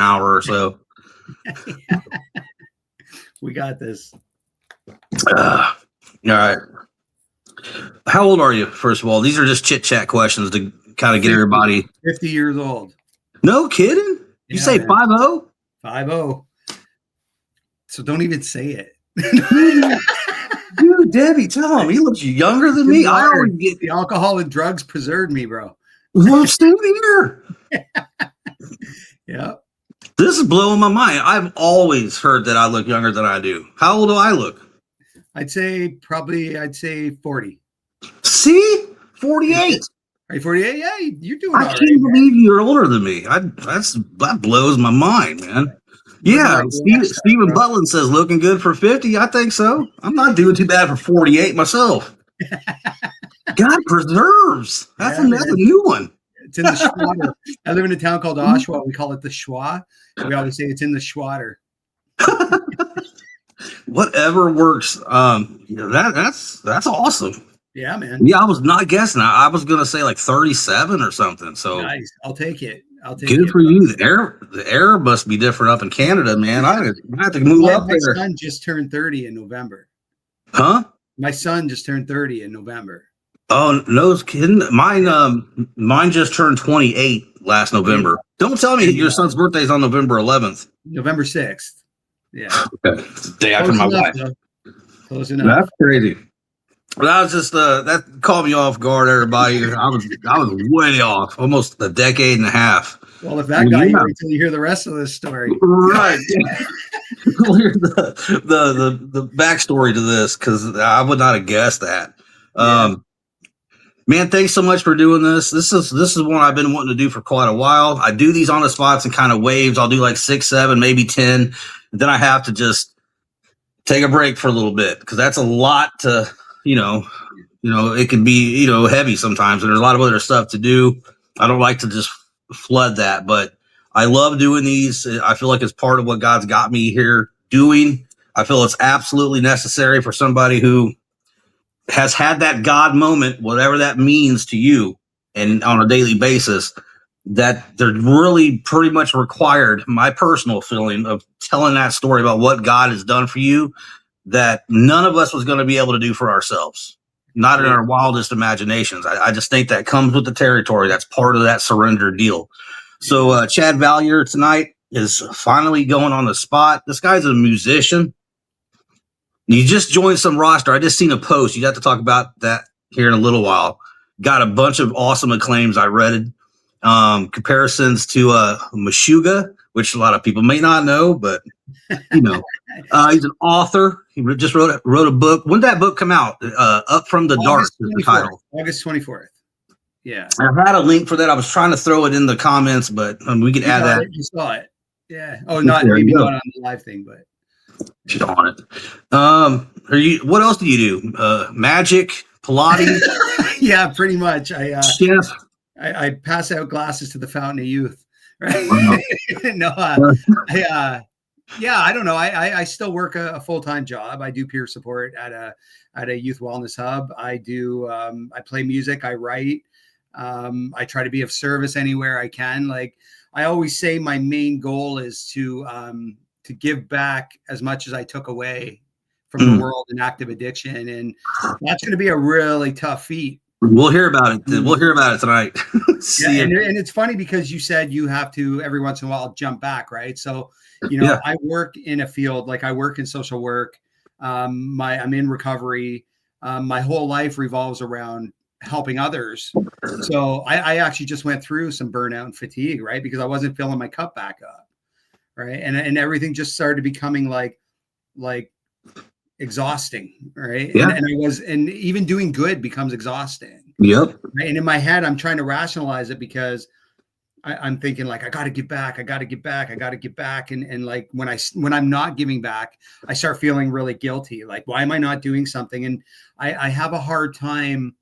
an hour or so. We got this. All right. How old are you, first of all? These are just chit-chat questions to kind of get everybody. 50 years old. No kidding? You say 5-0? 5-0. So don't even say it. Dude, Debbie, tell him. He looks younger than me. I always get the alcohol and drugs preserved me, bro. Well, stay here. Yeah. This is blowing my mind. I've always heard that I look younger than I do. How old do I look? I'd say 40. See? 48. Are you 48? Yeah, you're doing I can't believe you're older than me. That blows my mind, man. Yeah, Stephen Butland says looking good for 50. I think so. I'm not doing too bad for 48 myself. God preserves. That's a new one. It's in the Schwatter. I live in a town called Oshawa. We call it the Schwa. We always say it's in the Schwatter. Whatever works. That's awesome. Yeah, man. Yeah, I was not guessing. I was gonna say like 37 or something. So nice. I'll take it. Good for you. The air must be different up in Canada, man. I have to move up there. My son just turned 30 in November. Huh? My son just turned 30 in November. Oh, no kidding. Mine just turned 28 last November. Don't tell me your son's birthday is on November 11th. November 6th. Yeah. Okay. Day after my wife. Close enough. That's crazy. That was just that caught me off guard, everybody. I was way off, almost a decade and a half. Well, if that got you, wait till you hear the rest of this story. Right. We'll hear the backstory to this, because I would not have guessed that. Yeah. Man, thanks so much for doing this. This is one I've been wanting to do for quite a while. I do these on the spots in kind of waves. I'll do like 6, 7, maybe 10. And then I have to just take a break for a little bit, because that's a lot to, it can be, heavy sometimes. And there's a lot of other stuff to do. I don't like to just flood that, but I love doing these. I feel like it's part of what God's got me here doing. I feel it's absolutely necessary for somebody who has had that God moment, whatever that means to you, and on a daily basis, that they're really pretty much required, my personal feeling, of telling that story about what God has done for you that none of us was going to be able to do for ourselves. Not in our wildest imaginations. I just think that comes with the territory. That's part of that surrender deal. So Chad Valyear tonight is finally going on the spot. This guy's a musician. You just joined some roster. I just seen a post. You got to talk about that here in a little while. Got a bunch of awesome acclaims. I read it. Comparisons to Meshuggah, which a lot of people may not know, but he's an author. He just wrote a book. When did that book come out? Up from the Dark is the title. August 24th. Yeah. I had a link for that. I was trying to throw it in the comments, but we can add that. You saw it. Yeah. Oh, maybe not on the live thing, but. She's on it. What else do you do? Magic, Pilates? Yeah, pretty much. Chef. I pass out glasses to the Fountain of Youth. Right? Wow. I don't know. I still work a full-time job. I do peer support at a youth wellness hub. I do. I play music. I write. I try to be of service anywhere I can. Like I always say, my main goal is to give back as much as I took away from the world in active addiction. And that's going to be a really tough feat. We'll hear about it. We'll hear about it tonight. And it's funny because you said you have to every once in a while jump back, right? So, I work in a field, like I work in social work. I'm in recovery. My whole life revolves around helping others. So I actually just went through some burnout and fatigue, right? Because I wasn't filling my cup back up. Right. And everything just started becoming like exhausting. Right. Yeah. And even doing good becomes exhausting. Yep. Right? And in my head, I'm trying to rationalize it because I'm thinking like, I got to give back. And like when I'm not giving back, I start feeling really guilty. Like, why am I not doing something? And I have a hard time,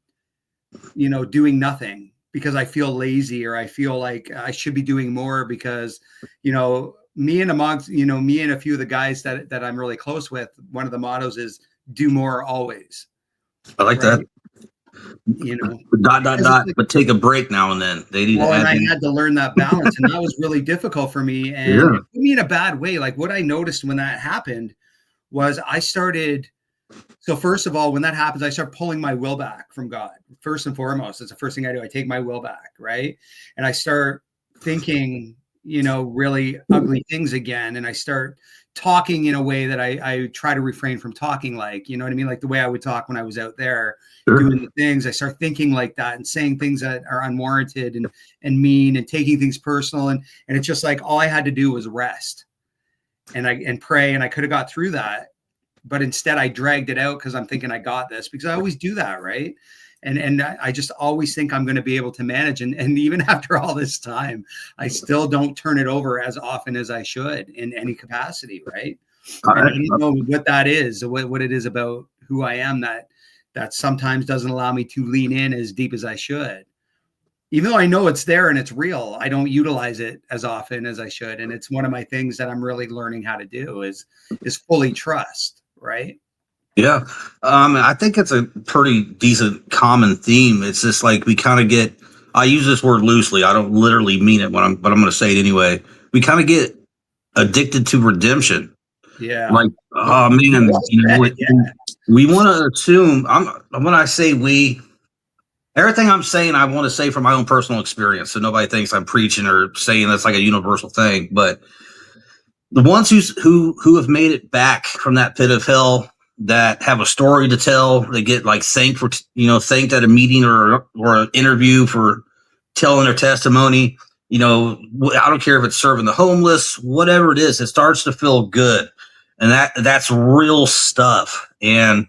doing nothing because I feel lazy, or I feel like I should be doing more because, me and a few of the guys that I'm really close with, one of the mottos is do more always. I like that. Because it's like, but take a break now and then. They need to and add. I had to learn that balance, and that was really difficult for me. And it put me in a bad way. Like what I noticed when that happened was I started. So first of all, when that happens, I start pulling my will back from God. First and foremost, it's the first thing I do. I take my will back, right? And I start thinking, really ugly things again. And I start talking in a way that I try to refrain from talking like, you know what I mean? Like the way I would talk when I was out there doing the things. I start thinking like that and saying things that are unwarranted and mean and taking things personal. And it's just like all I had to do was rest and pray. And I could have got through that. But instead I dragged it out because I'm thinking I got this, because I always do that, right? And I just always think I'm going to be able to manage. And even after all this time, I still don't turn it over as often as I should in any capacity, right? And I don't know what that is, what it is about who I am that sometimes doesn't allow me to lean in as deep as I should. Even though I know it's there and it's real, I don't utilize it as often as I should. And it's one of my things that I'm really learning how to do is fully trust. Right. Yeah. I think it's a pretty decent common theme. It's just like we kind of get, I use this word loosely. I don't literally mean it but I'm going to say it anyway. We kind of get addicted to redemption. Yeah. Like, oh man, we want to assume when I say we, everything I'm saying, I want to say from my own personal experience. So nobody thinks I'm preaching or saying that's like a universal thing, but the ones who have made it back from that pit of hell, that have a story to tell, they get like thanked at a meeting or an interview for telling their testimony. I don't care if it's serving the homeless, whatever it is, it starts to feel good, and that's real stuff. And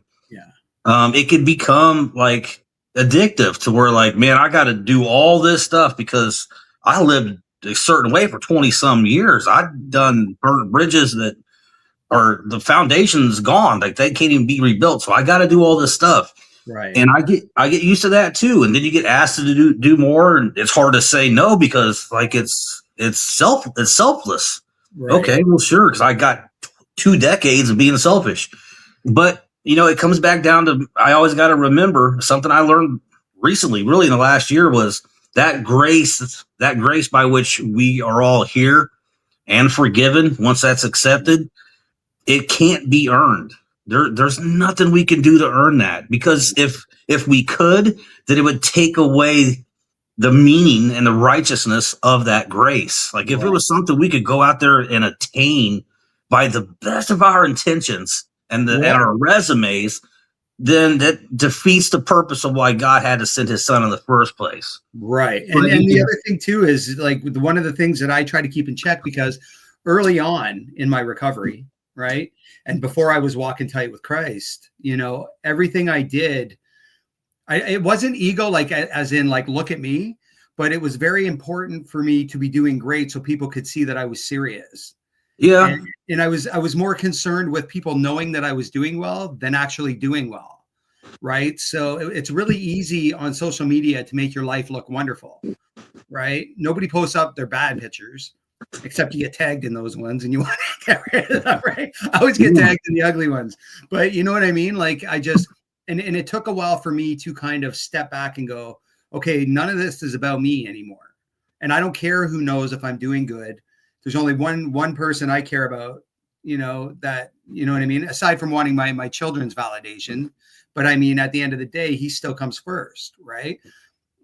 it could become like addictive to where like, man, I got to do all this stuff because I lived a certain way for 20 some years. I've done burnt bridges that are the foundation's gone. Like they can't even be rebuilt. So I got to do all this stuff. Right. And I get used to that too. And then you get asked to do more, and it's hard to say no because like it's selfless. Right. Okay, well, sure. Cause I got 2 decades of being selfish, but it comes back down to, I always got to remember something I learned recently, really in the last year, was that grace by which we are all here and forgiven, once that's accepted, it can't be earned. There's nothing we can do to earn that, because if we could, then it would take away the meaning and the righteousness of that grace. Like if it was something we could go out there and attain by the best of our intentions and our resumes, then that defeats the purpose of why God had to send his son in the first place. Right. And the other thing too is like one of the things that I try to keep in check, because early on in my recovery, right, and before I was walking tight with Christ, everything I did, it wasn't ego, like as in like, look at me, but it was very important for me to be doing great so people could see that I was serious. Yeah. And I was more concerned with people knowing that I was doing well than actually doing well. Right. So it's really easy on social media to make your life look wonderful. Right. Nobody posts up their bad pictures, except you get tagged in those ones and you want to get rid of them. Right. I always get tagged in the ugly ones, but you know what I mean? Like I just, and it took a while for me to kind of step back and go, okay, none of this is about me anymore. And I don't care who knows if I'm doing good. There's only one person I care about, that, you know what I mean? Aside from wanting my children's validation, but I mean, at the end of the day, he still comes first. Right.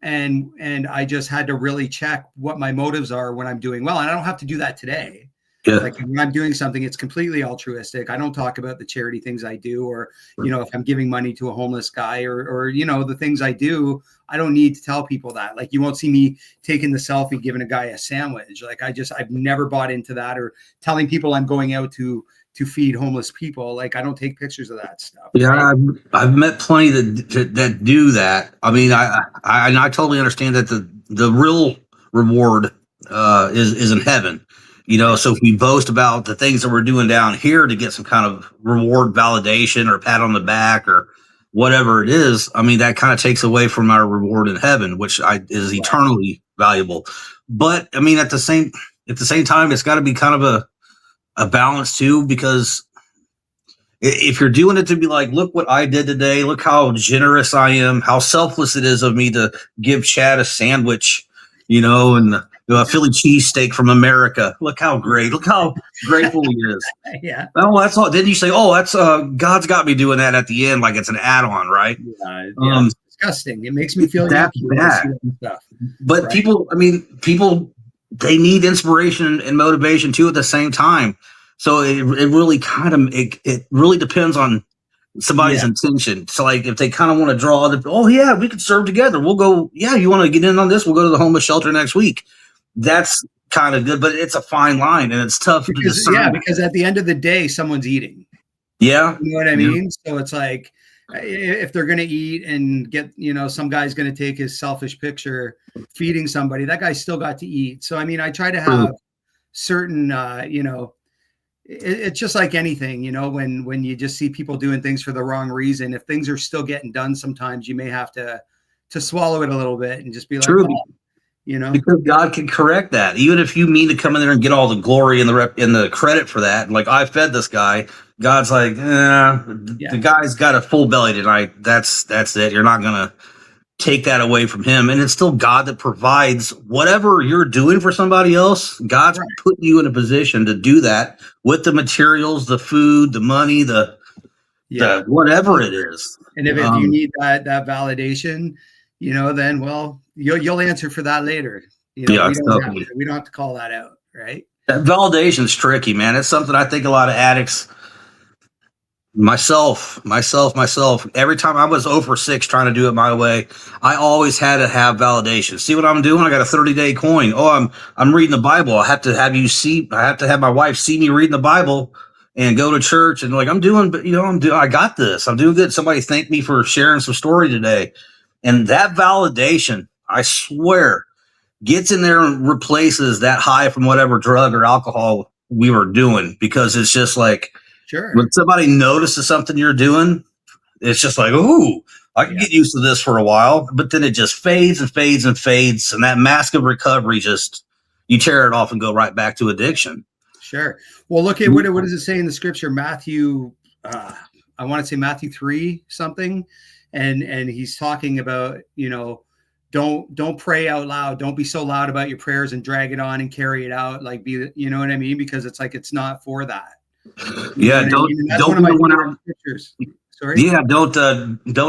And I just had to really check what my motives are when I'm doing well. And I don't have to do that today. Yeah. Like when I'm doing something, it's completely altruistic. I don't talk about the charity things I do, or, if I'm giving money to a homeless guy or, the things I do, I don't need to tell people that. Like you won't see me taking the selfie, giving a guy a sandwich. Like I've never bought into that, or telling people I'm going out to feed homeless people. Like I don't take pictures of that stuff. Yeah. Right? I've met plenty that do that. I mean, I totally understand that the real reward is in heaven. So if we boast about the things that we're doing down here to get some kind of reward, validation, or pat on the back, or whatever it is, I mean, that kind of takes away from our reward in heaven, which is eternally valuable. But I mean, at the same time, it's got to be kind of a balance too, because if you're doing it to be like, look what I did today, look how generous I am, how selfless it is of me to give Chad a sandwich, and a Philly cheesesteak from America. Look how great, look how grateful he is. Yeah. Oh, that's all. Then you say, oh, that's God's got me doing that at the end, like it's an add-on, right? Yeah, it's disgusting. It makes me feel that's bad. Stuff. But right? people, they need inspiration and motivation too at the same time. So it really it really depends on somebody's intention. So like if they kind of want to draw we could serve together. We'll go. Yeah, you want to get in on this? We'll go to the homeless shelter next week. That's kind of good, but it's a fine line and it's tough to discern. Because at the end of the day, someone's eating. Yeah, you know what I mean. So it's like if they're going to eat and get, some guy's going to take his selfish picture feeding somebody, that guy still got to eat. So I mean, I try to have certain, it's just like anything, when you just see people doing things for the wrong reason, if things are still getting done, sometimes you may have to swallow it a little bit and just be like, because God can correct that. Even if you mean to come in there and get all the glory and the credit for that, like I fed this guy, God's like, the guy's got a full belly tonight. That's it. You're not gonna take that away from him. And it's still God that provides whatever you're doing for somebody else. God's putting you in a position to do that with the materials, the food, the money, the whatever it is. And if you need that validation, then you'll answer for that later. We don't have to call that out, right? That validation's tricky, man. It's something I think a lot of addicts, myself, every time I was 0 for 6 trying to do it my way, I always had to have validation. See what I'm doing? I got a 30-day coin. Oh, I'm reading the Bible. I have to have my wife see me reading the Bible and go to church and like I'm doing, but I got this. I'm doing good. Somebody thanked me for sharing some story today. And that validation, I swear, gets in there and replaces that high from whatever drug or alcohol we were doing, because it's just like, when somebody notices something you're doing, it's just like, ooh, I can get used to this for a while, but then it just fades and fades and fades. And that mask of recovery, you tear it off and go right back to addiction. Sure. Well, look at what does it say in the scripture? Matthew, I want to say Matthew 3 something. And he's talking about, don't pray out loud. Don't be so loud about your prayers and drag it on and carry it out. Like, you know what I mean? Because it's like, it's not for that. Don't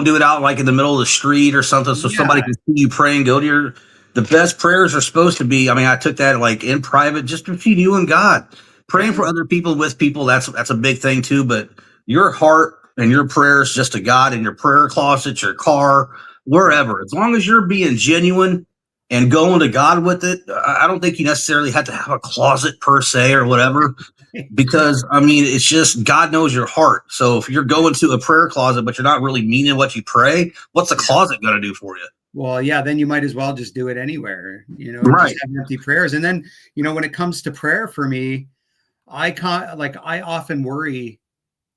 do it out like in the middle of the street or something, so somebody can see you praying. The best prayers are supposed to be, I took that like in private, just between you and God. Praying for other people with people, that's a big thing too, but your heart and your prayers just to God in your prayer closet, your car, wherever, as long as you're being genuine and going to God with it, I don't think you necessarily have to have a closet per se or whatever. Because it's just God knows your heart. So if you're going to a prayer closet, but you're not really meaning what you pray, what's the closet going to do for you? Well, yeah, then you might as well just do it anywhere, right. Just have empty prayers. And then, when it comes to prayer for me, I often worry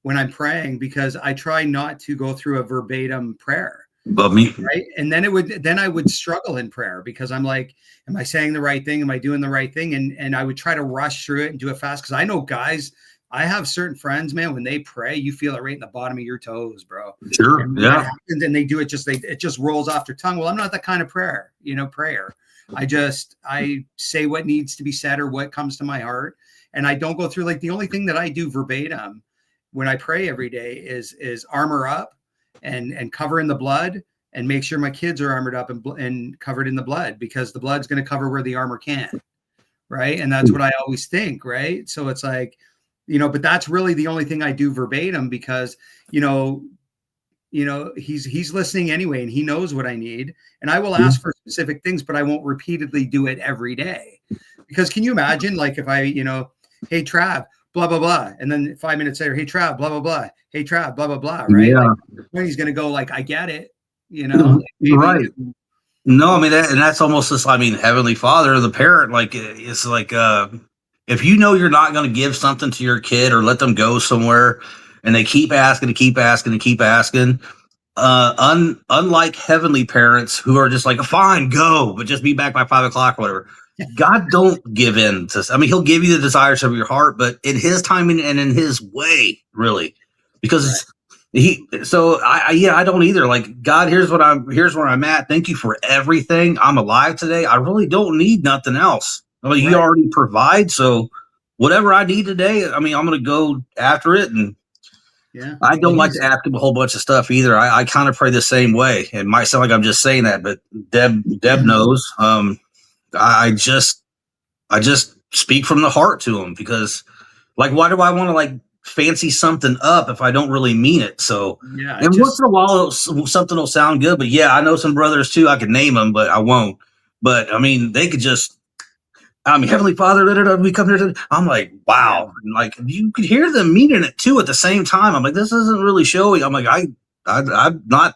when I'm praying because I try not to go through a verbatim prayer. But me, right? And then I would struggle in prayer because I'm like, am I saying the right thing? Am I doing the right thing? And I would try to rush through it and do it fast. Cause I know guys, I have certain friends, man, when they pray, you feel it right in the bottom of your toes, bro. Sure. And then they do it it just rolls off their tongue. Well, I'm not that kind of prayer. I say what needs to be said or what comes to my heart. And I don't go through like the only thing that I do verbatim when I pray every day is armor up and cover in the blood and make sure my kids are armored up and covered in the blood, because the blood's going to cover where the armor can't. Right. And that's what I always think. Right. So it's like, but that's really the only thing I do verbatim because, he's listening anyway, and he knows what I need. And I will ask for specific things, but I won't repeatedly do it every day. Because can you imagine, like, if I, hey, Trav, blah, blah, blah. And then 5 minutes later, hey, Trav, blah, blah, blah. Hey, Trav, blah, blah, blah. Right. Yeah. Like, he's going to go like, I get it, Right. No, that's almost this, Heavenly Father, the parent, like, it's like, if you're not going to give something to your kid or let them go somewhere and they keep asking, unlike heavenly parents who are just like, fine, go, but just be back by 5 o'clock or whatever. God don't give in to, he'll give you the desires of your heart, but in his timing and in his way, really. because I don't either. Like, God, here's where I'm at. Thank you for everything. I'm alive today. I really don't need nothing else. I mean, you already provide. So whatever I need today, I mean, I'm going to go after it. And I don't like to ask him a whole bunch of stuff either. I kind of pray the same way. It might sound like I'm just saying that, but Deb knows. I just speak from the heart to him, because like, why do I want to like fancy something up if I don't really mean it? So and once in a while something will sound good, but yeah, I know some brothers too. I could name them, but I won't. But I mean, they could just, Heavenly Father, we come here. I'm like, wow. And like, you could hear them meaning it too at the same time. I'm like, this isn't really showy. I'm like, I'm not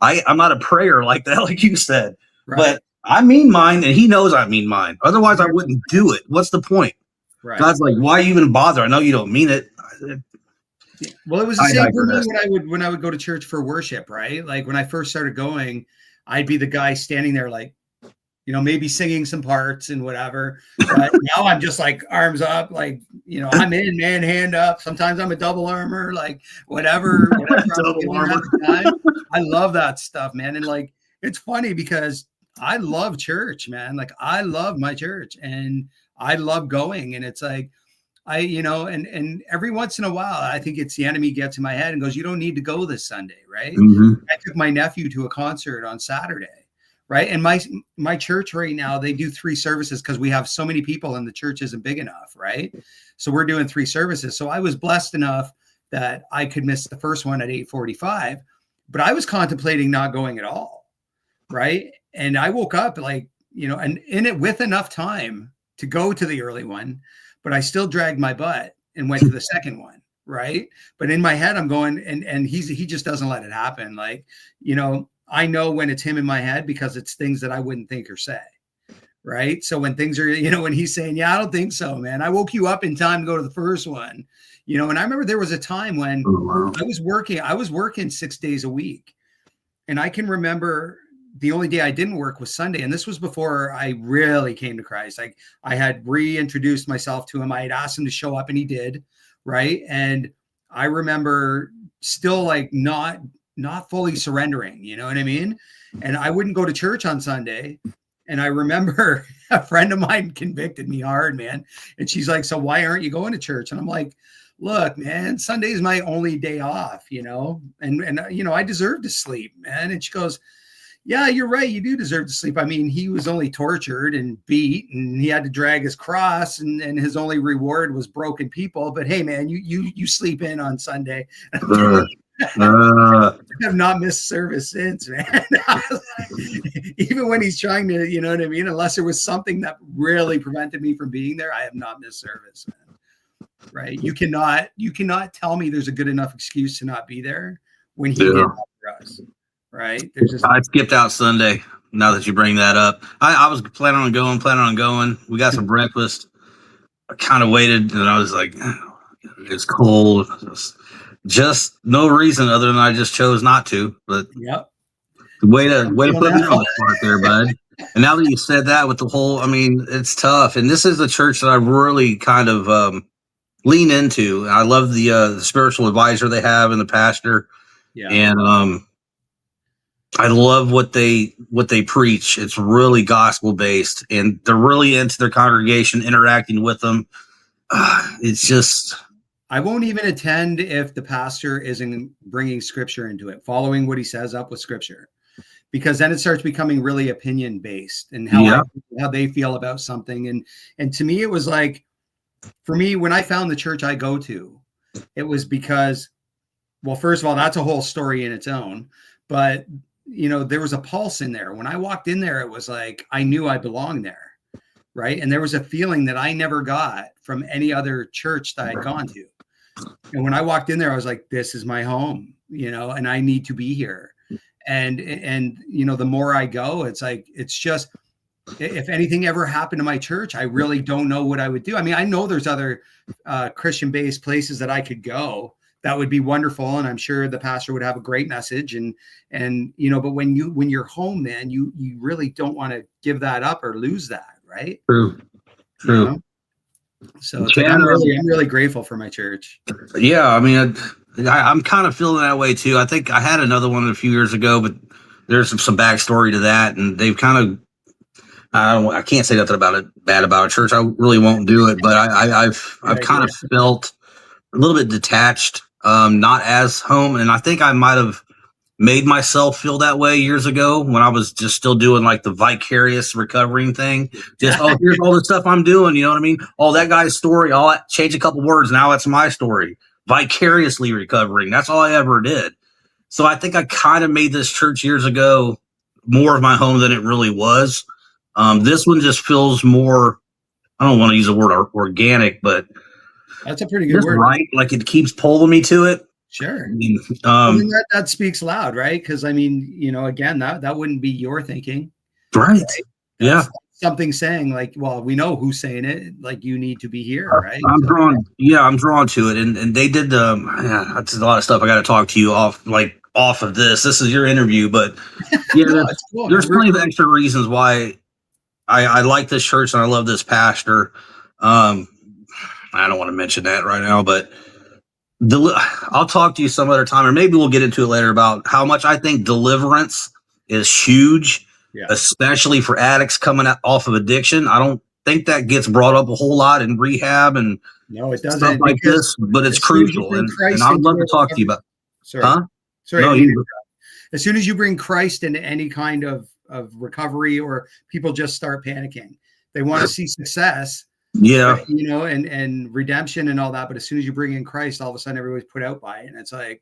a prayer like that, like you said, but I mean mine, and he knows I mean mine. Otherwise, I wouldn't do it. What's the point? God's like, why even bother? I know you don't mean it. Well, it was the same for me when I would go to church for worship, right? Like when I first started going, I'd be the guy standing there, like, maybe singing some parts and whatever. But now I'm just like arms up, like, I'm in, man, hand up. Sometimes I'm a double armor, like whatever. Double armor. I love that stuff, man. And like, it's funny because I love church, man. Like I love my church and I love going. And it's like, and every once in a while, I think it's the enemy gets in my head and goes, you don't need to go this Sunday, right? Mm-hmm. I took my nephew to a concert on Saturday. Right. And my church right now, they do 3 services because we have so many people and the church isn't big enough. Right. So we're doing 3 services. So I was blessed enough that I could miss the first one at 8:45, but I was contemplating not going at all. Right. And I woke up like, and in it with enough time to go to the early one, but I still dragged my butt and went to the second one. Right. But in my head, I'm going and he just doesn't let it happen. Like, I know when it's him in my head because it's things that I wouldn't think or say. Right. So when things are, when he's saying, yeah, I don't think so, man, I woke you up in time to go to the first one, and I remember there was a time when I was working 6 days a week. And I can remember the only day I didn't work was Sunday. And this was before I really came to Christ. Like I had reintroduced myself to him. I had asked him to show up and he did. Right. And I remember still like not fully surrendering, you know what I mean? And I wouldn't go to church on Sunday. And I remember a friend of mine convicted me hard, man. And she's like, so why aren't you going to church? And I'm like, look, man, Sunday is my only day off, and I deserve to sleep, man. And she goes, yeah, you're right. You do deserve to sleep. I mean, he was only tortured and beat and he had to drag his cross and his only reward was broken people. But hey, man, you sleep in on Sunday. I have not missed service since, man. Even when he's trying to, you know what I mean? Unless there was something that really prevented me from being there, I have not missed service, man. Right? You cannot tell me there's a good enough excuse to not be there when he did that for us. Right? I skipped out Sunday. Now that you bring that up, I was planning on going. We got some breakfast. I kind of waited, and I was like, it's cold. Just no reason other than I just chose not to. But way to put me on the spot there, bud. And now that you said that with the whole, it's tough. And this is a church that I really kind of lean into. I love the spiritual advisor they have and the pastor. Yeah. And I love what they preach. It's really gospel based, and they're really into their congregation, interacting with them. It's just. I won't even attend if the pastor isn't bringing scripture into it, following what he says up with scripture, because then it starts becoming really opinion based and how they feel about something. And to me, it was like, for me, when I found the church I go to, it was because, well, first of all, that's a whole story in its own, but there was a pulse in there. When I walked in there, it was like, I knew I belonged there. Right. And there was a feeling that I never got from any other church that I'd gone to. And when I walked in there, I was like, this is my home, and I need to be here. And the more I go, it's like, it's just, if anything ever happened to my church, I really don't know what I would do. I know there's other Christian based places that I could go that would be wonderful. And I'm sure the pastor would have a great message and, but when you're home, man, you really don't want to give that up or lose that. Right. True. So it's like, I'm really grateful for my church. Yeah. I'm kind of feeling that way too. I think I had another one a few years ago, but there's some backstory to that, and they've kind of I can't say nothing about it bad about a church. I really won't do it, but I've kind of felt a little bit detached, not as home, and I think I might have made myself feel that way years ago when I was just still doing like the vicarious recovering thing. Just here's all the stuff I'm doing. You know what I mean? Oh, that guy's story. I'll change a couple words. Now it's my story. Vicariously recovering. That's all I ever did. So I think I kind of made this church years ago more of my home than it really was. This one just feels more. I don't want to use the word organic, but that's a pretty good word. Right? Like it keeps pulling me to it. Sure. I mean, that speaks loud, right? Because I mean, you know, again, that wouldn't be your thinking, right? Yeah, something saying like, well, we know who's saying it. Like, you need to be here, right? I'm drawn to it, and they did. That's a lot of stuff. I got to talk to you off of this. This is your interview, but yeah, no, cool. There's plenty of extra reasons why I like this church and I love this pastor. I don't want to mention that right now, but. I'll talk to you some other time, or maybe we'll get into it later about how much I think deliverance is huge, especially for addicts coming off of addiction. I don't think that gets brought up a whole lot in rehab and no, it doesn't, stuff like this, but it's crucial. And I would love to talk to you about. Sorry. As soon as you bring Christ into any kind of recovery, or people just start panicking, they want to see success. Yeah, you know, and redemption and all that. But as soon as you bring in Christ, all of a sudden everybody's put out by it. And it's like,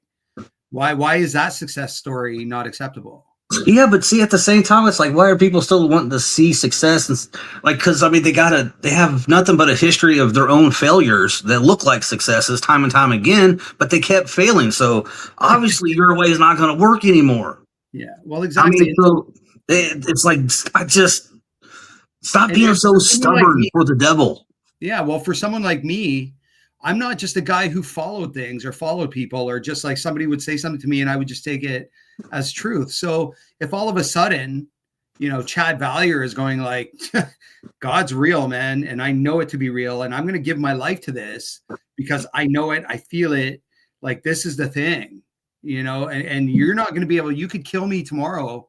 why is that success story not acceptable? Yeah, but see, at the same time, it's like, why are people still wanting to see success? And like, because I mean, they have nothing but a history of their own failures that look like successes time and time again, but they kept failing. So obviously, your way is not going to work anymore. Yeah, well, exactly. I mean, so it's like, I just stop being so stubborn for the devil. Yeah, well, for someone like me, I'm not just a guy who followed things or followed people, or just like somebody would say something to me and I would just take it as truth. So if all of a sudden, you know, Chad Valyear is going like, God's real, man, and I know it to be real, and I'm going to give my life to this because I know it, I feel it, like this is the thing, you know, and you're not going to be able, you could kill me tomorrow,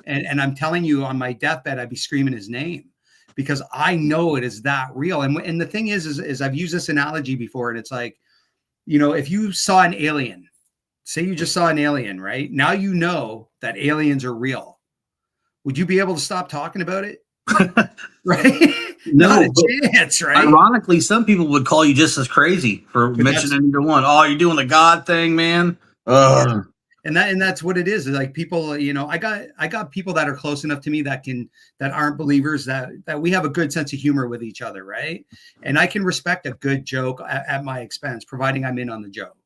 and I'm telling you on my deathbed, I'd be screaming his name, because I know it is that real. And the thing is I've used this analogy before, and it's like, you know, if you saw an alien, say you just saw an alien, right? Now you know that aliens are real. Would you be able to stop talking about it? Right? No, not a chance, right? Ironically, some people would call you just as crazy for mentioning either one. Oh, you're doing the God thing, man. And that's what it is. Like, people, you know, I got people that are close enough to me that aren't believers, that we have a good sense of humor with each other, right? And I can respect a good joke at my expense, providing I'm in on the joke,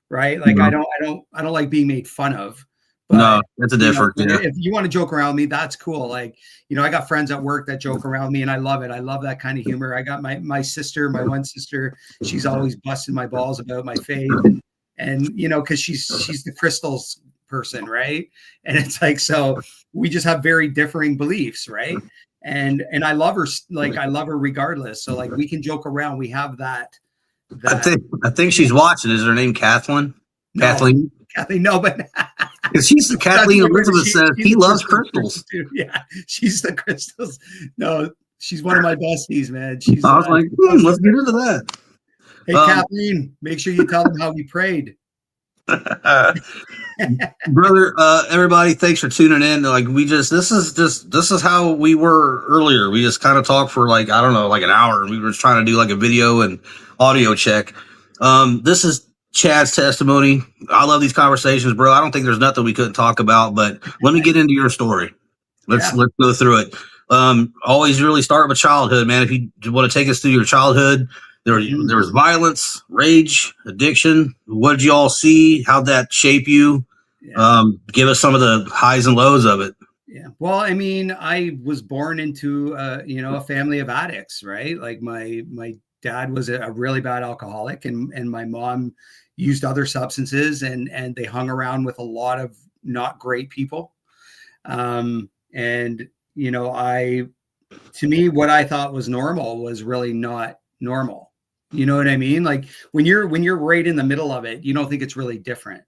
right? Like, I don't like being made fun of. But, no, that's a different. You know, if you want to joke around me, that's cool. Like, you know, I got friends at work that joke around me, and I love it. I love that kind of humor. I got my sister, my one sister. She's always busting my balls about my faith, and you know, because she's the crystals person, right? And it's like, so we just have very differing beliefs, right? And I love her, like, I love her regardless. So like, we can joke around. We have that. I think she's watching. Is her name Kathleen? No, Kathleen? Kathleen, no, but she's the Kathleen Elizabeth says he loves crystals. Yeah, she's the crystals. No, she's one of my besties, man. I was like, let's get into that. Hey, Kathleen, make sure you tell them how we prayed. Brother, everybody, thanks for tuning in. Like, this is how we were earlier. We just kind of talked for like, I don't know, like an hour, and we were just trying to do like a video and audio check. This is Chad's testimony. I love these conversations, bro. I don't think there's nothing we couldn't talk about, but let me get into your story. Let's go through it. Always really start with childhood, man. If you want to take us through your childhood, there was violence, rage, addiction. What did you all see? How'd that shape you? Yeah. Give us some of the highs and lows of it. Yeah. Well, I mean, I was born into a family of addicts, right? Like, my dad was a really bad alcoholic, and my mom used other substances, and they hung around with a lot of not great people. And, you know, to me, what I thought was normal was really not normal. You know what I mean? Like when you're right in the middle of it, you don't think it's really different,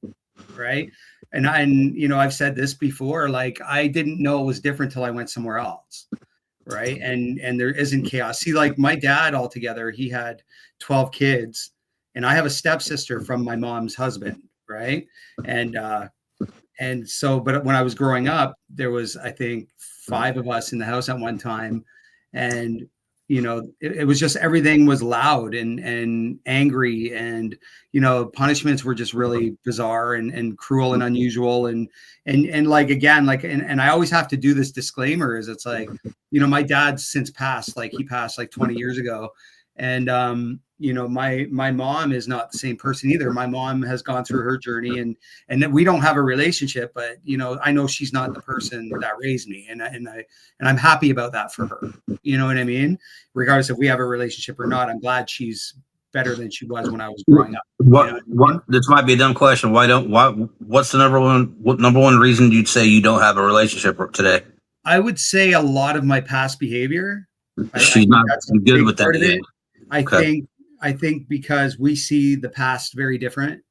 right? And you know, I've said this before, like I didn't know it was different till I went somewhere else, right? And there isn't chaos. See, like my dad altogether, he had 12 kids, and I have a stepsister from my mom's husband, right? And so, but when I was growing up, there was, I think, 5 of us in the house at one time. And, you know, it was just everything was loud and angry. And, you know, punishments were just really bizarre and cruel and unusual. And like, again, like, and I always have to do this disclaimer is it's like, you know, my dad's since passed, like he passed like 20 years ago. And, you know, my mom is not the same person either. My mom has gone through her journey and we don't have a relationship, but you know, I know she's not the person that raised me. And I'm happy about that for her. You know what I mean? Regardless if we have a relationship or not, I'm glad she's better than she was when I was growing up. What this might be a dumb question. What's the number one reason you'd say you don't have a relationship today? I would say a lot of my past behavior. She's not good with that yet. I think because we see the past very different,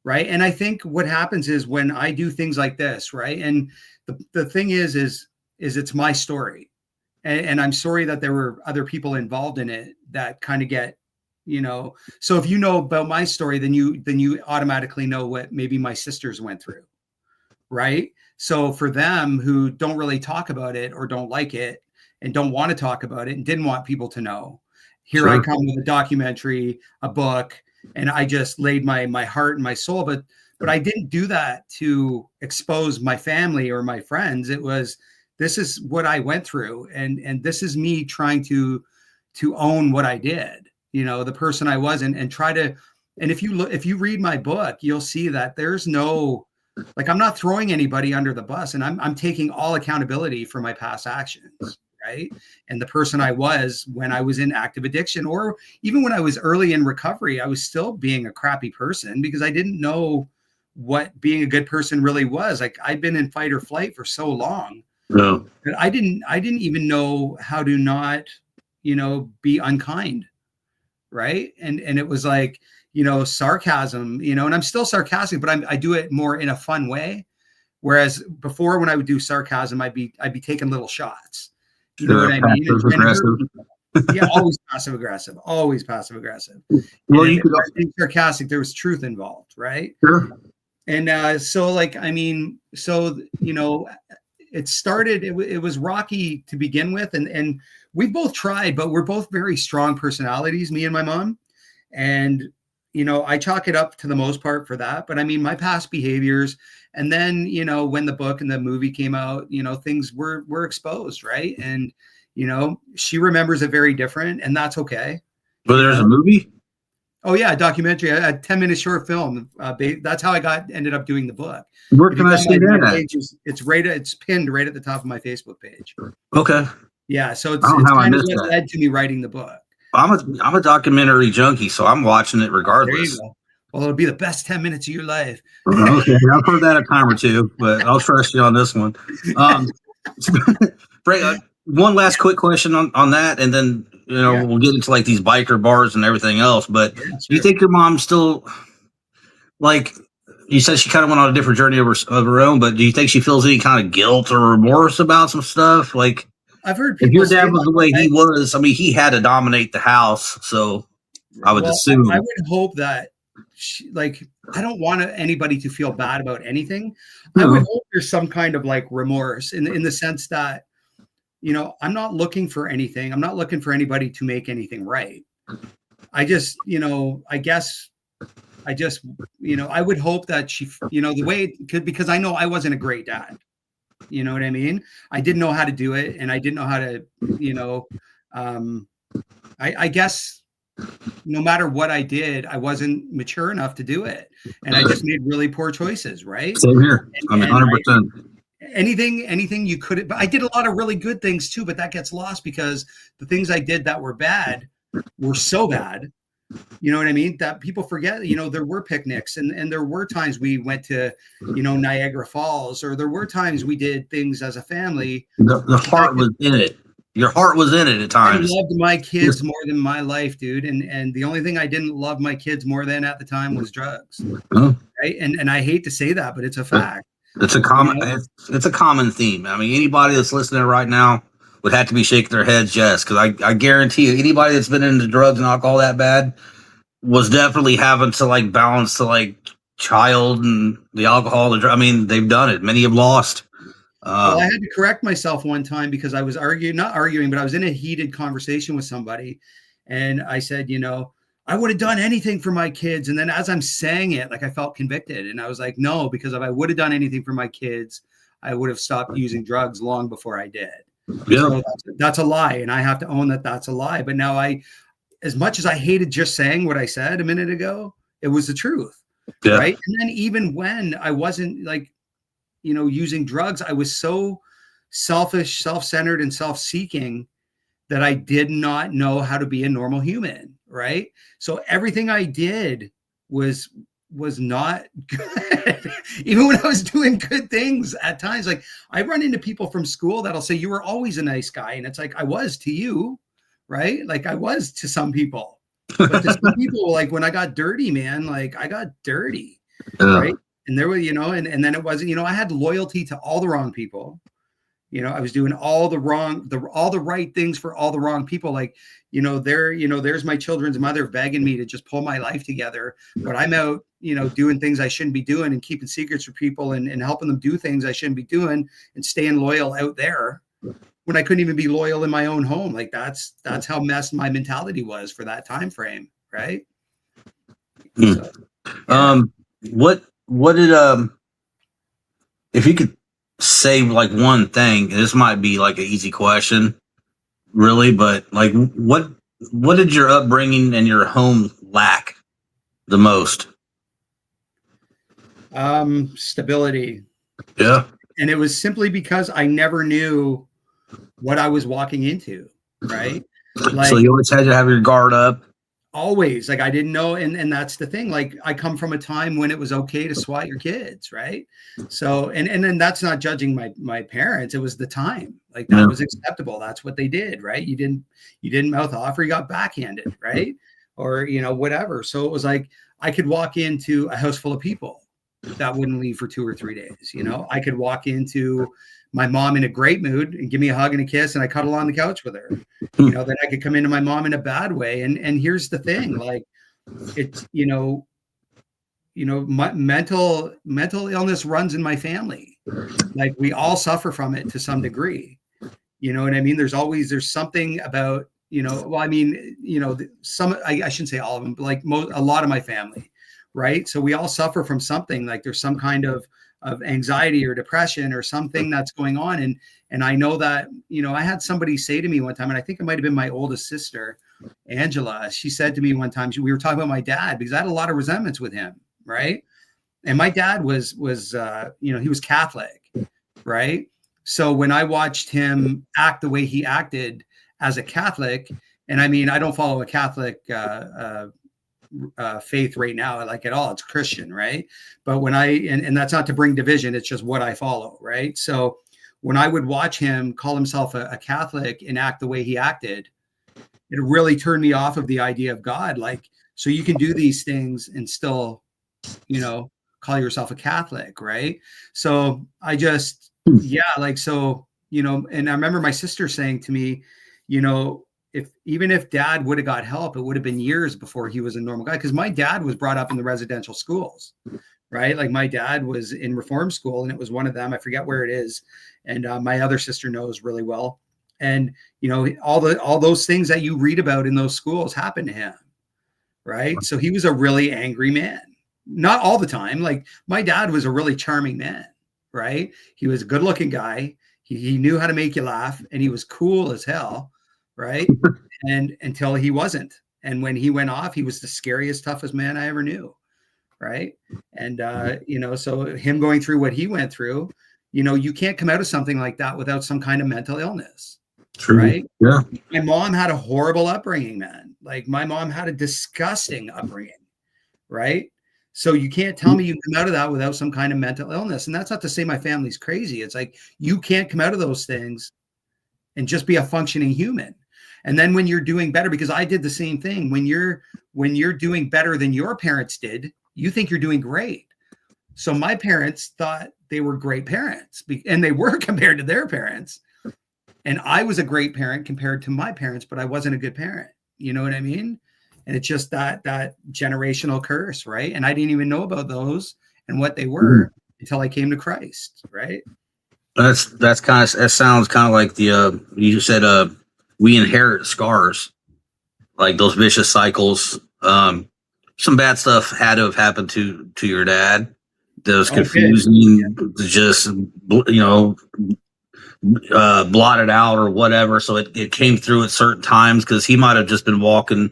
right? And I think what happens is when I do things like this, right? And the thing is it's my story. And I'm sorry that there were other people involved in it that kind of get, you know, so if you know about my story, then you automatically know what maybe my sisters went through, right? So for them who don't really talk about it or don't like it and don't want to talk about it and didn't want people to know, here I come with a documentary, a book, and I just laid my heart and my soul. But I didn't do that to expose my family or my friends. It was, this is what I went through. And this is me trying to own what I did, you know, the person I was and try to, and if you read my book, you'll see that there's no, like, I'm not throwing anybody under the bus and I'm taking all accountability for my past actions. Right. And the person I was when I was in active addiction, or even when I was early in recovery, I was still being a crappy person because I didn't know what being a good person really was. Like I'd been in fight or flight for so long that I didn't even know how to not, you know, be unkind. Right. And it was like, you know, sarcasm, you know, and I'm still sarcastic, but I do it more in a fun way. Whereas before when I would do sarcasm, I'd be taking little shots. You know what I mean? Yeah, always passive aggressive. Well, you could be sarcastic. There was truth involved, right? Sure. And so, like, I mean, so you know, it started. It was rocky to begin with, and we both tried, but we're both very strong personalities. Me and my mom, and you know, I chalk it up to the most part for that. But I mean, my past behaviors. And then, you know, when the book and the movie came out, you know, things were exposed, right? And, you know, she remembers it very different, and that's okay. But there's a movie? Oh, yeah, a documentary, a 10-minute short film. That's how I ended up doing the book. Where can I see that? It's pinned right at the top of my Facebook page. Okay. Yeah, so it's kind of what led to me writing the book. I'm a documentary junkie, so I'm watching it regardless. There you go. Well, it'll be the best 10 minutes of your life. Okay, I've heard that a time or two, but I'll trust you on this one. Frank, one last quick question on that, and then we'll get into like these biker bars and everything else. But do you think your mom still, like you said, she kind of went on a different journey of her own? But do you think she feels any kind of guilt or remorse about some stuff? Like, I've heard if your dad was the way he was, I mean, he had to dominate the house, so I would assume. I would hope that. Like, I don't want anybody to feel bad about anything. I would hope there's some kind of like remorse in the sense that, you know, I'm not looking for anything. I'm not looking for anybody to make anything right. I just, you know, I would hope that she, you know, the way it could, because I know I wasn't a great dad. You know what I mean? I didn't know how to do it. And I didn't know how to, you know, I guess, no matter what I did, I wasn't mature enough to do it. And I just made really poor choices, right? Same here. I'm 100%. Anything you could, but I did a lot of really good things too, but that gets lost because the things I did that were bad were so bad. You know what I mean? That people forget, you know, there were picnics and there were times we went to, you know, Niagara Falls, or there were times we did things as a family. The heart was in it. Your heart was in it at I times. loved my kids more than my life, dude. And the only thing I didn't love my kids more than at the time was drugs. Huh? Right. And I hate to say that, but it's a fact. It's a it's a common theme. I mean, anybody that's listening right now would have to be shaking their heads, yes, because I guarantee you, anybody that's been into drugs and alcohol that bad was definitely having to like balance the like child and the alcohol. I mean, they've done it. Many have lost. Well, I had to correct myself one time because I was not arguing, but I was in a heated conversation with somebody. And I said, I would have done anything for my kids. And then as I'm saying it, like I felt convicted. And I was like, no, because if I would have done anything for my kids, I would have stopped using drugs long before I did. Yeah. So that's a lie. And I have to own that that's a lie. But now as much as I hated just saying what I said a minute ago, it was the truth. Yeah. Right. And then even when I wasn't like, using drugs, I was so selfish, self-centered, and self-seeking that I did not know how to be a normal human. Right. So everything I did was not good. Even when I was doing good things at times, like I run into people from school that'll say, you were always a nice guy. And it's like, I was to you. Right. Like I was to some people, but to some people, like when I got dirty, man, like I got dirty. Right. And there were, and then it wasn't, I had loyalty to all the wrong people. I was doing all the right things for all the wrong people. Like, there's my children's mother begging me to just pull my life together. But I'm out, doing things I shouldn't be doing and keeping secrets for people and helping them do things I shouldn't be doing and staying loyal out there when I couldn't even be loyal in my own home. Like that's how messed my mentality was for that time frame. Right. So, yeah. What did if you could say like one thing, and this might be like an easy question, really, but like what did your upbringing and your home lack the most? Stability. Yeah. And it was simply because I never knew what I was walking into. Right. Like, so you always had to have your guard up. Always, like I didn't know, and that's the thing. Like I come from a time when it was okay to swat your kids, right? So, and then that's not judging my parents. It was the time, like that was acceptable. That's what they did, right? You didn't mouth off, or you got backhanded, right? Or whatever. So it was like I could walk into a house full of people that wouldn't leave for 2 or 3 days. I could walk into my mom in a great mood and give me a hug and a kiss, and I cuddle on the couch with her. Then I could come into my mom in a bad way. And here's the thing, like it's, my mental illness runs in my family. Like we all suffer from it to some degree. You know what I mean? There's something about, I shouldn't say all of them, but like a lot of my family. Right. So we all suffer from something. Like there's some kind of anxiety or depression or something that's going on. And I know that, I had somebody say to me one time, and I think it might've been my oldest sister, Angela. She said to me one time, we were talking about my dad because I had a lot of resentments with him. Right. And my dad was he was Catholic. Right. So when I watched him act the way he acted as a Catholic, and I don't follow a Catholic, faith right now, like at all. It's Christian, right? But when and that's not to bring division, it's just what I follow, right? So when I would watch him call himself a Catholic and act the way he acted, it really turned me off of the idea of God. Like, so you can do these things and still, call yourself a Catholic, right? So I just, and I remember my sister saying to me, even if dad would have got help, it would have been years before he was a normal guy. Because my dad was brought up in the residential schools, right? Like my dad was in reform school, and it was one of them. I forget where it is. And my other sister knows really well. And, all those things that you read about in those schools happened to him, right? So he was a really angry man. Not all the time. Like my dad was a really charming man, right? He was a good looking guy. He knew how to make you laugh, and he was cool as hell. Right. And until he wasn't. And when he went off, he was the scariest, toughest man I ever knew. Right. And, so him going through what he went through, you can't come out of something like that without some kind of mental illness. True. Right. Yeah. My mom had a horrible upbringing, man. Like my mom had a disgusting upbringing. Right. So you can't tell me you come out of that without some kind of mental illness. And that's not to say my family's crazy. It's like, you can't come out of those things and just be a functioning human. And then when you're doing better, because I did the same thing, when you're doing better than your parents did, you think you're doing great. So my parents thought they were great parents, and they were compared to their parents. And I was a great parent compared to my parents, but I wasn't a good parent. You know what I mean? And it's just that generational curse, right? And I didn't even know about those and what they were until I came to Christ, right? That's kind of, that sounds kind of like the you said we inherit scars, like those vicious cycles. Some bad stuff had to have happened to your dad. That was confusing, just blotted out or whatever. So it came through at certain times because he might have just been walking,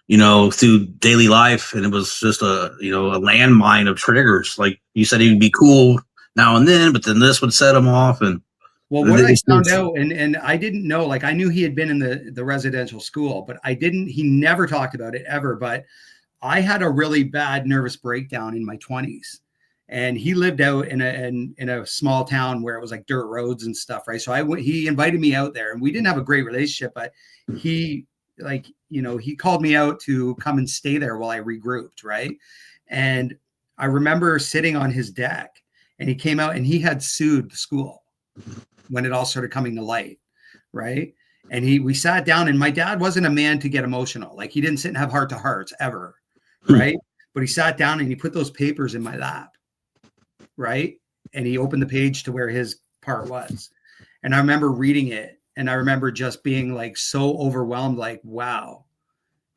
through daily life, and it was just a landmine of triggers. Like you said, he'd be cool now and then, but then this would set him off. And well, what I found out, and I didn't know, like I knew he had been in the residential school, but he never talked about it ever. But I had a really bad nervous breakdown in my 20s. And he lived out in a small town where it was like dirt roads and stuff, right? So he invited me out there, and we didn't have a great relationship, but he called me out to come and stay there while I regrouped, right? And I remember sitting on his deck, and he came out and he had sued the school when it all started coming to light, right? And we sat down, and my dad wasn't a man to get emotional. Like he didn't sit and have heart to hearts ever, right? But he sat down and he put those papers in my lap. Right. And he opened the page to where his part was. And I remember reading it, and I remember just being like so overwhelmed, like, wow,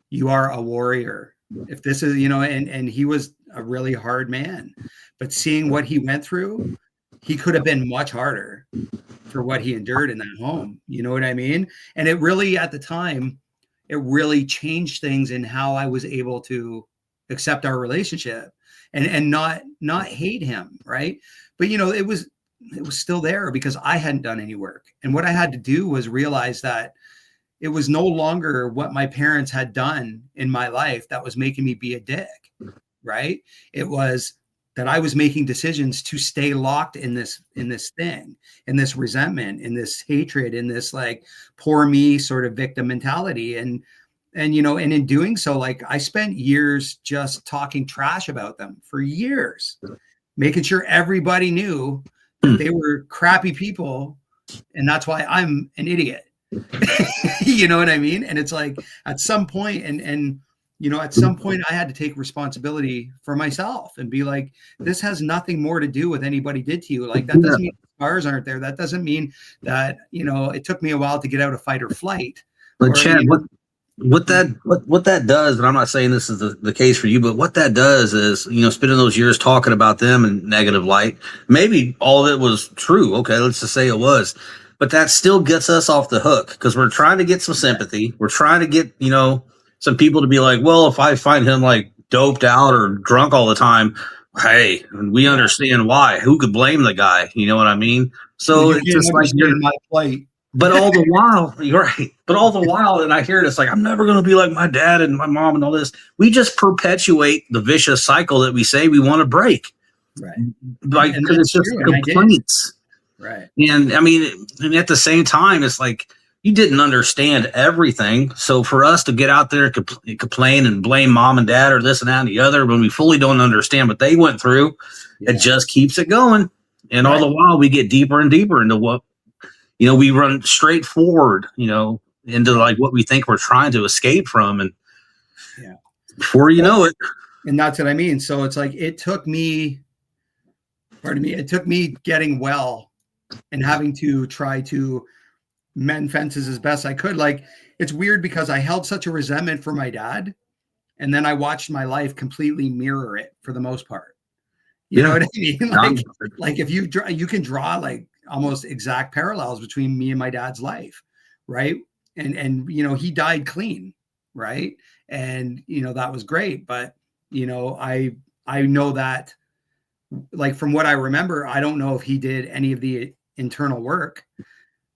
you are a warrior. If this is, and he was a really hard man, but seeing what he went through, he could have been much harder for what he endured in that home. You know what I mean? And it really, at the time, it really changed things in how I was able to accept our relationship. And not hate him, right? But it was still there because I hadn't done any work. And what I had to do was realize that it was no longer what my parents had done in my life that was making me be a dick, right? It was that I was making decisions to stay locked in this thing, in this resentment, in this hatred, in this like poor me sort of victim mentality. And in doing so, like I spent years just talking trash about them for years, making sure everybody knew that they were crappy people. And that's why I'm an idiot. You know what I mean? And it's like at some point, at some point I had to take responsibility for myself and be like, this has nothing more to do with anybody did to you. Like that doesn't mean scars aren't there. That doesn't mean that, it took me a while to get out of fight or flight. But Chad, what that does, and I'm not saying this is the case for you, but what that does is, spending those years talking about them in negative light, maybe all of it was true. Okay, let's just say it was, but that still gets us off the hook because we're trying to get some sympathy. We're trying to get, some people to be like, well, if I find him like doped out or drunk all the time, hey, we understand why. Who could blame the guy? You know what I mean? So it's just like you're my plight. But all the while, you're right. But all the while, and I hear it, it's like, I'm never going to be like my dad and my mom and all this. We just perpetuate the vicious cycle that we say we want to break. Right. Like, because it's just complaints. Right. And I mean, and at the same time, it's like, you didn't understand everything. So for us to get out there and complain and blame mom and dad or this and that and the other, when we fully don't understand what they went through, it just keeps it going. And all the while, we get deeper and deeper into what, we run straight forward, into like what we think we're trying to escape from. And before you know it. And that's what I mean. So it's like, it took me getting well and having to try to mend fences as best I could. Like, it's weird because I held such a resentment for my dad. And then I watched my life completely mirror it for the most part. You know what I mean? Like if you can draw like almost exact parallels between me and my dad's life, right? And he died clean, right? And that was great, but I know that, like, from what I remember, I don't know if he did any of the internal work,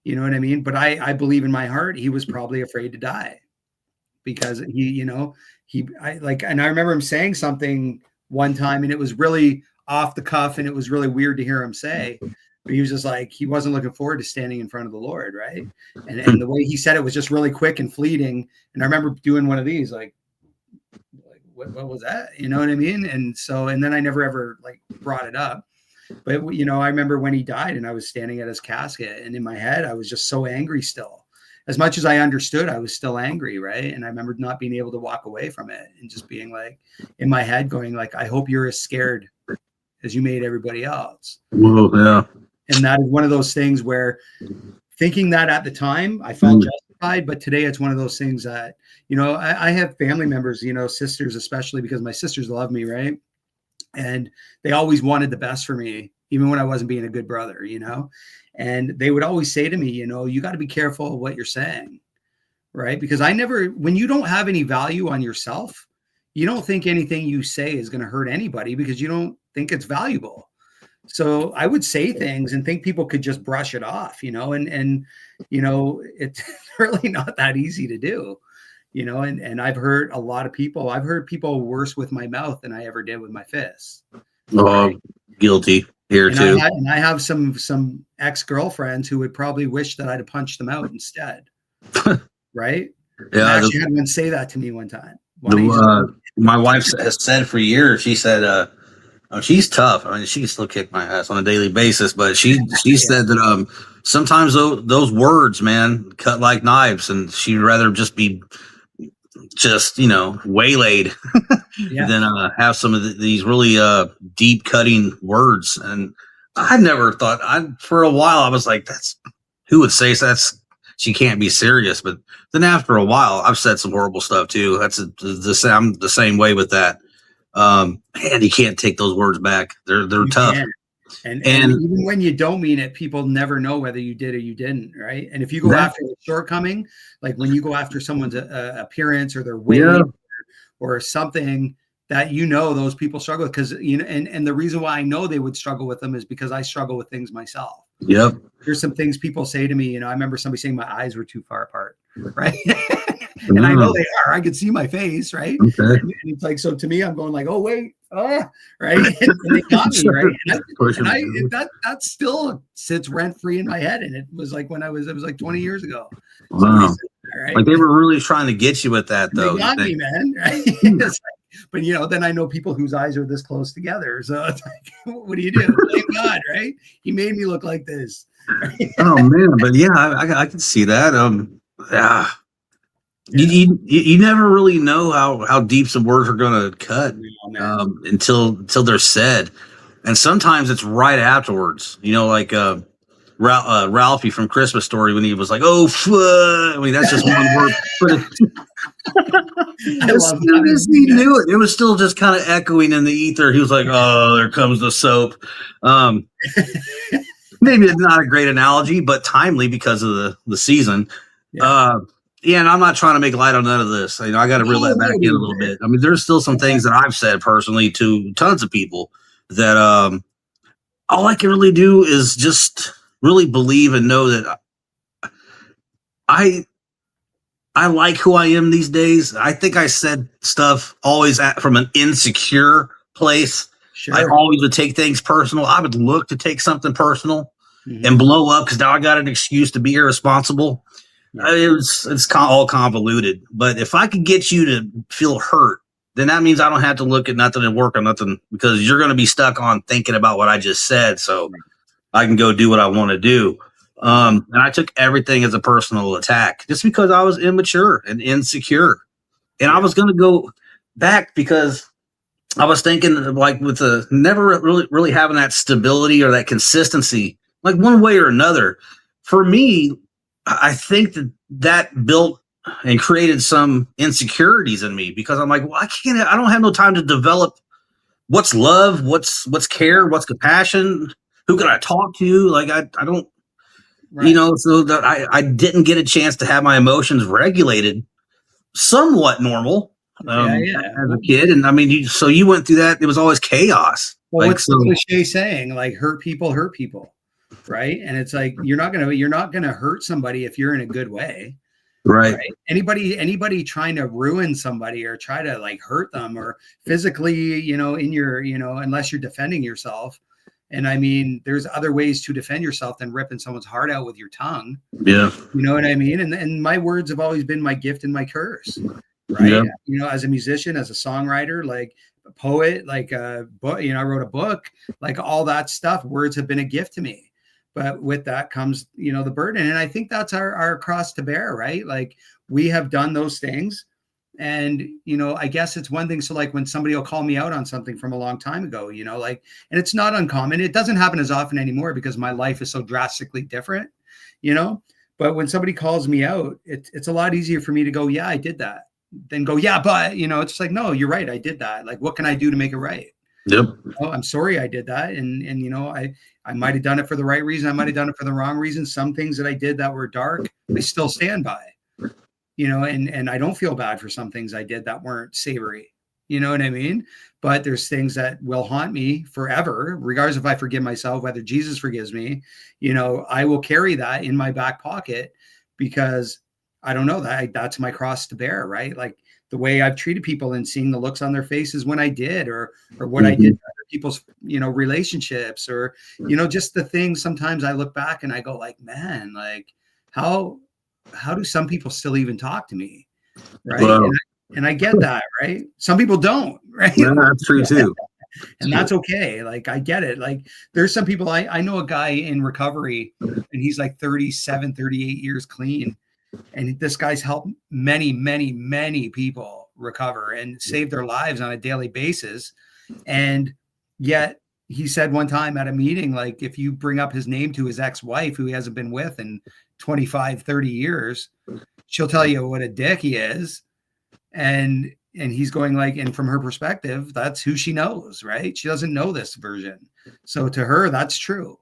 you know what I mean? But I believe in my heart he was probably afraid to die because and I remember him saying something one time, and it was really off the cuff, and it was really weird to hear him say, But he was just like, he wasn't looking forward to standing in front of the Lord, right? And the way he said it was just really quick and fleeting. And I remember doing one of these, like what was that? You know what I mean? And so, and then I never ever like brought it up. But you know, I remember when he died and I was standing at his casket, and in my head, I was just so angry still. As much as I understood, I was still angry, right? And I remember not being able to walk away from it and just being like, in my head, going like, I hope you're as scared as you made everybody else. Whoa, yeah. And that is one of those things where thinking that at the time, I felt justified, but today it's one of those things that, you know, I have family members, you know, sisters, especially because my sisters love me, right? And they always wanted the best for me, even when I wasn't being a good brother, you know? And they would always say to me, you know, you got to be careful of what you're saying, right? Because when you don't have any value on yourself, you don't think anything you say is going to hurt anybody because you don't think it's valuable. So I would say things and think people could just brush it off, you know, and you know, it's really not that easy to do, you know, and I've heard people worse with my mouth than I ever did with my fists. Oh, right? Guilty here and too. I have some ex-girlfriends who would probably wish that I'd have punched them out instead. Right? Yeah. I actually had one say that to me one time. My wife has said for years, she said, oh, she's tough. I mean, she can still kick my ass on a daily basis, but she said that sometimes those words, man, cut like knives, and she'd rather just be you know, waylaid than have some of these really deep cutting words. And I never thought, for a while I was like, who would say she can't be serious. But then after a while, I've said some horrible stuff too. I'm the same way with that. Man, you can't take those words back. They're tough. And even when you don't mean it, people never know whether you did or you didn't, right? And if you go after the shortcoming, like when you go after someone's appearance or their weight or something that, you know, those people struggle with, because, you know, and the reason why I know they would struggle with them is because I struggle with things myself. Yep. There's some things people say to me, you know, I remember somebody saying my eyes were too far apart, right? And I know they are. I could see my face, right? Okay. And it's like, so to me, I'm going like, oh wait, right? And they got me, right? And that still sits rent free in my head. And it was like it was like 20 years ago. Wow. Right? Like they were really trying to get you with that, though. They got me, man. Right? But you know, then I know people whose eyes are this close together. So it's like, what do you do? Thank God, right? He made me look like this. Oh man, but yeah, I can see that. Yeah. You never really know how deep some words are going to cut until they're said, and sometimes it's right afterwards. You know, like Ralphie from Christmas Story when he was like, "Oh, I mean, that's just one word." But as soon as he knew it, it was still just kind of echoing in the ether. He was like, "Oh, there comes the soap." Maybe it's not a great analogy, but timely because of the season. Yeah, and I'm not trying to make light on none of this. You know, I got to reel that back in a little bit. I mean, there's still some things that I've said personally to tons of people that all I can really do is just really believe and know that I like who I am these days. I think I said stuff always from an insecure place. Sure. I always would take things personal. I would look to take something personal and blow up because now I got an excuse to be irresponsible. It's all convoluted, but if I could get you to feel hurt, then that means I don't have to look at nothing and work on nothing, because you're going to be stuck on thinking about what I just said. So I can go do what I want to do. And I took everything as a personal attack just because I was immature and insecure. And I was going to go back because I was thinking, like, with the never really having that stability or that consistency, like one way or another. For me, I think that built and created some insecurities in me, because I'm like, well, I don't have no time to develop what's love, what's care, what's compassion, who can I talk to? Like, I don't, you know, so that I didn't get a chance to have my emotions regulated somewhat normal as a kid. And I mean, so you went through that. It was always chaos. Well, what's the cliche saying? Like, hurt people. Right. And it's like, you're not going to hurt somebody if you're in a good way. Right. Anybody trying to ruin somebody or try to like hurt them or physically, you know, in your, you know, unless you're defending yourself, And I mean, there's other ways to defend yourself than ripping someone's heart out with your tongue. Yeah. You know what I mean? And my words have always been my gift and my curse, right? Yeah. You know, as a musician, as a songwriter, like a poet, like a book, you know, I wrote a book, like all that stuff, words have been a gift to me. But with that comes, you know, the burden. And I think that's our cross to bear, right? Like we have done those things. And, you know, I guess it's one thing. So like when somebody will call me out on something from a long time ago, you know, like, and it's not uncommon. It doesn't happen as often anymore because my life is so drastically different, you know, but when somebody calls me out, it's a lot easier for me to go, yeah, I did that, than go, yeah, but, you know, it's like, no, you're right. I did that. Like, what can I do to make it right? Yep. Oh, I'm sorry I did that. And, you know, I might've done it for the right reason. I might've done it for the wrong reason. Some things that I did that were dark, I still stand by, you know, and I don't feel bad for some things I did that weren't savory, you know what I mean? But there's things that will haunt me forever, regardless if I forgive myself, whether Jesus forgives me, you know, I will carry that in my back pocket because I don't know that that's my cross to bear, right? Like the way I've treated people and seeing the looks on their faces when I did, or what I did to other people's, you know, relationships, or, you know, just the things. Sometimes I look back and I go like, man, like how do some people still even talk to me? Right. Well, And I get that, right? Some people don't, right? yeah, that's true too. And that's okay. Like, I get it. Like there's some people, I know a guy in recovery and he's like 37, 38 years clean. And this guy's helped many, many, many people recover and save their lives on a daily basis. And yet he said one time at a meeting, like if you bring up his name to his ex-wife, who he hasn't been with in 25, 30 years, she'll tell you what a dick he is. And he's going like, and from her perspective, that's who she knows, right? She doesn't know this version. So to her, that's true.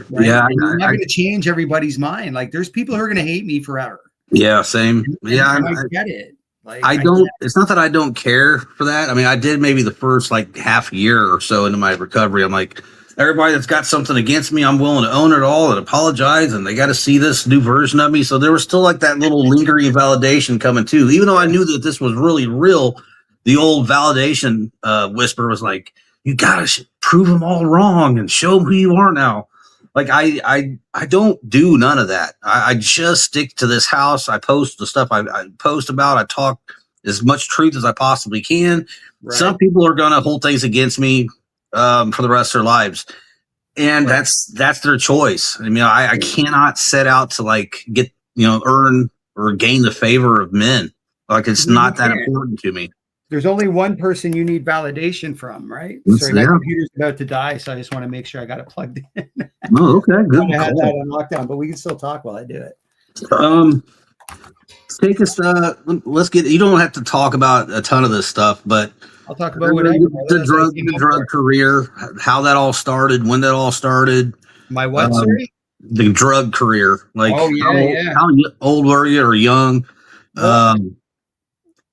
Right? Yeah. And you're not going to change everybody's mind. Like there's people who are going to hate me forever. Yeah. Same. Yeah. And I get it. Like I don't, it's not that I don't care for that. I mean, I did maybe the first like half year or so into my recovery. I'm like, everybody that's got something against me, I'm willing to own it all and apologize. And they got to see this new version of me. So there was still like that little lingering validation coming too. Even though I knew that this was really real, the old validation whisper was like, you got to prove them all wrong and show them who you are now. Like I don't do none of that. I just stick to this house. I post the stuff I post about. I talk as much truth as I possibly can. Right. Some people are going to hold things against me for the rest of their lives, and right. that's their choice. I mean, I cannot set out to like get, you know, earn or gain the favor of men. Like it's not that important to me. There's only one person you need validation from, right? Sorry, my computer's about to die, so I just want to make sure I got it plugged in. Oh, okay, good. I had that on lockdown, but we can still talk while I do it. Take us. Let's get. You don't have to talk about a ton of this stuff, but I'll talk about what I the drug career, how that all started, when that all started. My what? Sorry, the drug career. Like, how old were you or young?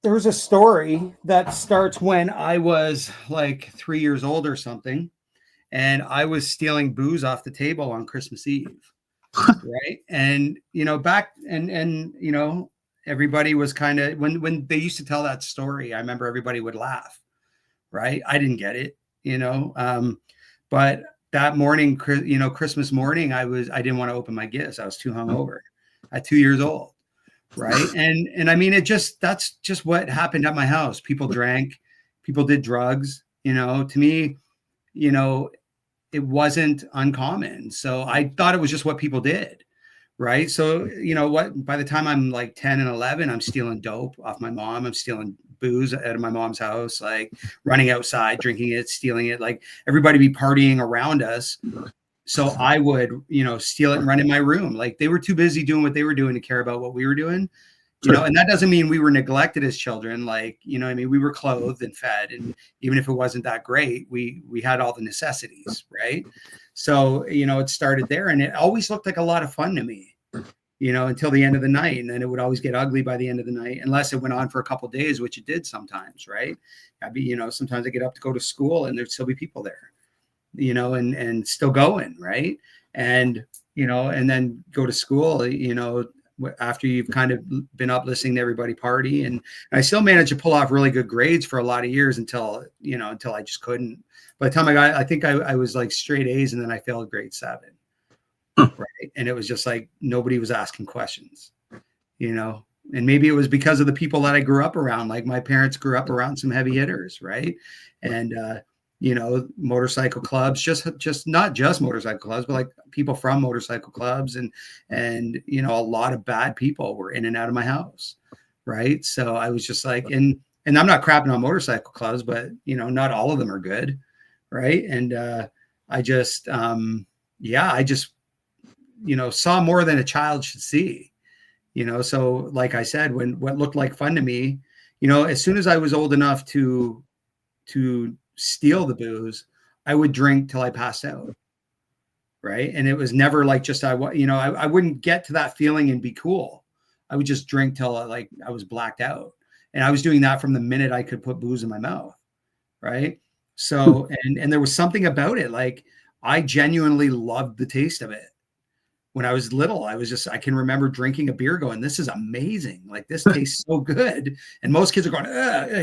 There was a story that starts when I was like 3 years old or something, and I was stealing booze off the table on Christmas Eve, right? And you know, back and you know, everybody was kind of when they used to tell that story, I remember everybody would laugh, right? I didn't get it, you know, but that morning, you know, Christmas morning, I didn't want to open my gifts. I was too hungover at 2 years old. Right. And I mean, that's just what happened at my house. People drank, people did drugs, you know, to me, you know, it wasn't uncommon. So I thought it was just what people did. Right. So, you know what, by the time I'm like 10 and 11, I'm stealing dope off my mom. I'm stealing booze out of my mom's house, like running outside, drinking it, stealing it, like everybody be partying around us. So I would, you know, steal it and run in my room. Like they were too busy doing what they were doing to care about what we were doing, you know, and that doesn't mean we were neglected as children. Like, you know, I mean, we were clothed and fed, and even if it wasn't that great, we had all the necessities. Right. So, you know, it started there, and it always looked like a lot of fun to me, you know, until the end of the night. And then it would always get ugly by the end of the night, unless it went on for a couple of days, which it did sometimes. Right. I'd be, you know, sometimes I get up to go to school and there'd still be people there, you know, and still going, right. And, you know, and then go to school, you know, after you've kind of been up listening to everybody party, and I still managed to pull off really good grades for a lot of years until I just couldn't. By the time I think I was like straight A's, and then I failed grade 7. Right. And it was just like, nobody was asking questions, and maybe it was because of the people that I grew up around. Like my parents grew up around some heavy hitters. Right. And, motorcycle clubs, just not just motorcycle clubs, but like people from motorcycle clubs and, a lot of bad people were in and out of my house. Right. So I was just like, and I'm not crapping on motorcycle clubs, but, not all of them are good. Right. And, I just saw more than a child should see, so like I said, when what looked like fun to me, as soon as I was old enough to steal the booze, I would drink till I passed out. Right. And it was never like just, I wouldn't get to that feeling and be cool. I would just drink till I was blacked out. And I was doing that from the minute I could put booze in my mouth. Right. So, and there was something about it. Like I genuinely loved the taste of it. When I was little, I can remember drinking a beer going, this is amazing. Like this tastes so good. And most kids are going,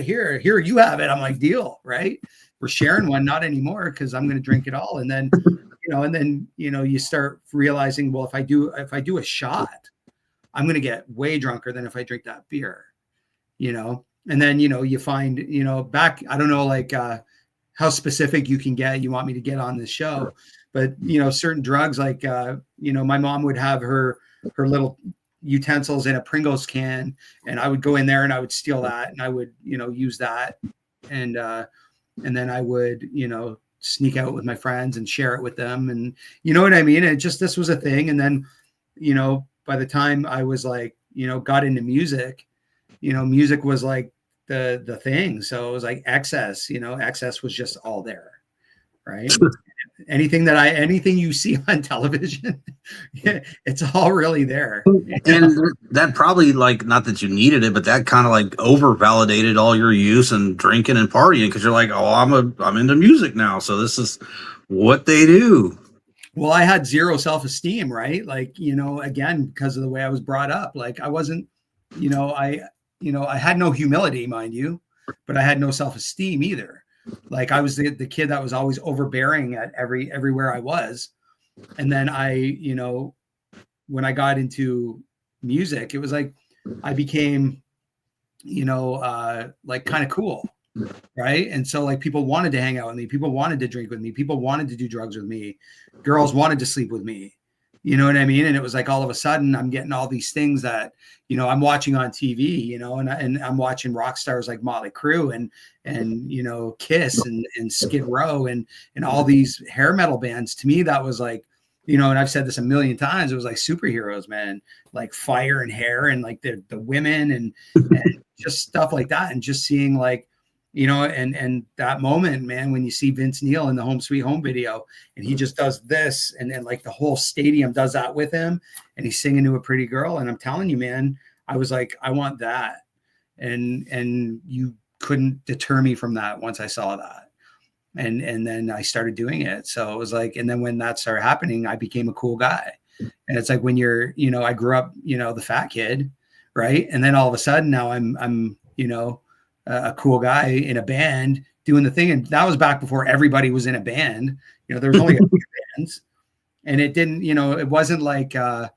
here, you have it. I'm like, deal, right? We're sharing one, not anymore, because I'm going to drink it all. And then, you start realizing, well, if I do a shot, I'm going to get way drunker than if I drink that beer, and then, you find, back, I don't know, like, how specific you want me to get on this show. But, certain drugs, like, my mom would have her little utensils in a Pringles can, and I would go in there and I would steal that, and I would, use that. And then I would, sneak out with my friends and share it with them. And you know what I mean? This was a thing. And then, by the time I was like, got into music, music was like the thing. So it was like excess, excess was just all there. Right. Anything you see on television, it's all really there. And that probably, like, not that you needed it, but that kind of like over validated all your use and drinking and partying, because you're like, oh, I'm into music now, so this is what they do. Well, I had zero self-esteem, right? Like, again, because of the way I was brought up. Like I wasn't, I had no humility, mind you, but I had no self-esteem either. Like I was the kid that was always overbearing at everywhere I was. And then when I got into music, it was like I became, like kind of cool. Right. And so like people wanted to hang out with me. People wanted to drink with me. People wanted to do drugs with me. Girls wanted to sleep with me. You know what I mean? And it was like all of a sudden I'm getting all these things that, I'm watching on TV, and I'm watching rock stars like Motley Crue and Kiss and Skid Row and all these hair metal bands. To me, that was like, and I've said this a million times, it was like superheroes, man, like fire and hair and like the women and just stuff like that. And just seeing like, and that moment, man, when you see Vince Neil in the Home Sweet Home video and he just does this and then like the whole stadium does that with him and he's singing to a pretty girl. And I'm telling you, man, I was like, I want that. And you couldn't deter me from that once I saw that. And then I started doing it. So it was like, and then when that started happening, I became a cool guy. And it's like when you're, I grew up, the fat kid, right? And then all of a sudden now I'm a cool guy in a band doing the thing. And that was back before everybody was in a band. There was only a few bands and it didn't, it wasn't like, I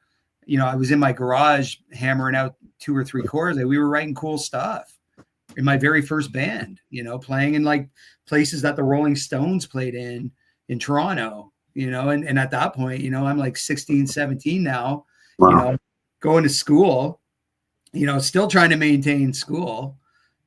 was in my garage hammering out 2 or 3 chords. We were writing cool stuff in my very first band, playing in like places that the Rolling Stones played in Toronto, and at that point, I'm like 16, 17 now, Wow. Going to school, still trying to maintain school.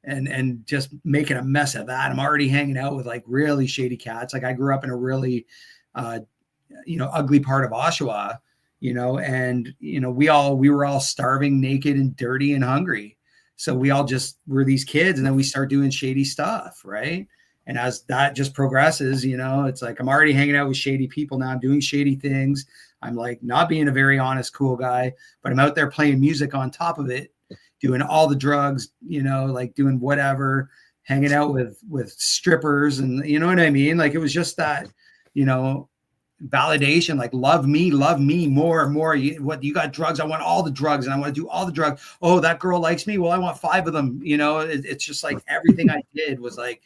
And just making a mess of that. I'm already hanging out with like really shady cats. Like I grew up in a really, ugly part of Oshawa, and, we were all starving, naked and dirty and hungry. So we all just were these kids and then we start doing shady stuff. Right. And as that just progresses, it's like, I'm already hanging out with shady people now. I'm doing shady things. I'm like not being a very honest, cool guy, but I'm out there playing music on top of it, doing all the drugs, like doing whatever, hanging out with strippers and you know what I mean? Like it was just that, validation, like love me more and more. You got drugs? I want all the drugs, and I want to do all the drugs. Oh, that girl likes me. Well, I want 5 of them. It's just like everything I did was like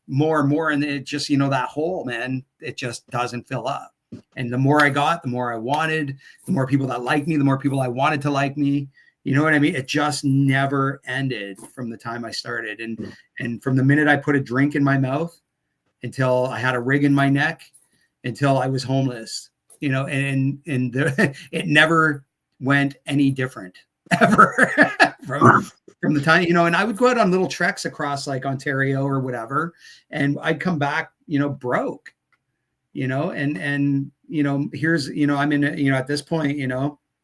more and more, and it just, that hole, man, it just doesn't fill up. And the more I got, the more I wanted, the more people that liked me, the more people I wanted to like me. You know what I mean? It just never ended from the time I started. And from the minute I put a drink in my mouth until I had a rig in my neck, until I was homeless, and it never went any different ever from the time, and I would go out on little treks across like Ontario or whatever, and I'd come back, broke, and here's, I'm in, at this point,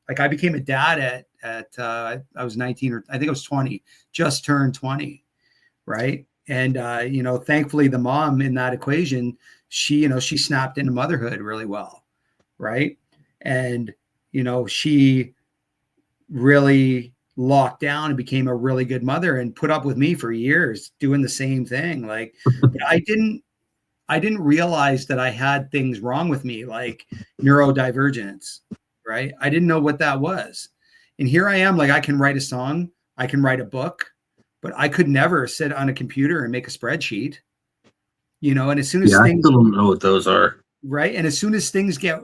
like I became a dad at I was 19, or I think I was 20, just turned 20. Right. And, thankfully the mom in that equation, she snapped into motherhood really well. Right. And, she really locked down and became a really good mother and put up with me for years doing the same thing. Like I didn't realize that I had things wrong with me, like neurodivergence. Right. I didn't know what that was. And here I am, like I can write a song, I can write a book, but I could never sit on a computer and make a spreadsheet, and as soon as things, I still don't know what those are. Right. And as soon as things get,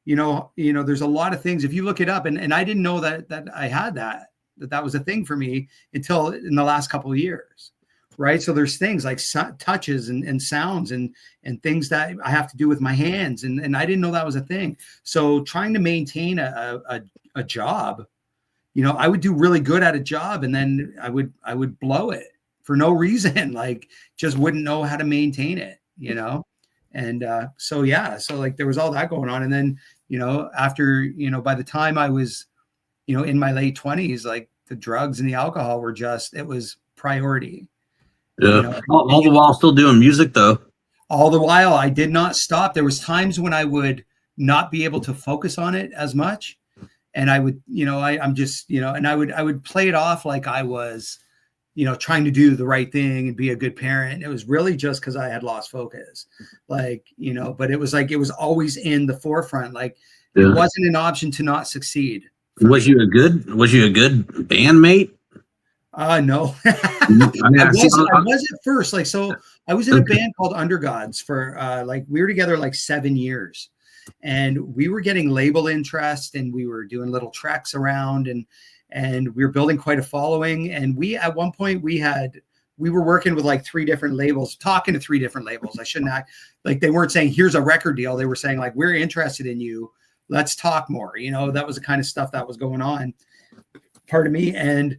there's a lot of things, if you look it up, and I didn't know that I had that was a thing for me until in the last couple of years. Right. So there's things like touches and sounds and things that I have to do with my hands. And I didn't know that was a thing. So trying to maintain a job, I would do really good at a job, and then I would blow it for no reason, like just wouldn't know how to maintain it, And so like there was all that going on. And then, after, by the time I was, in my late 20s, like the drugs and the alcohol were just, it was priority. Yeah. All the while still doing music though. All the while I did not stop. There was times when I would not be able to focus on it as much. And I would, I'm just, and I would play it off like I was, trying to do the right thing and be a good parent. It was really just because I had lost focus, like, but it was like, it was always in the forefront. Like it wasn't an option to not succeed. Was you a good bandmate? No. I was at first, like, so I was in a band called Undergods for like, we were together like 7 years, and we were getting label interest, and we were doing little treks around, and we were building quite a following. And we, at one point we were working with like 3 different labels, talking to 3 different labels. I shouldn't act like, they weren't saying here's a record deal. They were saying like, we're interested in you. Let's talk more. That was the kind of stuff that was going on. Pardon me. And,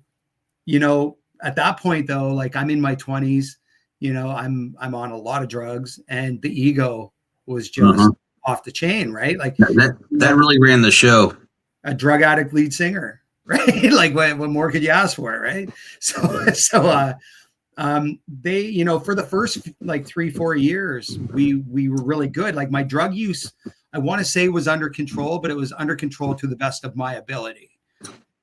at that point though, like I'm in my 20s, I'm on a lot of drugs, and the ego was just off the chain, right? Like that really ran the show. A drug addict lead singer, right? Like what more could you ask for, right? So they, for the first like 3-4 years, we were really good. Like my drug use, I want to say was under control, but it was under control to the best of my ability.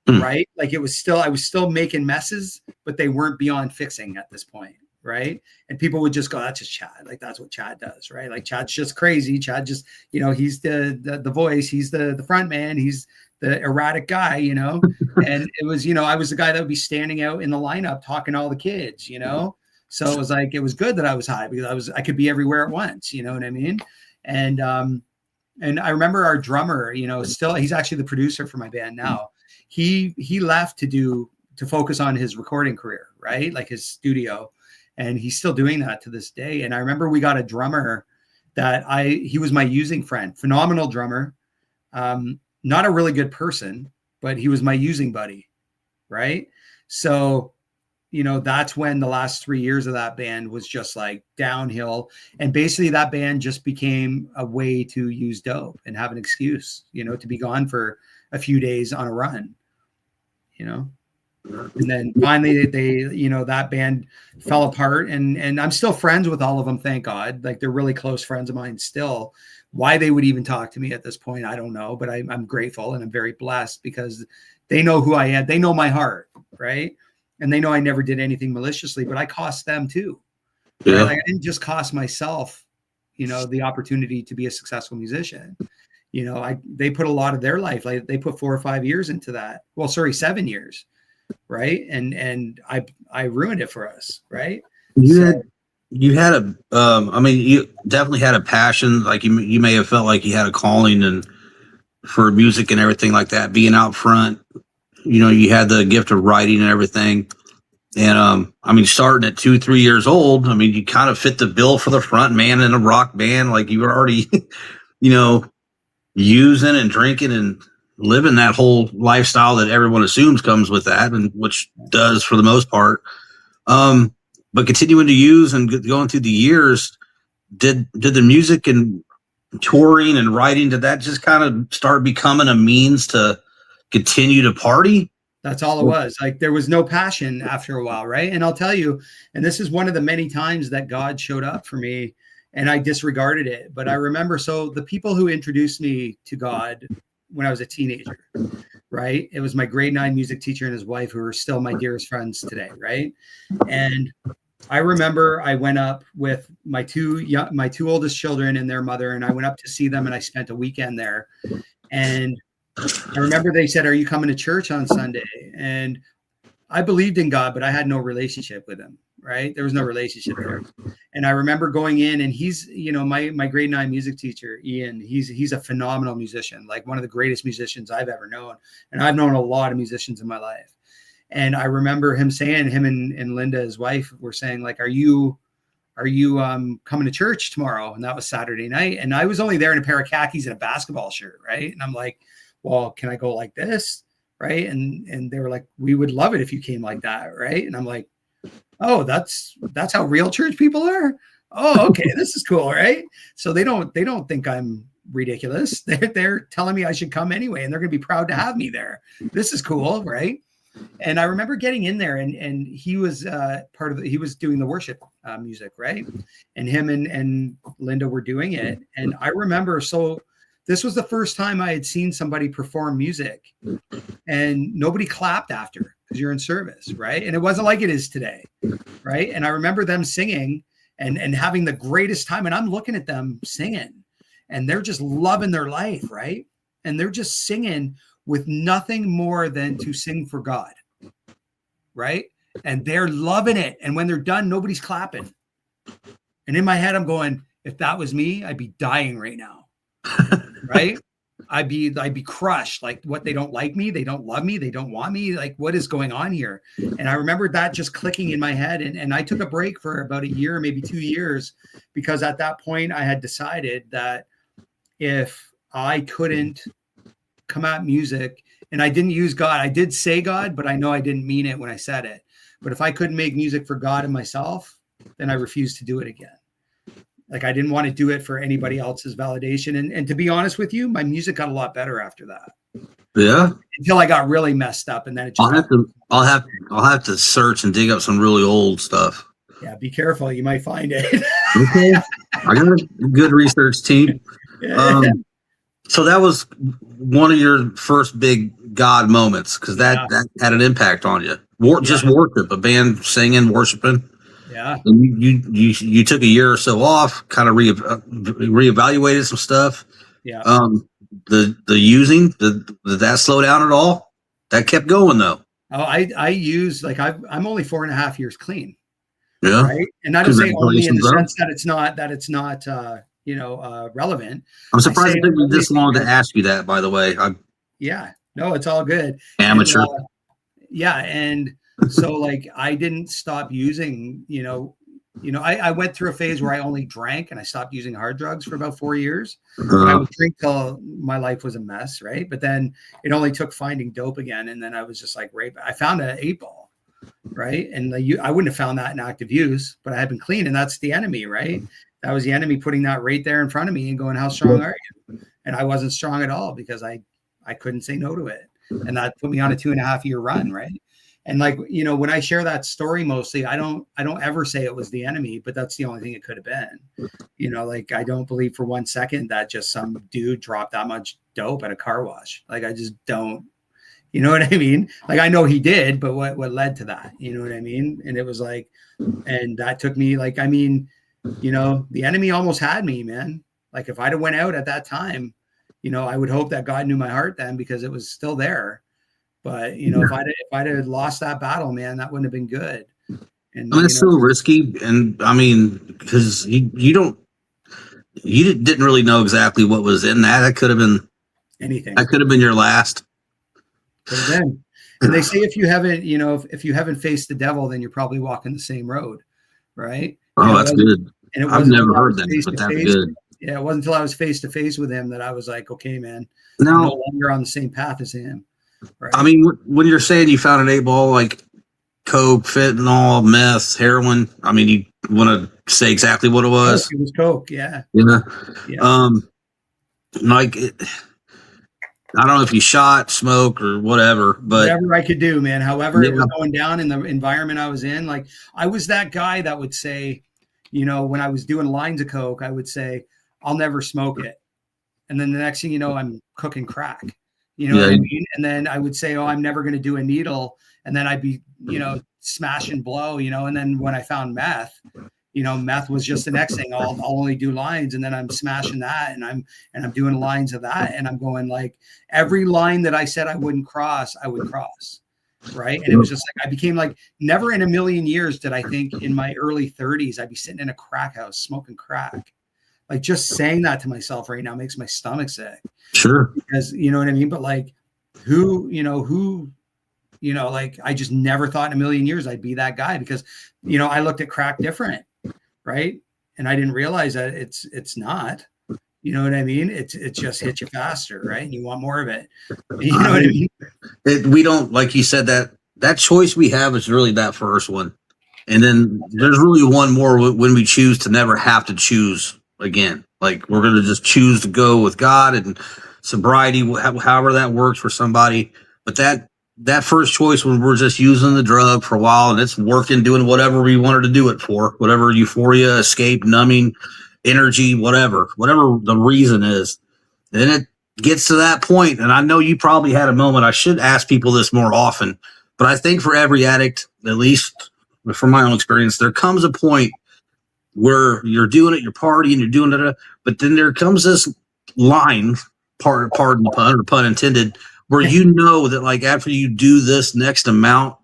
Right. Like I was still making messes, but they weren't beyond fixing at this point. Right. And people would just go, that's just Chad. Like, that's what Chad does. Right. Like Chad's just crazy. Chad just, he's the voice. He's the front man. He's the erratic guy, and it was, I was the guy that would be standing out in the lineup talking to all the kids, So it was like, it was good that I was high, because I could be everywhere at once. You know what I mean? And I remember our drummer, still, he's actually the producer for my band now. He left to focus on his recording career, right? Like his studio. And he's still doing that to this day. And I remember we got a drummer that he was my using friend, phenomenal drummer. Not a really good person, but he was my using buddy. Right. So, that's when the last 3 years of that band was just like downhill. And basically that band just became a way to use dope and have an excuse, to be gone for a few days on a run, and then finally they, that band fell apart, and I'm still friends with all of them. Thank God. Like they're really close friends of mine still. Why they would even talk to me at this point, I don't know, but I'm grateful, and I'm very blessed because they know who I am. They know my heart. Right. And they know I never did anything maliciously, but I cost them too. Yeah. Right? Like I didn't just cost myself, the opportunity to be a successful musician. They put a lot of their life, like they put 4 or 5 years into that. Well, sorry, 7 years. Right. And I ruined it for us. Right. You had you definitely had a passion. Like you may have felt like you had a calling and for music and everything like that, being out front, you had the gift of writing and everything. And, starting at 2-3 years old, you kind of fit the bill for the front man in a rock band. Like you were already, using and drinking and living that whole lifestyle that everyone assumes comes with that, and which does for the most part. But continuing to use and going through the years, did the music and touring and writing, did that just kind of start becoming a means to continue to party? That's all it was. Like there was no passion after a while, right? And I'll tell you, and this is one of the many times that God showed up for me and I disregarded it. But I remember, so the people who introduced me to God when I was a teenager, right? It was my grade 9 music teacher and his wife, who are still my dearest friends today, right? And I remember I went up with my two oldest children and their mother, and I went up to see them, and I spent a weekend there. And I remember they said, "Are you coming to church on Sunday?" And I believed in God, but I had no relationship with him, right? There was no relationship there. And I remember going in, and he's, my grade 9 music teacher, Ian, he's a phenomenal musician, like one of the greatest musicians I've ever known. And I've known a lot of musicians in my life. And I remember him saying, him and Linda, his wife, were saying, like, are you coming to church tomorrow? And that was Saturday night. And I was only there in a pair of khakis and a basketball shirt, right? And I'm like, well, can I go like this? Right. And they were like, we would love it if you came like that. Right. And I'm like, oh, that's how real church people are. Oh, okay. This is cool. Right. So they don't think I'm ridiculous. They're telling me I should come anyway, and they're going to be proud to have me there. This is cool. Right. And I remember getting in there, and he was he was doing the worship music. Right. And him and Linda were doing it. And I remember, so this was the first time I had seen somebody perform music and nobody clapped after, because you're in service, right? And it wasn't like it is today, right? And I remember them singing and having the greatest time, and I'm looking at them singing, and they're just loving their life, right? And they're just singing with nothing more than to sing for God, right? And they're loving it. And when they're done, nobody's clapping. And in my head, I'm going, if that was me, I'd be dying right now. Right? I'd be crushed. Like, what, they don't like me, they don't love me, they don't want me, like, what is going on here? And I remember that just clicking in my head, and I took a break for about a year, maybe 2 years, because at that point I had decided that if I couldn't come at music, and I didn't use God, I did say God, but I know I didn't mean it when I said it, but if I couldn't make music for God and myself, then I refused to do it again. Like, I didn't want to do it for anybody else's validation. And to be honest with you, my music got a lot better after that. Yeah. Until I got really messed up, and then it just I'll have to search and dig up some really old stuff. Yeah, be careful. You might find it. Okay. I got a good research team. So that was one of your first big God moments, because that had an impact on you. Just worship, a band singing, worshiping. Yeah. And you took a year or so off, kind of reevaluated some stuff. Yeah. The using, did that slow down at all? That kept going though. Oh, I use, like, I'm only 4.5 years clean. Yeah. Right. And I don't say only in the sense that it's not relevant. I'm surprised it took me this long to ask you that, by the way. Yeah. No, it's all good. Amateur. And so, like, I didn't stop using, I went through a phase where I only drank, and I stopped using hard drugs for about 4 years. I would drink till my life was a mess, right? But then it only took finding dope again, and then I was just like, I found an 8-ball, right? And I wouldn't have found that in active use, but I had been clean, and that's the enemy, right? That was the enemy putting that right there in front of me and going, how strong are you? And I wasn't strong at all, because I couldn't say no to it. And that put me on a 2.5-year run, right? And, like, when I share that story, mostly, I don't ever say it was the enemy, but that's the only thing it could have been. Like, I don't believe for 1 second that just some dude dropped that much dope at a car wash. Like, I just don't, you know what I mean? Like, I know he did, but what led to that? You know what I mean? And it was like, and that took me, like, the enemy almost had me, man. Like if I'd have went out at that time, I would hope that God knew my heart then, because it was still there. But if I'd have lost that battle, man, that wouldn't have been good. And I mean, it's so risky, and I mean, because you didn't really know exactly what was in that. That could have been anything. That could have been your last. Could have been. And they say if you haven't faced the devil, then you're probably walking the same road, right? Oh, that's good. And I've never heard that, but that's good. Yeah, it wasn't until I was face to face with him that I was like, okay, man, now, I'm no longer on the same path as him. Right? I mean, when you're saying you found an 8-ball, like coke, fentanyl, meth, heroin, I mean, you want to say exactly what it was? It was coke, yeah. Yeah. Like, I don't know if you shot, smoke, or whatever, but whatever I could do, man. However it was going down in the environment I was in, like I was that guy that would say, when I was doing lines of coke, I would say, I'll never smoke it. And then the next thing you know, I'm cooking crack. What I mean? And then I would say, oh, I'm never going to do a needle. And then I'd be, smash and blow, and then when I found meth, meth was just the next thing. I'll only do lines, and then I'm smashing that, and I'm doing lines of that, and I'm going like every line that I said I wouldn't cross, I would cross. Right. And it was just like, I became like, never in a million years did I think in my early 30s, I'd be sitting in a crack house smoking crack. Like just saying that to myself right now makes my stomach sick. Sure. Because you know what I mean? But like like I just never thought in a million years I'd be that guy, because, I looked at crack different. Right. And I didn't realize that it's not, you know what I mean? It just hits you faster. Right. And you want more of it. You know what I mean? We don't, like you said, that choice we have is really that first one. And then there's really one more when we choose to never have to choose again. Like we're going to just choose to go with God and sobriety, however that works for somebody. But that first choice when we're just using the drug for a while and it's working, doing whatever we wanted to do it for, whatever euphoria, escape, numbing, energy, whatever the reason is, then it gets to that point. And I know you probably had a moment. I should ask people this more often, but I think for every addict, at least from my own experience, there comes a point where you're doing it, you're partying, you're doing it, but then there comes this line, pardon the pun or pun intended, where that like after you do this next amount,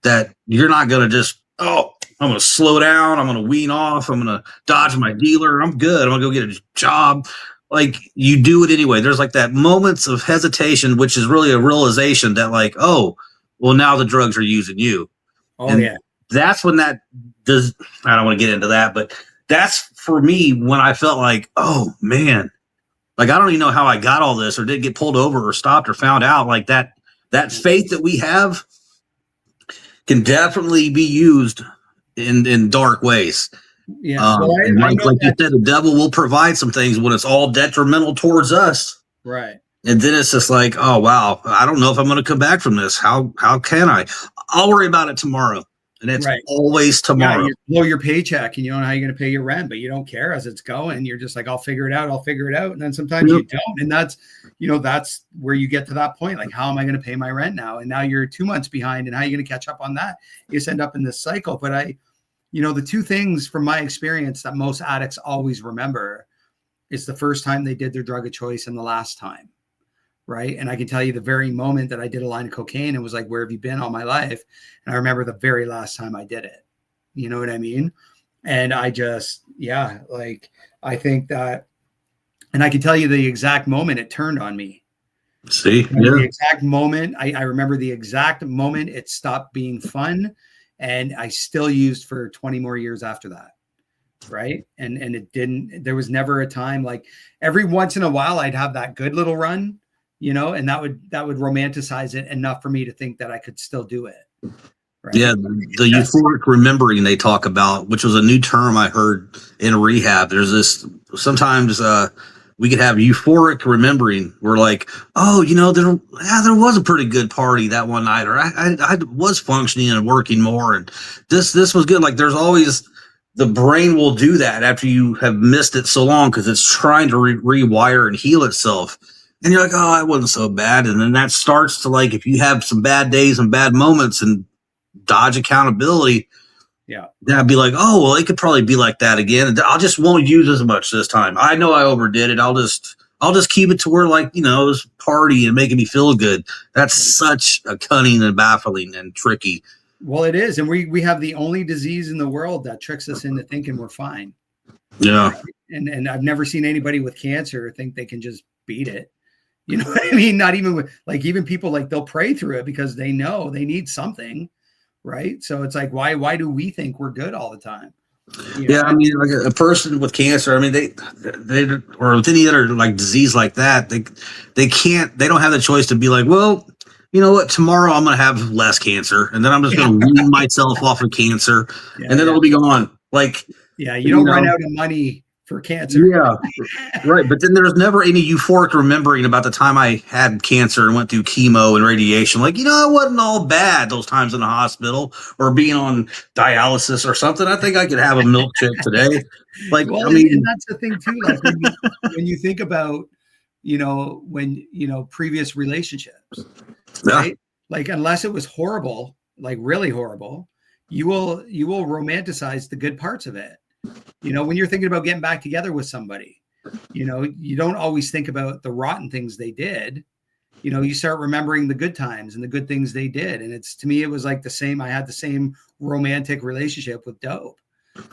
that you're not going to just, I'm going to slow down, I'm going to wean off, I'm going to dodge my dealer, I'm good, I'm going to go get a job. Like you do it anyway. There's like that moments of hesitation, which is really a realization that like, oh, well, now the drugs are using you. Oh, and yeah. That's when that does, I don't want to get into that, but that's for me when I felt like, oh man, like, I don't even know how I got all this or did get pulled over or stopped or found out. Like that faith that we have can definitely be used in dark ways. Yeah. Like you said, the devil will provide some things when it's all detrimental towards us. Right. And then it's just like, oh, wow, I don't know if I'm going to come back from this. How can I? I'll worry about it tomorrow. And it's always tomorrow. Yeah, you blow your paycheck and you don't know how you're going to pay your rent, but you don't care as it's going. You're just like, I'll figure it out. And then sometimes you don't. And that's where you get to that point. Like, how am I going to pay my rent now? And now you're 2 months behind, and how are you going to catch up on that? You just end up in this cycle. But the two things from my experience that most addicts always remember is the first time they did their drug of choice and the last time. Right. And I can tell you the very moment that I did a line of cocaine, it was like, where have you been all my life? And I remember the very last time I did it. You know what I mean? And I just, I think that, and I can tell you the exact moment it turned on me. See, the exact moment. I remember the exact moment it stopped being fun. And I still used for 20 more years after that. Right. And it didn't, there was never a time, like every once in a while I'd have that good little run, and that would romanticize it enough for me to think that I could still do it. Right? Yeah. The euphoric remembering they talk about, which was a new term I heard in rehab. There's this, sometimes we could have euphoric remembering. We're like, oh, there was a pretty good party that one night, or I was functioning and working more. And this was good. Like there's always, the brain will do that after you have missed it so long, because it's trying to rewire and heal itself. And you're like, oh, it wasn't so bad. And then that starts to, like, if you have some bad days and bad moments and dodge accountability, Yeah. I'd be like, oh, well, it could probably be like that again. I just won't use as much this time. I know I overdid it. I'll just keep it to where, like, it was party and making me feel good. That's such a cunning and baffling and tricky. Well, it is. And we have the only disease in the world that tricks us into thinking we're fine. Yeah. And I've never seen anybody with cancer think they can just beat it. You know what I mean? Not even with, like, even people, like, they'll pray through it because they know they need something. Right. So it's like, why do we think we're good all the time? Yeah. I mean, like a person with cancer, I mean, they or with any other like disease like that, they don't have the choice to be like, well, you know what, tomorrow I'm going to have less cancer. And then I'm just going to wean myself off of cancer and then it'll be gone. Like, you don't run out of money for cancer. Yeah, right. But then there's never any euphoric remembering about the time I had cancer and went through chemo and radiation. Like, it wasn't all bad those times in the hospital or being on dialysis or something. I think I could have a milk chip today. Like, well, I mean, and that's the thing too. Like when you think about, previous relationships, right? Like, unless it was horrible, like really horrible, you will romanticize the good parts of it. When you're thinking about getting back together with somebody, you don't always think about the rotten things they did. You start remembering the good times and the good things they did. And to me, it was like the same. I had the same romantic relationship with dope.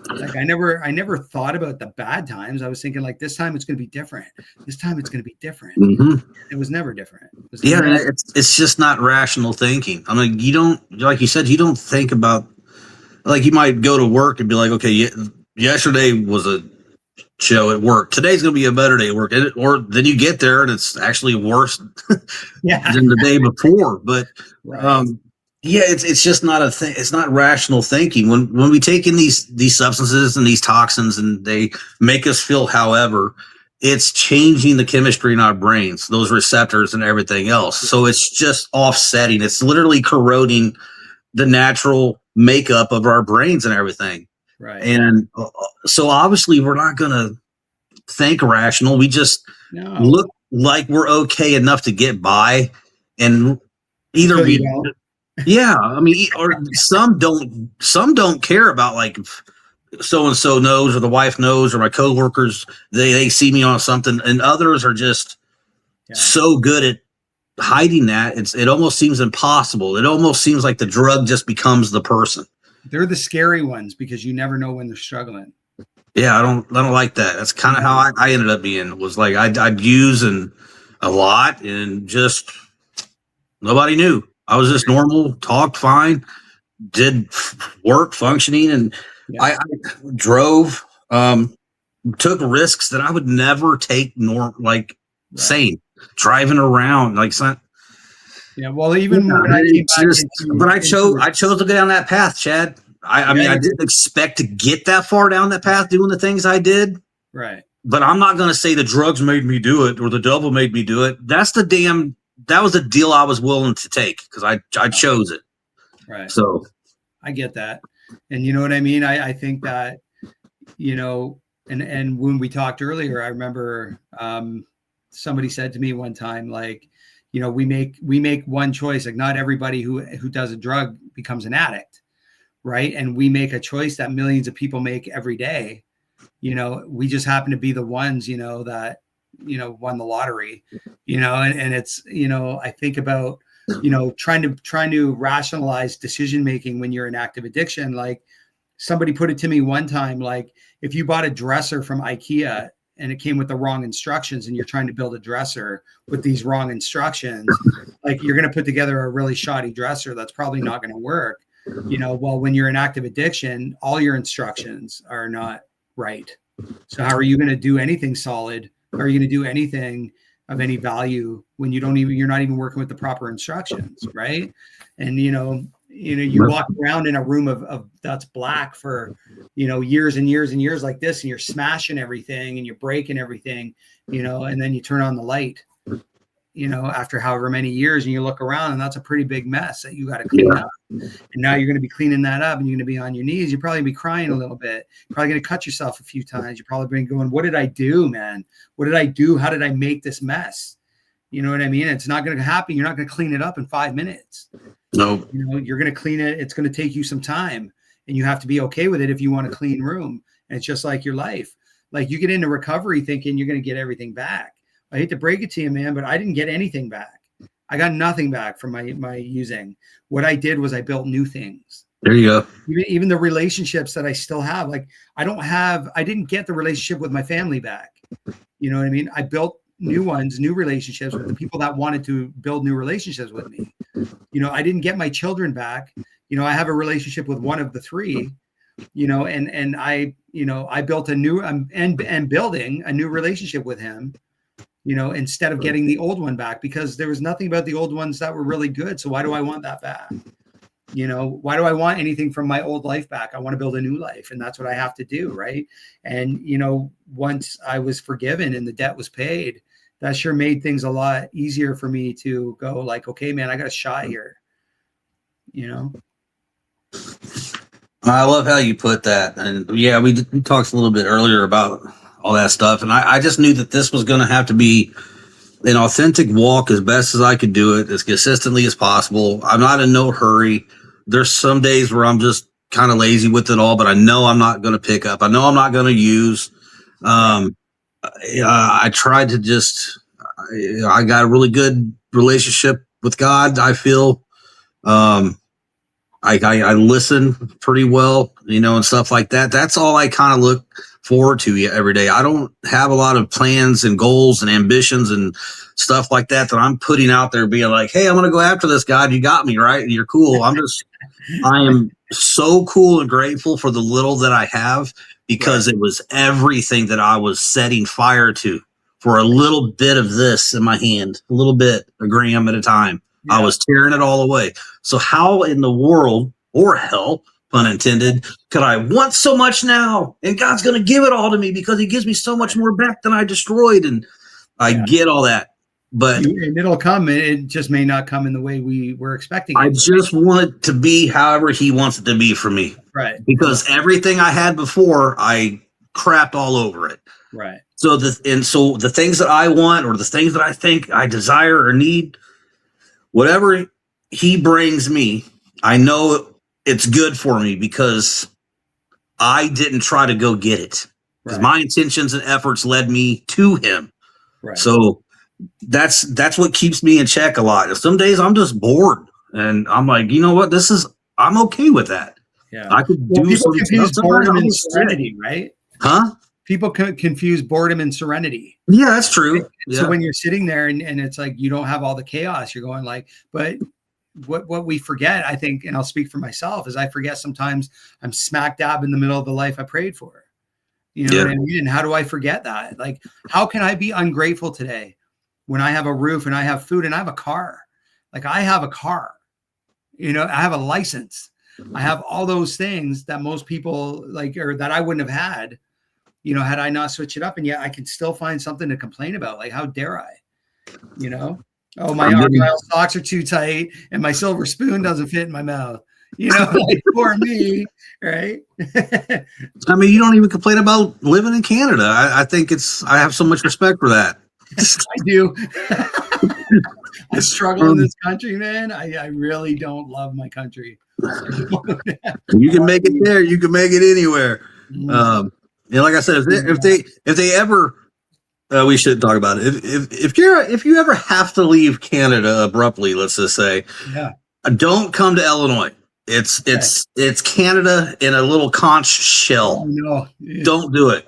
Like I never thought about the bad times. I was thinking like, this time it's going to be different. This time it's going to be different. Mm-hmm. It was never different. It's just not rational thinking. I mean, you don't, like you said, you don't think about, like, you might go to work and be like, okay, yesterday was a show at work. Today's going to be a better day at work. Or then you get there and it's actually worse than the day before. But it's just not a thing. It's not rational thinking. When we take in these substances and these toxins and they make us feel however, it's changing the chemistry in our brains, those receptors and everything else. So it's just offsetting. It's literally corroding the natural makeup of our brains and everything. Right. And so obviously we're not going to think rational. We just look like we're okay enough to get by. And either I mean, or some don't care about, like, so-and-so knows or the wife knows or my coworkers, they see me on something, and others are just so good at hiding that it almost seems impossible. It almost seems like the drug just becomes the person. They're the scary ones because you never know when they're struggling. Yeah, I don't like that. That's kind of how I ended up being. Was like I'd use a lot and just nobody knew. I was just normal, talked fine, did work, functioning, and I drove, took risks that I would never take sane. Driving around like something. Yeah, well, even when I came back I chose to go down that path, Chad. I mean, I didn't expect to get that far down that path doing the things I did. Right. But I'm not going to say the drugs made me do it or the devil made me do it. That was the deal I was willing to take because I chose it. Right. So I get that. And you know what I mean? I think that, and when we talked earlier, I remember, somebody said to me one time, like, we make one choice. Like, not everybody who does a drug becomes an addict, right? And we make a choice that millions of people make every day. We just happen to be the ones, that won the lottery, and it's, I think about, trying to rationalize decision making when you're in active addiction. Like, somebody put it to me one time, like, if you bought a dresser from IKEA and it came with the wrong instructions and you're trying to build a dresser with these wrong instructions, like, you're going to put together a really shoddy dresser that's probably not going to work. Well, when you're in active addiction, all your instructions are not right. So how are you going to do anything solid? Are you going to do anything of any value when you're not even working with the proper instructions, right? And you walk around in a room of that's black for years and years and years like this, and you're smashing everything and you're breaking everything, and then you turn on the light, after however many years, and you look around and that's a pretty big mess that you got to clean up. And now you're going to be cleaning that up and you're going to be on your knees. You're probably going to be crying a little bit. You're probably going to cut yourself a few times. You're probably going going, what did I do, man? What did I do? How did I make this mess? You know what I mean? It's not going to happen. You're not going to clean it up in 5 minutes. No. You're going to clean it. It's going to take you some time. and you have to be okay with it if you want a clean room. And it's just like your life. Like, you get into recovery thinking you're going to get everything back. I hate to break it to you, man, but I didn't get anything back. I got nothing back from my using. What I did was I built new things. There you go. Even the relationships that I still have, like, I didn't get the relationship with my family back. You know what I mean? I built new ones, new relationships with the people that wanted to build new relationships with me. You know, I didn't get my children back. You know, I have a relationship with one of the three, you know, and I, you know, I built a new and building a new relationship with him, you know, instead of getting the old one back, because there was nothing about the old ones that were really good. So why do I want that back? You know, why do I want anything from my old life back? I want to build a new life, and that's what I have to do. Right. And, you know, once I was forgiven and the debt was paid, that sure made things a lot easier for me to go like, okay, man, I got a shot here. You know? I love how you put that. And yeah, we talked a little bit earlier about all that stuff. And I just knew that this was going to have to be an authentic walk as best as I could do it, as consistently as possible. I'm not in no hurry. There's some days where I'm just kind of lazy with it all, but I know I'm not going to pick up. I know I'm not going to use. I tried to just, I got a really good relationship with God. I feel, I listen pretty well, you know, and stuff like that. That's all I kind of look forward to every day. I don't have a lot of plans and goals and ambitions and stuff like that I'm putting out there being like, hey, I'm going to go after this, God. You got me, right? You're cool. I am so cool and grateful for the little that I have, because it was everything that I was setting fire to for a little bit of this in my hand, a little bit, a gram at a time. Yeah. I was tearing it all away. So how in the world, or hell, pun intended, could I want so much now? And God's going to give it all to me because he gives me so much more back than I destroyed. And I get all that. But and it'll come. It just may not come in the way we were expecting. I just want it to be however he wants it to be for me. Right. Because everything I had before, I crapped all over it. Right. So the things that I want, or the things that I think I desire or need, whatever he brings me, I know it's good for me because I didn't try to go get it. Because my intentions and efforts led me to him. Right. So that's what keeps me in check a lot. Some days I'm just bored and I'm like, you know what, I'm okay with that. Yeah. I could do people confuse boredom and serenity, right? Huh? People confuse boredom and serenity. Yeah, that's true. So when you're sitting there and it's like you don't have all the chaos, you're going like, but what we forget, I think, and I'll speak for myself, is I forget sometimes I'm smack dab in the middle of the life I prayed for. You know what I mean? And how do I forget that? Like, how can I be ungrateful today when I have a roof and I have food and I have a car? Like, I have a car, you know, I have a license. I have all those things that most people like, or that I wouldn't have had, you know, had I not switched it up. And yet I can still find something to complain about. Like, how dare I, you know? Oh, my Argyle socks are too tight and my silver spoon doesn't fit in my mouth. You know, like, for me, right? I mean, you don't even complain about living in Canada. I think I have so much respect for that. I do. I struggle in this country, man. I really don't love my country. You can make it there. You can make it anywhere. You know, like I said, if they ever, we should talk about it. If you ever have to leave Canada abruptly, let's just say, don't come to Illinois. It's Canada in a little conch shell. No, don't do it.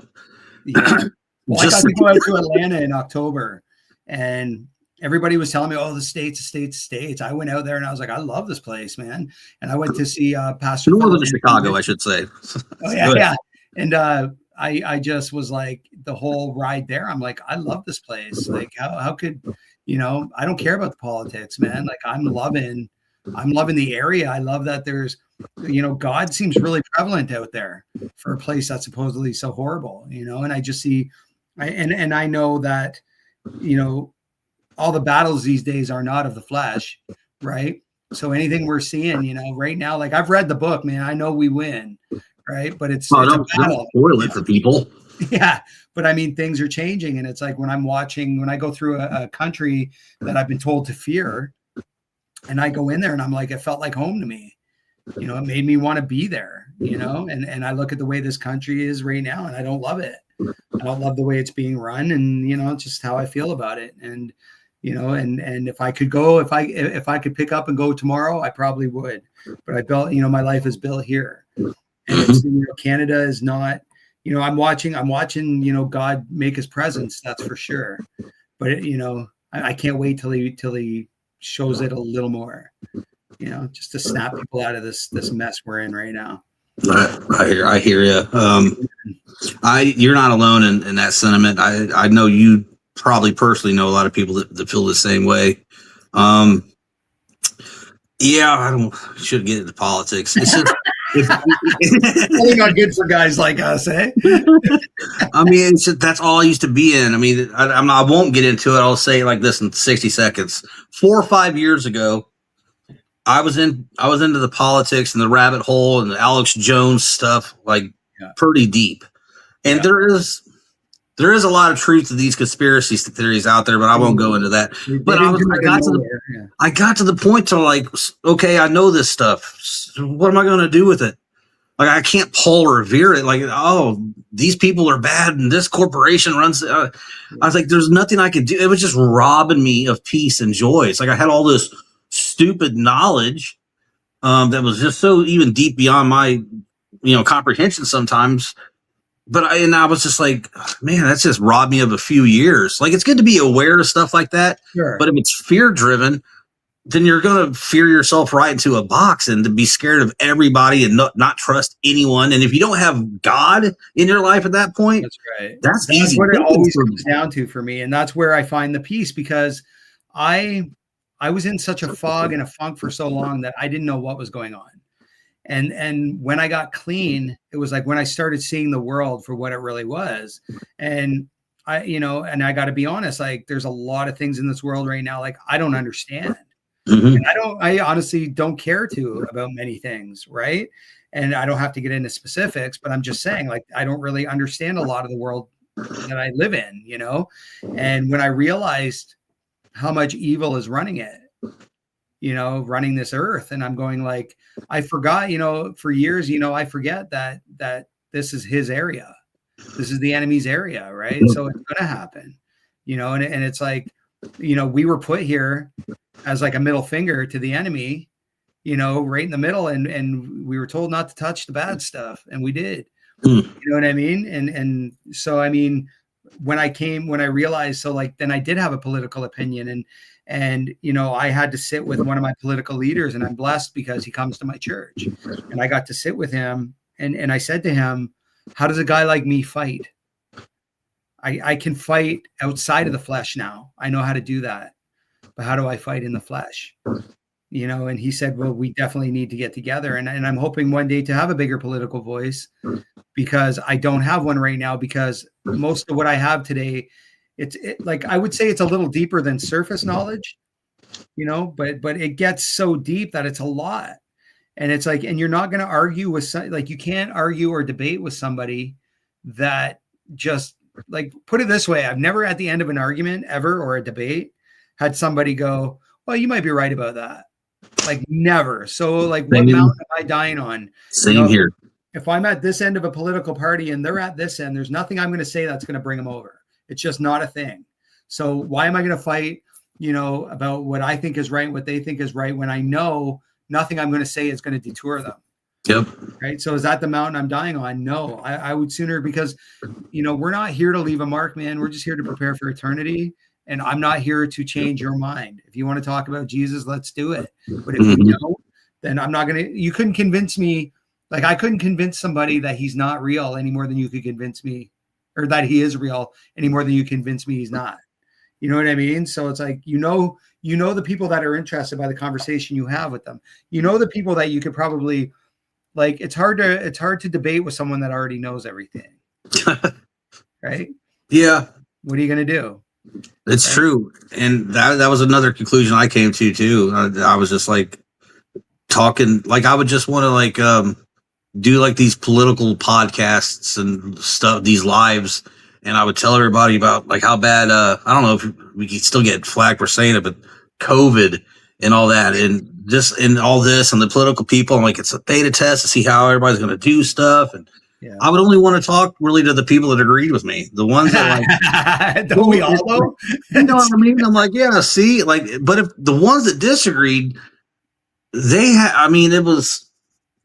Yeah. Well, I got to go out to Atlanta in October, and everybody was telling me, "Oh, the States." I went out there and I was like, "I love this place, man!" And I went to see Pastor Northern Chicago, I should say. Oh yeah. And I just was like, the whole ride there, I'm like, I love this place. Like, how could, you know, I don't care about the politics, man. Like, I'm loving the area. I love that there's, you know, God seems really prevalent out there for a place that's supposedly so horrible, you know. And I just see, and I know that, you know, all the battles these days are not of the flesh, right? So anything we're seeing, you know, right now, like, I've read the book, man. I know we win, right? But it's a battle. Don't spoil it for people. Yeah, but I mean, things are changing, and it's like when I go through a country that I've been told to fear, and I go in there and I'm like, it felt like home to me. You know, it made me want to be there. and I look at the way this country is right now, and I don't love it. I don't love the way it's being run, and just how I feel about it. And and if I could go, if I could pick up and go tomorrow, I probably would. But I built, my life is built here, and it's, Canada is not. I'm watching, God make His presence. That's for sure. But I can't wait till he shows it a little more. Just to snap people out of this mess we're in right now. I hear you. You're not alone in that sentiment. I know you probably personally know a lot of people that feel the same way. Yeah, I shouldn't get into politics. It's just really not good for guys like us, eh? I mean, that's all I used to be in. I mean, I won't get into it. I'll say it like this in 60 seconds. 4 or 5 years ago, I was into the politics and the rabbit hole and the Alex Jones stuff, pretty deep. And there is a lot of truth to these conspiracy theories out there, but I won't go into that. But I got to the point to okay, I know this stuff. So what am I going to do with it? I can't pull or revere it. These people are bad and this corporation runs. I was like, there's nothing I could do. It was just robbing me of peace and joy. It's like I had all this stupid knowledge that was just so even deep beyond my comprehension sometimes. But I was just like, man, that's just robbed me of a few years. It's good to be aware of stuff like that. Sure. But if it's fear driven, then you're going to fear yourself right into a box and to be scared of everybody and not trust anyone. And if you don't have God in your life at that point, that's right. That's easy. What it always comes down to for me. And that's where I find the peace, because I was in such a fog and a funk for so long that I didn't know what was going on. And when I got clean, it was like when I started seeing the world for what it really was. And I got to be honest, there's a lot of things in this world right now, I don't understand. Mm-hmm. And I honestly don't care about many things. Right. And I don't have to get into specifics, but I'm just saying, I don't really understand a lot of the world that I live in, and when I realized how much evil is running it, running this earth. And I'm going I forgot, for years, I forget that this is his area. This is the enemy's area. Right. So it's going to happen, and it's we were put here as a middle finger to the enemy, right in the middle. And we were told not to touch the bad stuff. And we did, you know what I mean? And so, I mean, when I realized, then I did have a political opinion, and I had to sit with one of my political leaders, and I'm blessed because he comes to my church, and I got to sit with him, and I said to him, how does a guy like me fight? I can fight outside of the flesh now. I know how to do that, but how do I fight in the flesh? And he said, well, we definitely need to get together. And I'm hoping one day to have a bigger political voice, because I don't have one right now, because most of what I have today, I would say it's a little deeper than surface knowledge, but it gets so deep that it's a lot. And it's and you're not going to argue with you can't argue or debate with somebody that just put it this way. I've never at the end of an argument ever, or a debate, had somebody go, well, you might be right about that. Never. So what mountain am I dying on? Same here. If I'm at this end of a political party and they're at this end, there's nothing I'm going to say that's going to bring them over. It's just not a thing. So why am I going to fight, about what I think is right, what they think is right, when I know nothing I'm going to say is going to detour them? Yep. Right. So is that the mountain I'm dying on? No, I would sooner, because, we're not here to leave a mark, man. We're just here to prepare for eternity. And I'm not here to change your mind. If you want to talk about Jesus, let's do it. But if you don't, then I'm not going to, you couldn't convince me. I couldn't convince somebody that he's not real any more than you could convince me, or that he is real any more than you convince me he's not. You know what I mean? So it's the people that are interested by the conversation you have with them. The people that you could probably, it's hard to debate with someone that already knows everything. Right? Yeah. What are you going to do? It's true. And that was another conclusion I came to too. I was just talking, I would just want to do these political podcasts and stuff, these lives. And I would tell everybody about how bad, I don't know if we could still get flack for saying it, but COVID and all that. And just in all this and the political people, I'm like, it's a beta test to see how everybody's going to do stuff. And I would only want to talk really to the people that agreed with me. The ones that like, don't we all though? You know what I mean? I'm like, yeah, see, like, but if the ones that disagreed, I mean, it was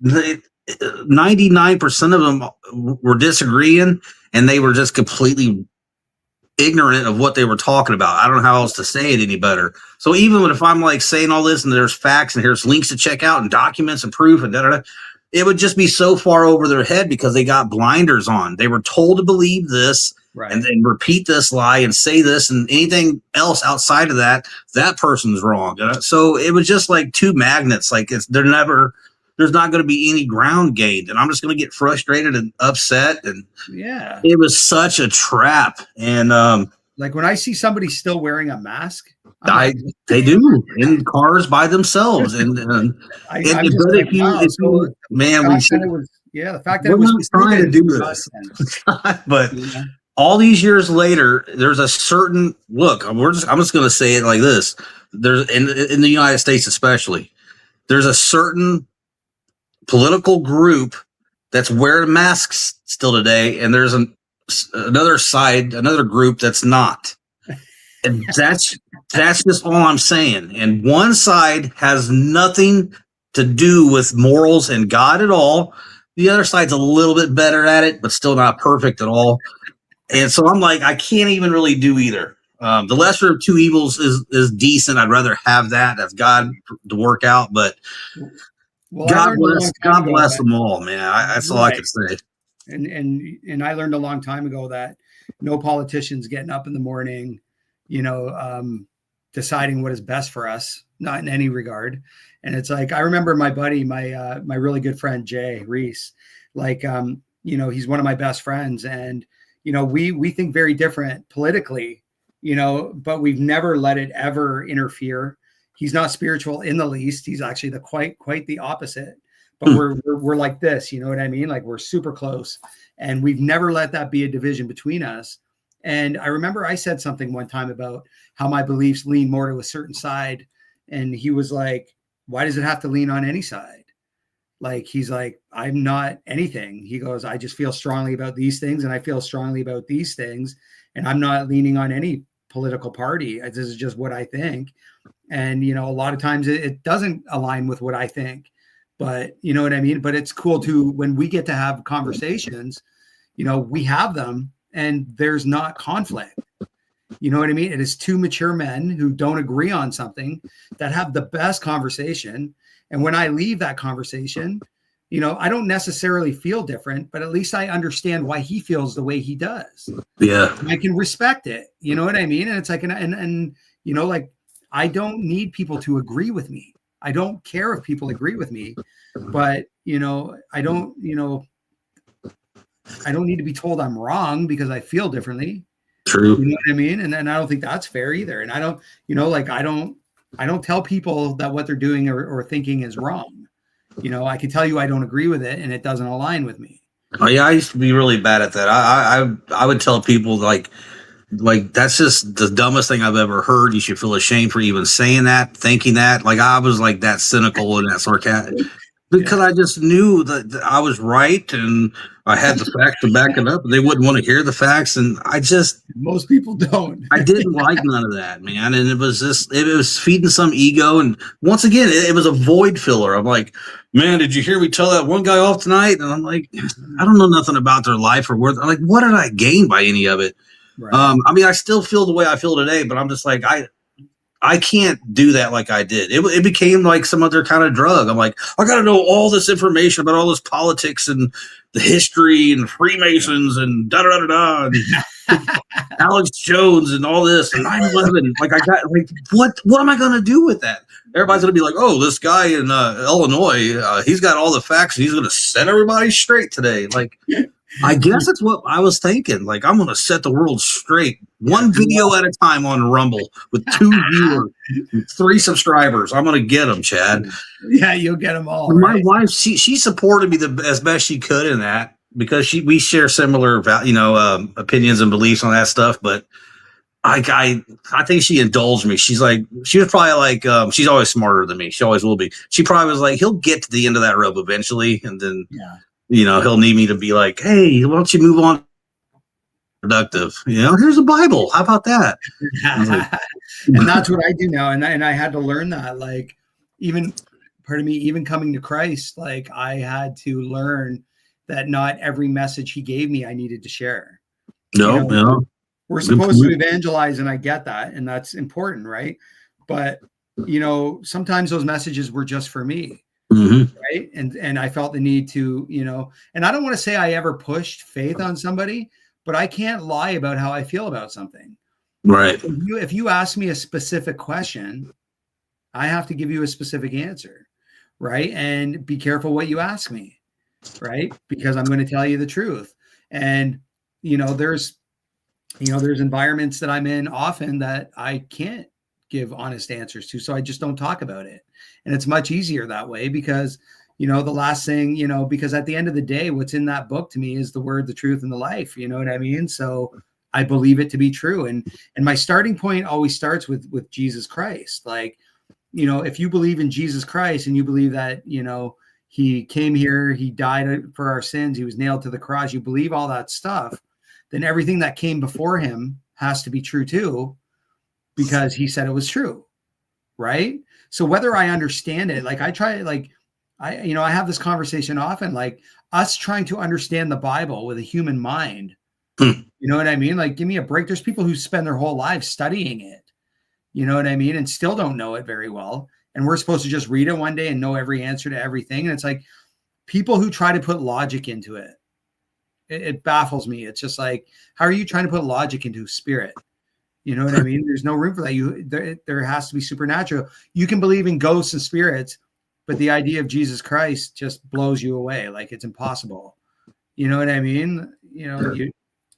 99% of them were disagreeing, and they were just completely ignorant of what they were talking about. I don't know how else to say it any better. So even if I'm like saying all this and there's facts and here's links to check out and documents and proof and da-da-da, it would just be so far over their head because they got blinders on. They were told to believe this and then repeat this lie and say this, and anything else outside of that, that person's wrong. So it was just like two magnets. Like there's not going to be any ground gained, and I'm just going to get frustrated and upset. And it was such a trap. And like when I see somebody still wearing a mask, they do in cars by themselves. And the fact that it was trying to do this, but all these years later, there's a certain look. I'm just going to say it like this: there's in the United States, especially, there's a certain political group that's wearing masks still today, and there's another group that's not. And that's just all I'm saying. And one side has nothing to do with morals and God at all. The other side's a little bit better at it, but still not perfect at all. And so I'm like, I can't even really do either. The lesser of two evils is decent. I'd rather have that. That's God to work out. But God bless them all, man. That's all I can say. And I learned a long time ago that no politician's getting up in the morning, deciding what is best for us, not in any regard. And it's like, I remember my buddy, my really good friend, Jay Reese, he's one of my best friends. And, we think very different politically, but we've never let it ever interfere. He's not spiritual in the least. He's actually quite the opposite, but we're like this, you know what I mean? Like we're super close, and we've never let that be a division between us. And I remember I said something one time about how my beliefs lean more to a certain side. And he was like, why does it have to lean on any side? Like, he's like, I'm not anything. He goes, I just feel strongly about these things, and I feel strongly about these things, and I'm not leaning on any political party. This is just what I think. And, a lot of times it doesn't align with what I think, but you know what I mean? But it's cool too, when we get to have conversations, we have them and there's not conflict. You know what I mean? It is two mature men who don't agree on something that have the best conversation. And when I leave that conversation, I don't necessarily feel different, but at least I understand why he feels the way he does. Yeah. And I can respect it. You know what I mean? And it's like, like, I don't need people to agree with me. I don't care if people agree with me, but, I don't need to be told I'm wrong because I feel differently. True. You know what I mean? And I don't think that's fair either. And I don't, I don't tell people that what they're doing or thinking is wrong. I can tell you I don't agree with it and it doesn't align with me. Oh yeah, I used to be really bad at that. I would tell people like that's just the dumbest thing I've ever heard. You should feel ashamed for even saying that, thinking that. Like I was like that cynical and that sarcastic because I just knew that I was right and I had the facts to back it up. And they wouldn't want to hear the facts, and most people don't. I didn't like none of that, man. And it was feeding some ego. And once again, it was a void filler. I'm like, man, did you hear me tell that one guy off tonight? And I'm like, I don't know nothing about their life or worth. I'm like, what did I gain by any of it? Right. I mean, I still feel the way I feel today, but I'm just like, I can't do that like I did. It became like some other kind of drug. I'm like, I got to know all this information about all this politics and the history and Freemasons and da-da-da-da-da and Alex Jones and all this and 9/11. Like I got like, what am I going to do with that? Everybody's going to be like, oh, this guy in Illinois, he's got all the facts and he's going to set everybody straight today. Like, I guess that's what I was thinking. Like, I'm going to set the world straight. One video at a time on Rumble with 2 viewers, 3 subscribers. I'm going to get them, Chad. Yeah, you'll get them all. My wife, she supported me as best she could in that because we share similar, opinions and beliefs on that stuff. But I think she indulged me. She was probably like, she's always smarter than me. She always will be. She probably was like, he'll get to the end of that rope eventually, and then he'll need me to be like, hey, why don't you move on? Productive. Here's a Bible. How about that? And that's what I do now. And I had to learn that, like, even coming to Christ, like, I had to learn that not every message he gave me I needed to share. No. We're supposed to evangelize, and I get that, and that's important, right? But sometimes those messages were just for me, right? And I felt the need to, and I don't want to say I ever pushed faith on somebody, but I can't lie about how I feel about something. Right. If you ask me a specific question, I have to give you a specific answer, right? And be careful what you ask me, right? Because I'm going to tell you the truth. And there's environments that I'm in often that I can't give honest answers to. So I just don't talk about it. And it's much easier that way because, the last thing, because at the end of the day, what's in that book to me is the word, the truth, and the life. You know what I mean? So I believe it to be true. And my starting point always starts with Jesus Christ. Like, if you believe in Jesus Christ and you believe that, he came here, he died for our sins, he was nailed to the cross, you believe all that stuff, then everything that came before him has to be true too, because he said it was true. Right. So whether I understand it, like I have this conversation often, like us trying to understand the Bible with a human mind. You know what I mean? Like, give me a break. There's people who spend their whole lives studying it. You know what I mean? And still don't know it very well. And we're supposed to just read it one day and know every answer to everything. And it's like people who try to put logic into it. It baffles me. It's just like, how are you trying to put logic into spirit? You know what I mean? There's no room for that. There has to be supernatural. You can believe in ghosts and spirits, but the idea of Jesus Christ just blows you away. Like, it's impossible. You know what I mean?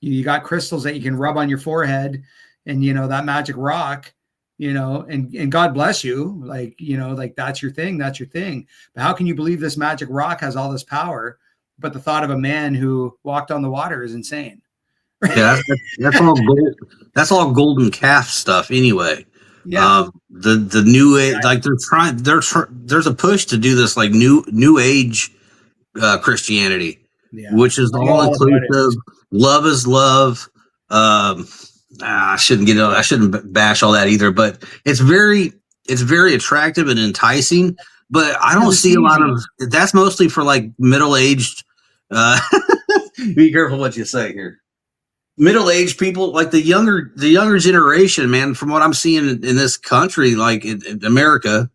You got crystals that you can rub on your forehead and, that magic rock, and God bless you. Like, like that's your thing. That's your thing. But how can you believe this magic rock has all this power? But the thought of a man who walked on the water is insane. Yeah, that's all gold. That's all golden calf stuff anyway. Yeah. The new age, like there's a push to do this like new age Christianity, which is all inclusive. Love is love. I shouldn't bash all that either, but it's very attractive and enticing. But I don't see a lot of that's mostly for like middle-aged. Be careful what you say here. Middle-aged people, like the younger generation, man, from what I'm seeing in this country, like in America,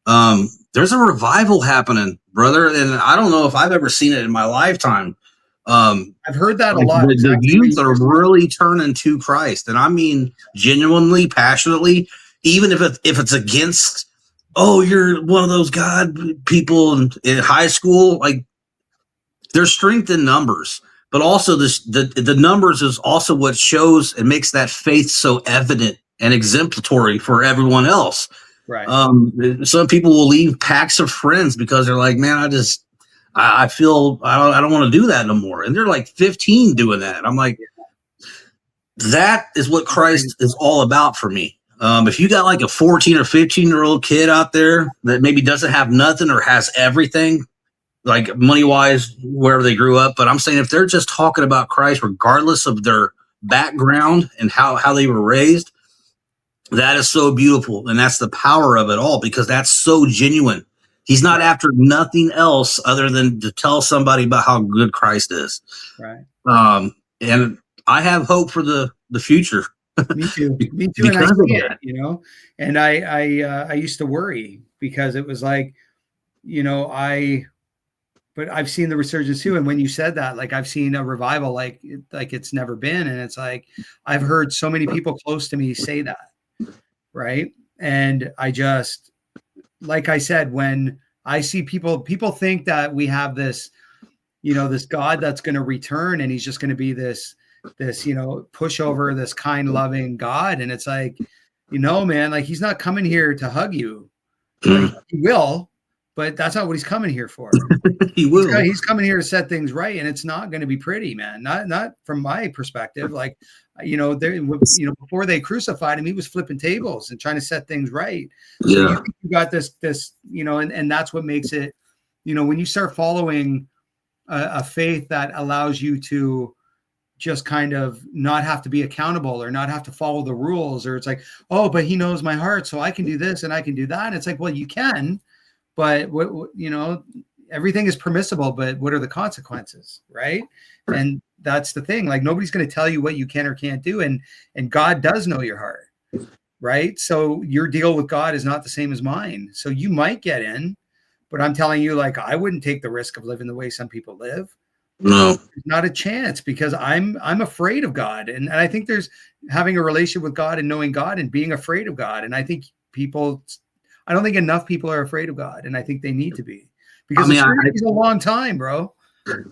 there's a revival happening, brother. And I don't know if I've ever seen it in my lifetime. I've heard that a lot. The youth are really turning to Christ. And I mean, genuinely, passionately, even if it's against, oh, you're one of those God people in high school, like there's strength in numbers. But also the numbers is also what shows and makes that faith so evident and exemplary for everyone else. Right. Some people will leave packs of friends because they're like, man, I feel I don't want to do that no more. And they're like 15 doing that. I'm like, that is what Christ is all about for me. If you got like a 14 or 15-year-old kid out there that maybe doesn't have nothing or has everything, like money wise, wherever they grew up. But I'm saying if they're just talking about Christ, regardless of their background and how they were raised, that is so beautiful. And that's the power of it all, because that's so genuine. He's not after nothing else other than to tell somebody about how good Christ is. Right. And I have hope for the future. Me too. And I see it, and I used to worry because it was like, but I've seen the resurgence too. And when you said that, like I've seen a revival, like it's never been. And it's like, I've heard so many people close to me say that. Right. And I just, like I said, when I see people think that we have this, this God that's going to return and he's just going to be this, pushover, this kind, loving God. And it's like, man, like he's not coming here to hug you. Like, he will, but that's not what he's coming here for. He will. He's coming here to set things right, and it's not going to be pretty, man. Not from my perspective. Like, before they crucified him, he was flipping tables and trying to set things right. So Yeah. you got this, and that's what makes it, when you start following a faith that allows you to just kind of not have to be accountable or not have to follow the rules, or it's like, oh, but he knows my heart, so I can do this and I can do that. And it's like, well, you can, but everything is permissible, but what are the consequences, right? And that's the thing. Like, nobody's going to tell you what you can or can't do, and God does know your heart, right? So your deal with God is not the same as mine. So you might get in, but I'm telling you, like, I wouldn't take the risk of living the way some people live. No, not a chance, because I'm afraid of God, and I think there's having a relationship with God and knowing God and being afraid of God, and I don't think enough people are afraid of God, and I think they need to be, because it's a long time, bro.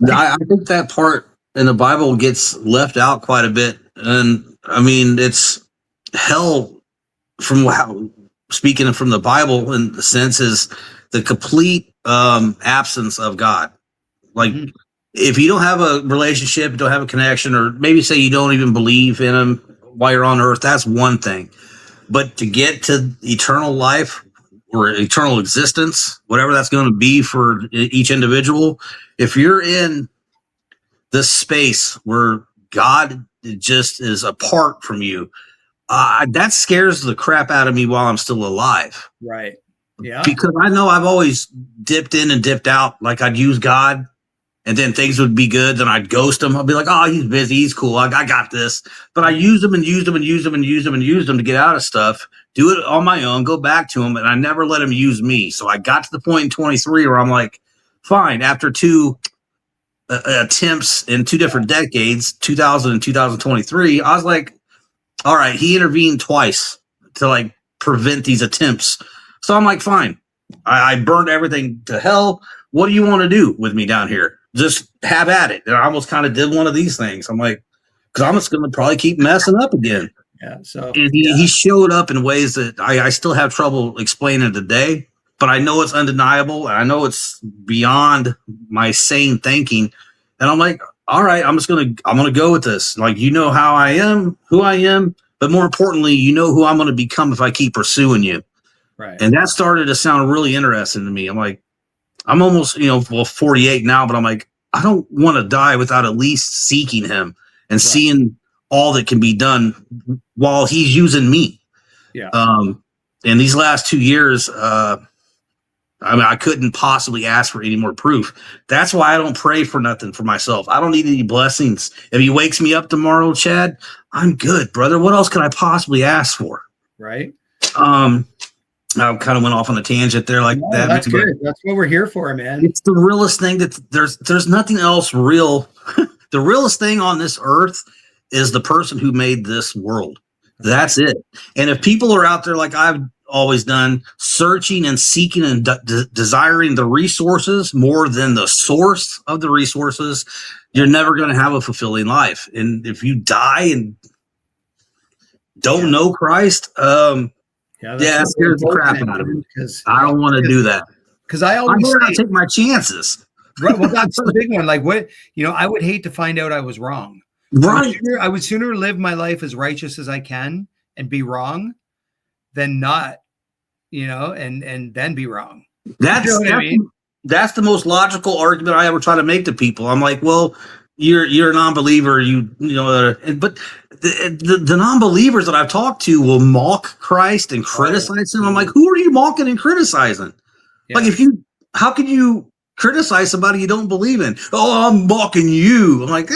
I think that part in the Bible gets left out quite a bit, and I mean, it's hell speaking from the Bible in the sense is the complete absence of God. Like, if you don't have a relationship, you don't have a connection, or maybe say you don't even believe in him while you're on earth, that's one thing. But to get to eternal life or eternal existence, whatever that's going to be for each individual, if you're in this space where God just is apart from you, that scares the crap out of me while I'm still alive. Right. Yeah. Because I know I've always dipped in and dipped out. Like, I'd use God, and then things would be good. Then I'd ghost him. I'd be like, oh, he's busy. He's cool. I got this. But I used him and used him and used him and used him and used him to get out of stuff, do it on my own, go back to him. And I never let him use me. So I got to the point in 23 where I'm like, fine. After two attempts in two different decades, 2000 and 2023, I was like, all right, he intervened twice to like prevent these attempts. So I'm like, fine. I burned everything to hell. What do you want to do with me down here? Just have at it. And I almost kind of did one of these things. I'm like, because I'm just going to probably keep messing up again. Yeah. So and he showed up in ways that I still have trouble explaining today, but I know it's undeniable, and I know it's beyond my sane thinking. And I'm like, all right, I'm going to go with this. Like, how I am, who I am, but more importantly, who I'm going to become if I keep pursuing you. Right. And that started to sound really interesting to me. I'm like, I'm almost, 48 now, but I'm like, I don't want to die without at least seeking him and seeing all that can be done while he's using me. Yeah. In these last 2 years, I couldn't possibly ask for any more proof. That's why I don't pray for nothing for myself. I don't need any blessings. If he wakes me up tomorrow, Chad, I'm good, brother. What else can I possibly ask for? Right. I kind of went off on a tangent there like that. That's good. That's what we're here for, man. It's the realest thing that there's nothing else real. The realest thing on this earth is the person who made this world. That's it. And if people are out there like I've always done, searching and seeking and desiring the resources more than the source of the resources, you're never going to have a fulfilling life. And if you die and don't know Christ, that scares the crap out of me. Because I don't want to do that. Because I always take my chances. Right. Well, that's the big one. Like, what, I would hate to find out I was wrong. Right. I would sooner live my life as righteous as I can and be wrong than not, and then be wrong. That's that's the most logical argument I ever try to make to people. I'm like, well, you're a non-believer, but the non-believers that I've talked to will mock Christ and criticize him. I'm like, who are you mocking and criticizing? Yeah. Like, how can you criticize somebody you don't believe in? Oh, I'm mocking you. I'm like,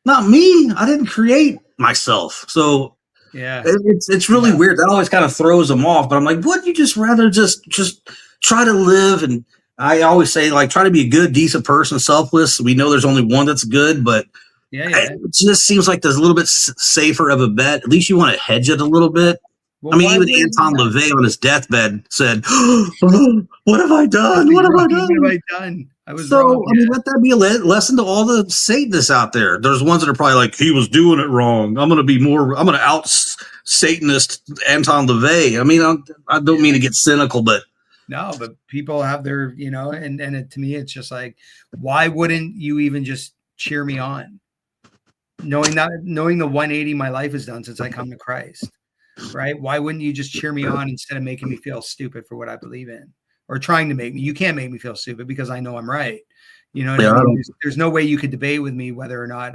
not me. I didn't create myself. So yeah, it's really weird. That always kind of throws them off. But I'm like, wouldn't you just rather just try to live? And I always say, like, try to be a good, decent person, selfless. We know there's only one that's good, but it just seems like there's a little bit safer of a bet. At least you want to hedge it a little bit. Well, I mean, even Anton LaVey on his deathbed said, what have I done? What have I done? I was wrong. I mean, let that be a lesson to all the Satanists out there. There's ones that are probably like, he was doing it wrong. I'm going to out Satanist Anton LaVey. I mean, I don't mean to get cynical, but No, but people have their, to me, it's just like, why wouldn't you even just cheer me on? Knowing the 180 my life has done since I come to Christ, right? Why wouldn't you just cheer me on instead of making me feel stupid for what I believe in, or trying to make me? You can't make me feel stupid because I know I'm right. You know what I mean? There's no way you could debate with me whether or not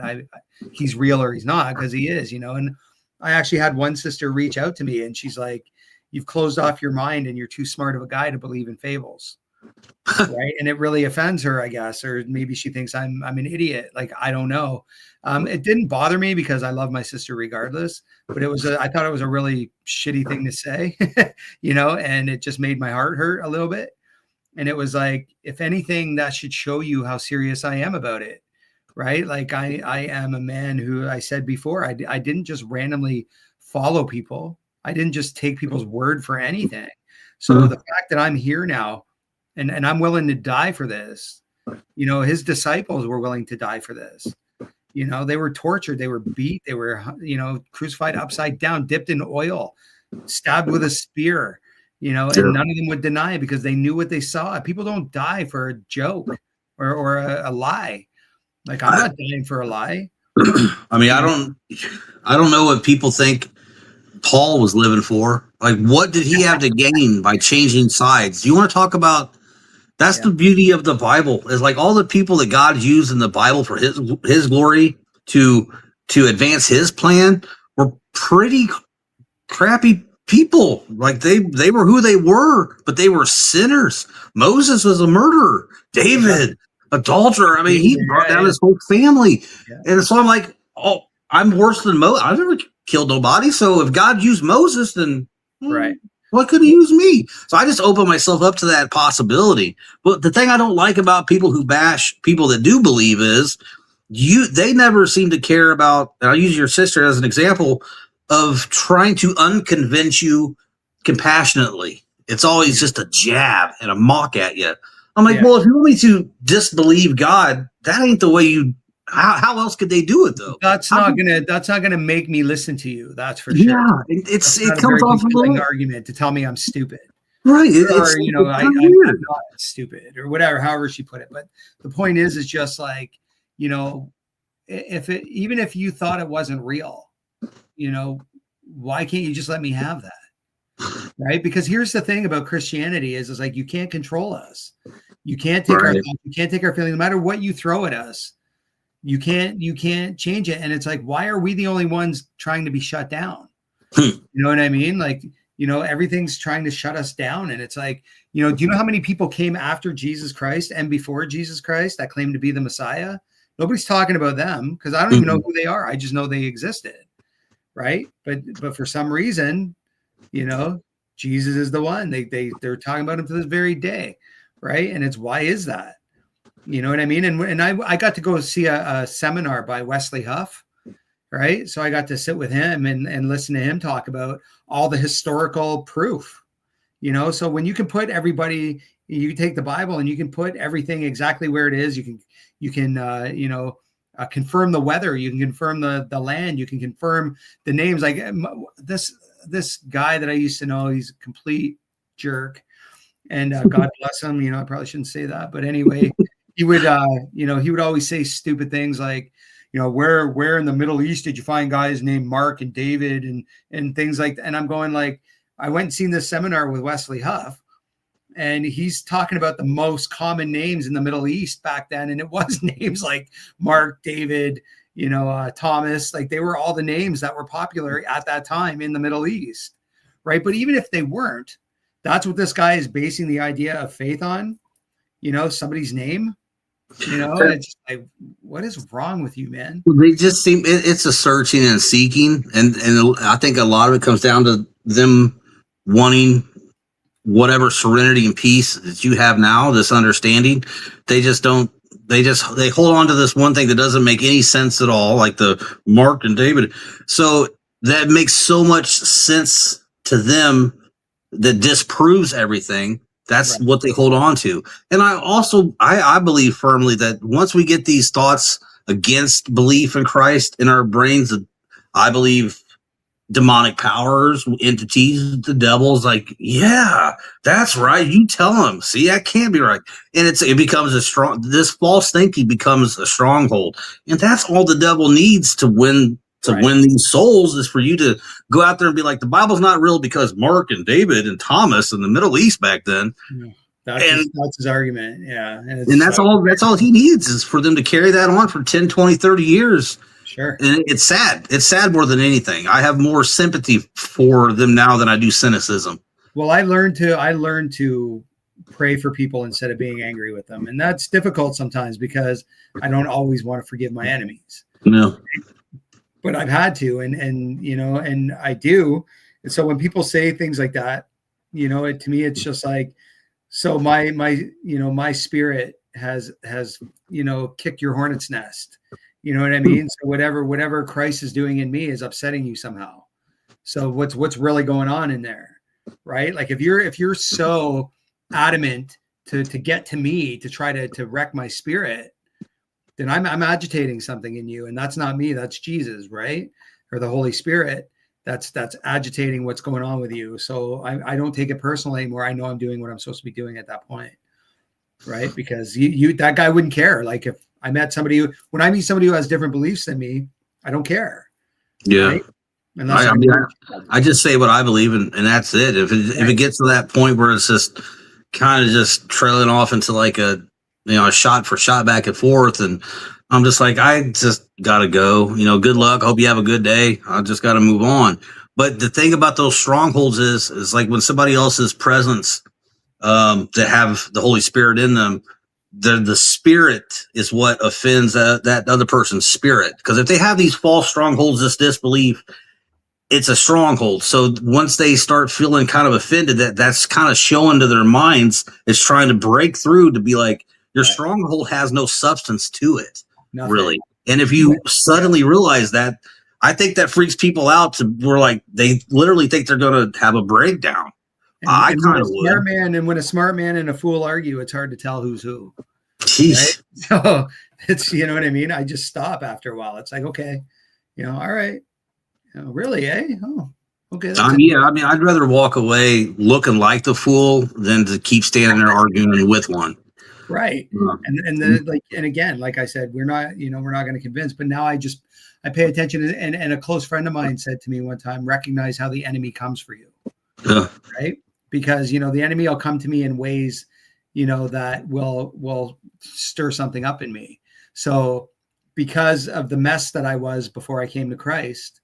he's real or he's not, because he is. And I actually had one sister reach out to me, and she's like, "You've closed off your mind, and you're too smart of a guy to believe in fables." Right. And it really offends her, I guess, or maybe she thinks I'm an idiot. Like, I don't know. It didn't bother me because I love my sister regardless, but I thought it was a really shitty thing to say, and it just made my heart hurt a little bit. And it was like, if anything, that should show you how serious I am about it. Right. Like, I am a man who, I said before, I didn't just randomly follow people. I didn't just take people's word for anything. So the fact that I'm here now, and I'm willing to die for this, his disciples were willing to die for this. They were tortured, they were beat, they were, crucified upside down, dipped in oil, stabbed with a spear, and none of them would deny it because they knew what they saw. People don't die for a joke or a lie. Like, I'm not dying for a lie. I mean, I don't know what people think Paul was living for. Like, what did he have to gain by changing sides? Do you want to talk about? That's the beauty of the Bible, is like all the people that God used in the Bible for his glory to advance his plan were pretty crappy people. Like, they were who they were, but they were sinners. Moses was a murderer. David, adulterer. I mean, he brought down his whole family. Yeah. And so I'm like, oh, I'm worse than Moses. I've never killed nobody. So if God used Moses, then right. Why couldn't he use me? So I just open myself up to that possibility. But the thing I don't like about people who bash people that do believe is they never seem to care about, and I'll use your sister as an example, of trying to unconvince you compassionately. It's always just a jab and a mock at you. I'm like, well, if you want me to disbelieve God, that ain't the way you. How else could they do it though? That's not gonna make me listen to you. That's for sure. Yeah, it comes off a little argument to tell me I'm stupid, right? I'm not stupid or whatever. However she put it, but the point is just like, even if you thought it wasn't real, why can't you just let me have that? Right? Because here's the thing about Christianity is like, you can't control us. You can't take our thoughts, you can't take our feelings, no matter what you throw at us. You can't change it. And it's like, why are we the only ones trying to be shut down? You know what I mean? Like, everything's trying to shut us down. And it's like, do you know how many people came after Jesus Christ and before Jesus Christ that claimed to be the Messiah? Nobody's talking about them because I don't even know who they are. I just know they existed. Right. But for some reason, Jesus is the one. They're talking about him to this very day. Right. And it's, why is that? You know what I mean? And I got to go see a seminar by Wesley Huff, right? So I got to sit with him and listen to him talk about all the historical proof, So when you can put everybody, you can take the Bible and you can put everything exactly where it is. You can confirm the weather. You can confirm the land. You can confirm the names. Like this guy that I used to know, he's a complete jerk, and God bless him. I probably shouldn't say that, but anyway. He would, he would always say stupid things like, where in the Middle East did you find guys named Mark and David and things like that? And I'm going like, I went and seen this seminar with Wesley Huff, and he's talking about the most common names in the Middle East back then. And it was names like Mark, David, Thomas, like they were all the names that were popular at that time in the Middle East. Right. But even if they weren't, that's what this guy is basing the idea of faith on, somebody's name. It's like, what is wrong with you, man? They just seem it's a searching and seeking, and I think a lot of it comes down to them wanting whatever serenity and peace that you have now, this understanding. They hold on to this one thing that doesn't make any sense at all, like the Mark and David. So that makes so much sense to them that disproves everything. That's right. What they hold on to. And I believe firmly that once we get these thoughts against belief in Christ in our brains, I believe demonic powers, entities, the devil's like, yeah, that's right. You tell them. See, that can't be right. And it becomes this false thinking becomes a stronghold. And that's all the devil needs to win these souls, is for you to go out there and be like, the Bible's not real because Mark and David and Thomas in the Middle East back then. Yeah. That's his argument. Yeah. And that's all he needs, is for them to carry that on for 10, 20, 30 years. Sure. And it's sad. It's sad more than anything. I have more sympathy for them now than I do cynicism. Well, I learned to pray for people instead of being angry with them. And that's difficult sometimes because I don't always want to forgive my enemies. No. But I've had to, and I do. And so when people say things like that, to me, it's just like, so my spirit has kicked your hornet's nest. You know what I mean? So whatever Christ is doing in me is upsetting you somehow. So what's really going on in there, right? Like if you're so adamant to get to me, to try to wreck my spirit, then I'm agitating something in you, and that's not me. That's Jesus, right? Or the Holy Spirit. That's agitating what's going on with you. So I don't take it personally anymore. I know I'm doing what I'm supposed to be doing at that point, right? Because you that guy wouldn't care. Like if I met somebody when I meet somebody who has different beliefs than me, I don't care. Yeah. Right? I just say what I believe in, and that's it. If it gets to that point where it's just kind of just trailing off into like a shot for shot back and forth, and I'm just like, I just gotta go. Good luck. Hope you have a good day. I just gotta move on. But the thing about those strongholds is like when somebody else's presence that have the Holy Spirit in them, the spirit is what offends that other person's spirit. Because if they have these false strongholds, this disbelief, it's a stronghold. So once they start feeling kind of offended, that's kind of showing to their minds, it's trying to break through to be like, your stronghold has no substance to it. Nothing. Really. And if you suddenly realize that, I think that freaks people out where like they literally think they're going to have a breakdown. I kind of would. When a smart man and a fool argue, it's hard to tell who's who. Jeez. Right? So it's, you know what I mean? I just stop after a while. It's like, okay, all right. Really, eh? Oh, okay. I'd rather walk away looking like the fool than to keep standing there arguing with one. Right. And again, like I said, we're not going to convince, but now I pay attention. And a close friend of mine said to me one time, recognize how the enemy comes for you. Yeah. Right. Because, the enemy will come to me in ways, that will stir something up in me. So because of the mess that I was before I came to Christ,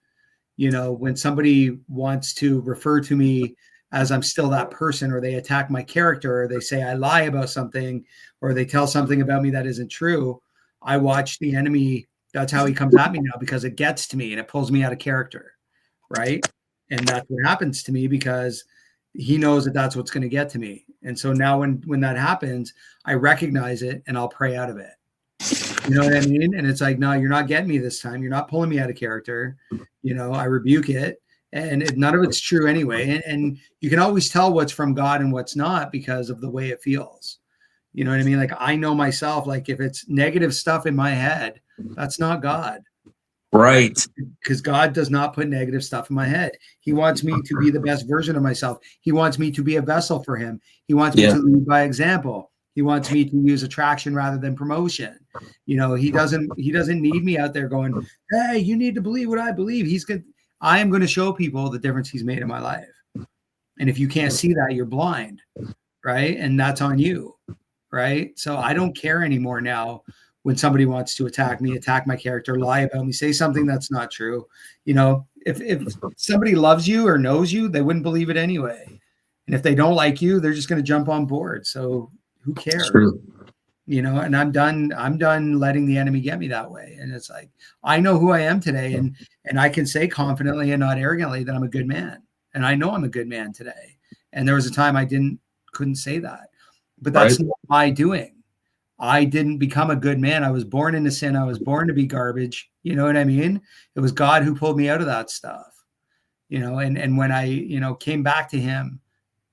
when somebody wants to refer to me as I'm still that person, or they attack my character, or they say I lie about something, or they tell something about me that isn't true, I watch the enemy. That's how he comes at me now, because it gets to me and it pulls me out of character. Right. And that's what happens to me because he knows that that's what's going to get to me. And so now when that happens, I recognize it and I'll pray out of it. You know what I mean? And it's like, no, you're not getting me this time. You're not pulling me out of character. I rebuke it. And none of it's true anyway. And you can always tell what's from God and what's not because of the way it feels. You know what I mean? Like I know myself, like if it's negative stuff in my head, that's not God. Right. Because God does not put negative stuff in my head. He wants me to be the best version of myself. He wants me to be a vessel for him. He wants me to lead by example. He wants me to use attraction rather than promotion. He doesn't need me out there going, hey, you need to believe what I believe. I am going to show people the difference he's made in my life. And if you can't see that, you're blind. Right. And that's on you. Right. So I don't care anymore now when somebody wants to attack me, attack my character, lie about me, say something that's not true. If somebody loves you or knows you, they wouldn't believe it anyway. And if they don't like you, they're just going to jump on board. So who cares? And I'm done letting the enemy get me that way. And it's like, I know who I am today. And I can say confidently and not arrogantly that I'm a good man. And I know I'm a good man today. And there was a time I couldn't say that, but that's not my doing. I didn't become a good man. I was born into sin. I was born to be garbage. You know what I mean? It was God who pulled me out of that stuff, and when I, came back to him,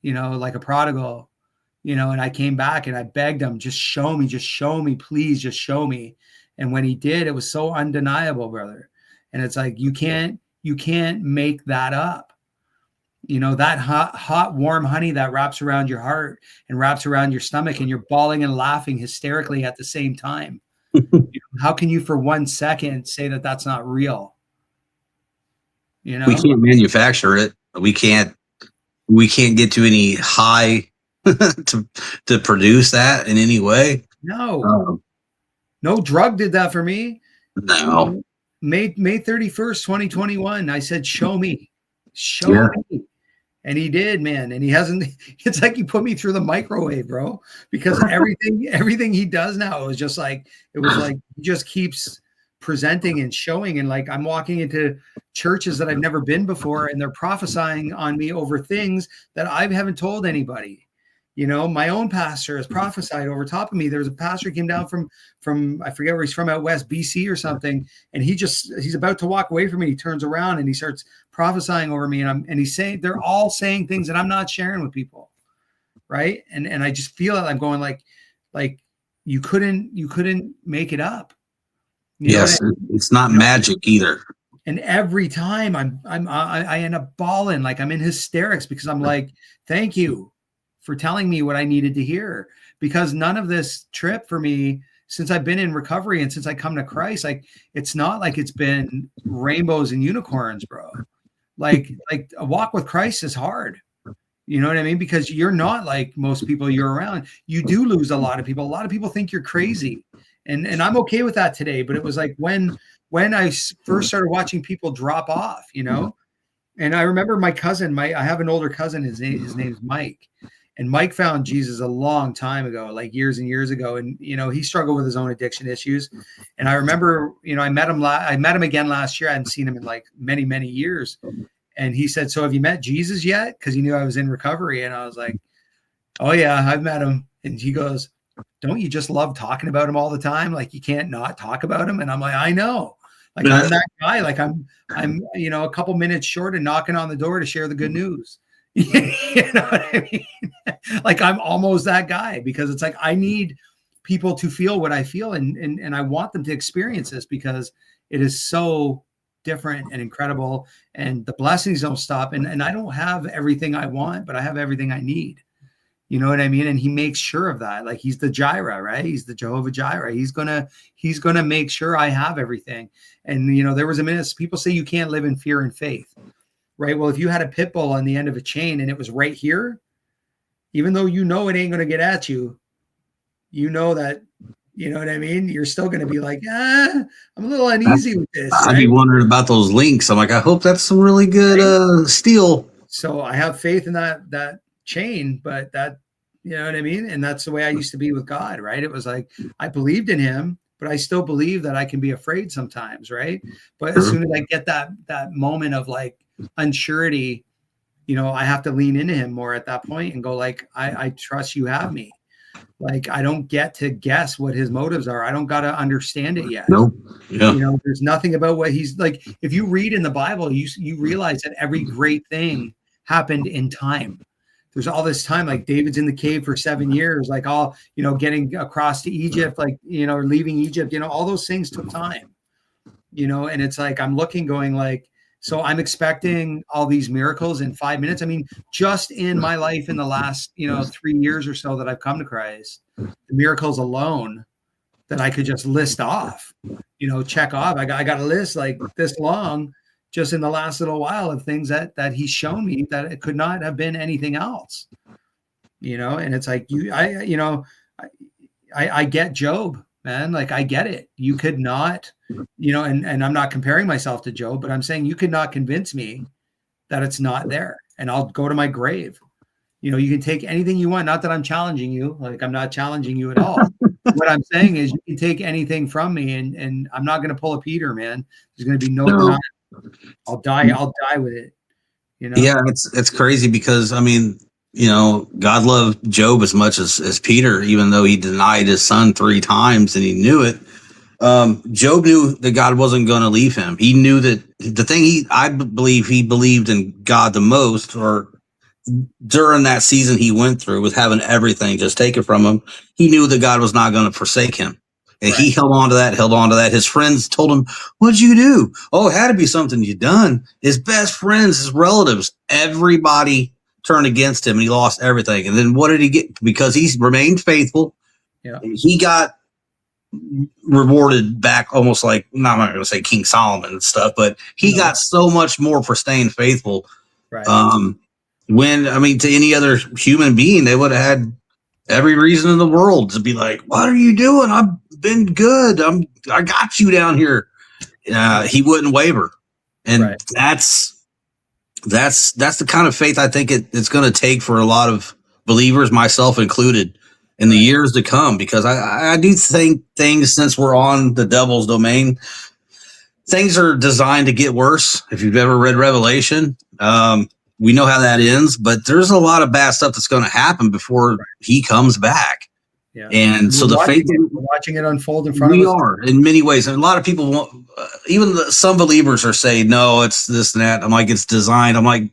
like a prodigal, and I came back and I begged him, just show me, please just show me. And when he did, it was so undeniable, brother. And it's like, you can't You can't make that up. You know, that hot, warm honey that wraps around your heart and wraps around your stomach, and you're bawling and laughing hysterically at the same time. How can you for 1 second say that that's not real? You know, we can't manufacture it. We can't get to any high to produce that in any way. No, no drug did that for me. No. May 31st, 2021. I said, show me. Me. And he did, man. And he hasn't, it's like he put me through the microwave, bro, because everything he does now is just like, it was like, he just keeps presenting and showing. And like, I'm walking into churches that I've never been before, and they're prophesying on me over things that I haven't told anybody. You know, my own pastor has prophesied over top of me. There was a pastor who came down from I forget where he's from, out west, BC or something, and he's about to walk away from me. He turns around and he starts prophesying over me, and he's saying, they're all saying things that I'm not sharing with people, right? And I just feel it. I'm going like you couldn't make it up. Yes, it's not magic either. And every time I end up bawling, like I'm in hysterics, because I'm like, thank you for telling me what I needed to hear, because none of this trip for me, since I've been in recovery and since I come to Christ, like, it's not like it's been rainbows and unicorns, bro. Like a walk with Christ is hard. You know what I mean? Because you're not like most people you're around. You do lose a lot of people. A lot of people think you're crazy. And I'm okay with that today. But it was like when I first started watching people drop off, you know, and I remember my cousin, I have an older cousin, his name is Mike. And Mike found Jesus a long time ago, like years and years ago. And, you know, he struggled with his own addiction issues. And I remember, you know, I met him again last year. I hadn't seen him in like many, many years. And he said, so have you met Jesus yet? Because he knew I was in recovery. And I was like, oh yeah, I've met him. And he goes, don't you just love talking about him all the time? Like, you can't not talk about him. And I'm like, I know. Like, I'm that guy. Like I'm, you know, a couple minutes short of knocking on the door to share the good news. You know what I mean? Like, I'm almost that guy, because it's like, I need people to feel what I feel, and I want them to experience this, because it is so different and incredible, and the blessings don't stop. And I don't have everything I want, but I have everything I need. You know what I mean? And he makes sure of that. Like, he's the Jireh, right? He's the Jehovah Jireh. He's gonna make sure I have everything. And, you know, there was a minute, people say you can't live in fear and faith. Right. Well, if you had a pit bull on the end of a chain and it was right here, even though you know it ain't going to get at you, you know that, you know what I mean? You're still going to be like, I'm a little uneasy with this. I'd be wondering about those links. I'm like, I hope that's some really good steel. So I have faith in that chain, but that, you know what I mean? And that's the way I used to be with God, right? It was like, I believed in him, but I still believe that I can be afraid sometimes, right? But as soon as I get that moment of like unsurety, you know, I have to lean into him more at that point and go like, I trust you have me. Like, I don't get to guess what his motives are. I don't got to understand it yet. No. Yeah. You know, there's nothing about what he's like. If you read in the Bible, you realize that every great thing happened in time. There's all this time, like David's in the cave for 7 years, like all, you know, getting across to Egypt, like, you know, or leaving Egypt, you know, all those things took time, you know, and it's like, I'm looking going like, so I'm expecting all these miracles in 5 minutes. I mean, just in my life in the last, you know, 3 years or so that I've come to Christ, the miracles alone that I could just list off, you know, check off. I got a list like this long just in the last little while of things that he's shown me that it could not have been anything else, you know? And it's like, I get Job, man. Like, I get it. You could not, you know, and I'm not comparing myself to Job, but I'm saying you could not convince me that it's not there, and I'll go to my grave. You know, you can take anything you want. Not that I'm challenging you. Like, I'm not challenging you at all. What I'm saying is you can take anything from me, and I'm not going to pull a Peter, man. There's going to be no denial. I'll die with it. You know? Yeah, it's crazy, because I mean, you know, God loved Job as much as Peter, even though he denied his son 3 times and he knew it. Job knew that God wasn't going to leave him. He knew that the thing I believe he believed in God the most, or during that season he went through with having everything just taken from him, he knew that God was not going to forsake him. And he held on to that. His friends told him, "What'd you do?" "Oh, it had to be something you done." His best friends, his relatives, everybody turned against him, and he lost everything. And then what did he get? Because he remained faithful. Yeah. He got rewarded back, almost like, no, I'm not going to say King Solomon and stuff, but he got so much more for staying faithful. Right. To any other human being, they would have had every reason in the world to be like, "What are you doing? I've been good. I got you down here." He wouldn't waver. And that's the kind of faith I think it's going to take for a lot of believers, myself included, in the years to come, because I do think things, since we're on the devil's domain, things are designed to get worse. If you've ever read Revelation, we know how that ends, but there's a lot of bad stuff that's going to happen before he comes back. Yeah. And so the faith, we're watching it unfold in front of us. We are, in many ways. And a lot of people won't, some believers are saying, "No, it's this and that." I'm like, "It's designed." I'm like,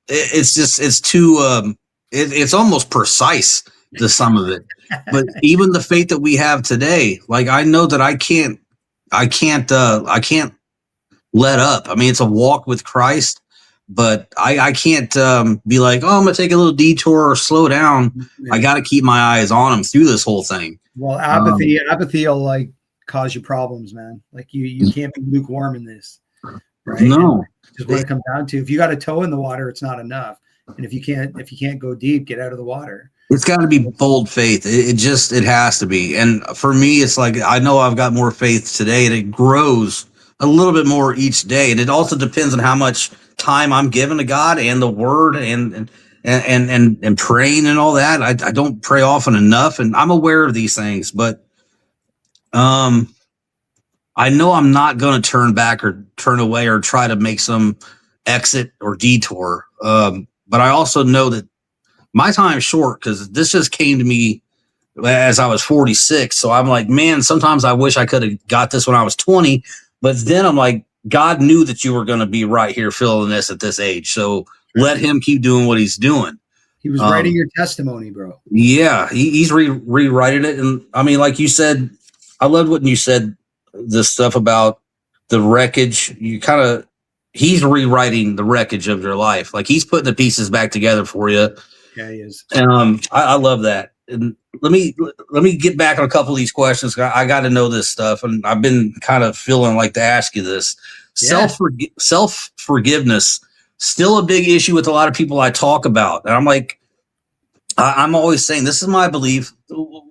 it's too, it's almost precise to some of it. But even the faith that we have today, like, I know that I can't let up. I mean, it's a walk with Christ, but I can't be like, "Oh, I'm going to take a little detour or slow down." I got to keep my eyes on him through this whole thing. Well, apathy will like cause you problems, man. Like you can't be lukewarm in this, right? No. Just what it comes down to. If you got a toe in the water, it's not enough. And if you can't go deep, get out of the water. It's got to be bold faith. It has to be. And for me, it's like, I know I've got more faith today, and it grows a little bit more each day. And it also depends on how much time I'm giving to God and the Word and praying and all that. I don't pray often enough, and I'm aware of these things, but I know I'm not going to turn back or turn away or try to make some exit or detour. But I also know that my time's short, because this just came to me as I was 46. So I'm like, man, sometimes I wish I could have got this when I was 20. But then I'm like, God knew that you were going to be right here filling this at this age. So let him keep doing what he's doing. He was writing your testimony, bro. Yeah, he's rewriting it. And I mean, like you said, I loved what you said, the stuff about the wreckage. He's rewriting the wreckage of your life. Like, he's putting the pieces back together for you. Yeah, he is. And I love that. And let me get back on a couple of these questions. I got to know this stuff, and I've been kind of feeling like to ask you this. Yeah. Self forgiveness, still a big issue with a lot of people I talk about. And I'm like, I'm always saying, this is my belief.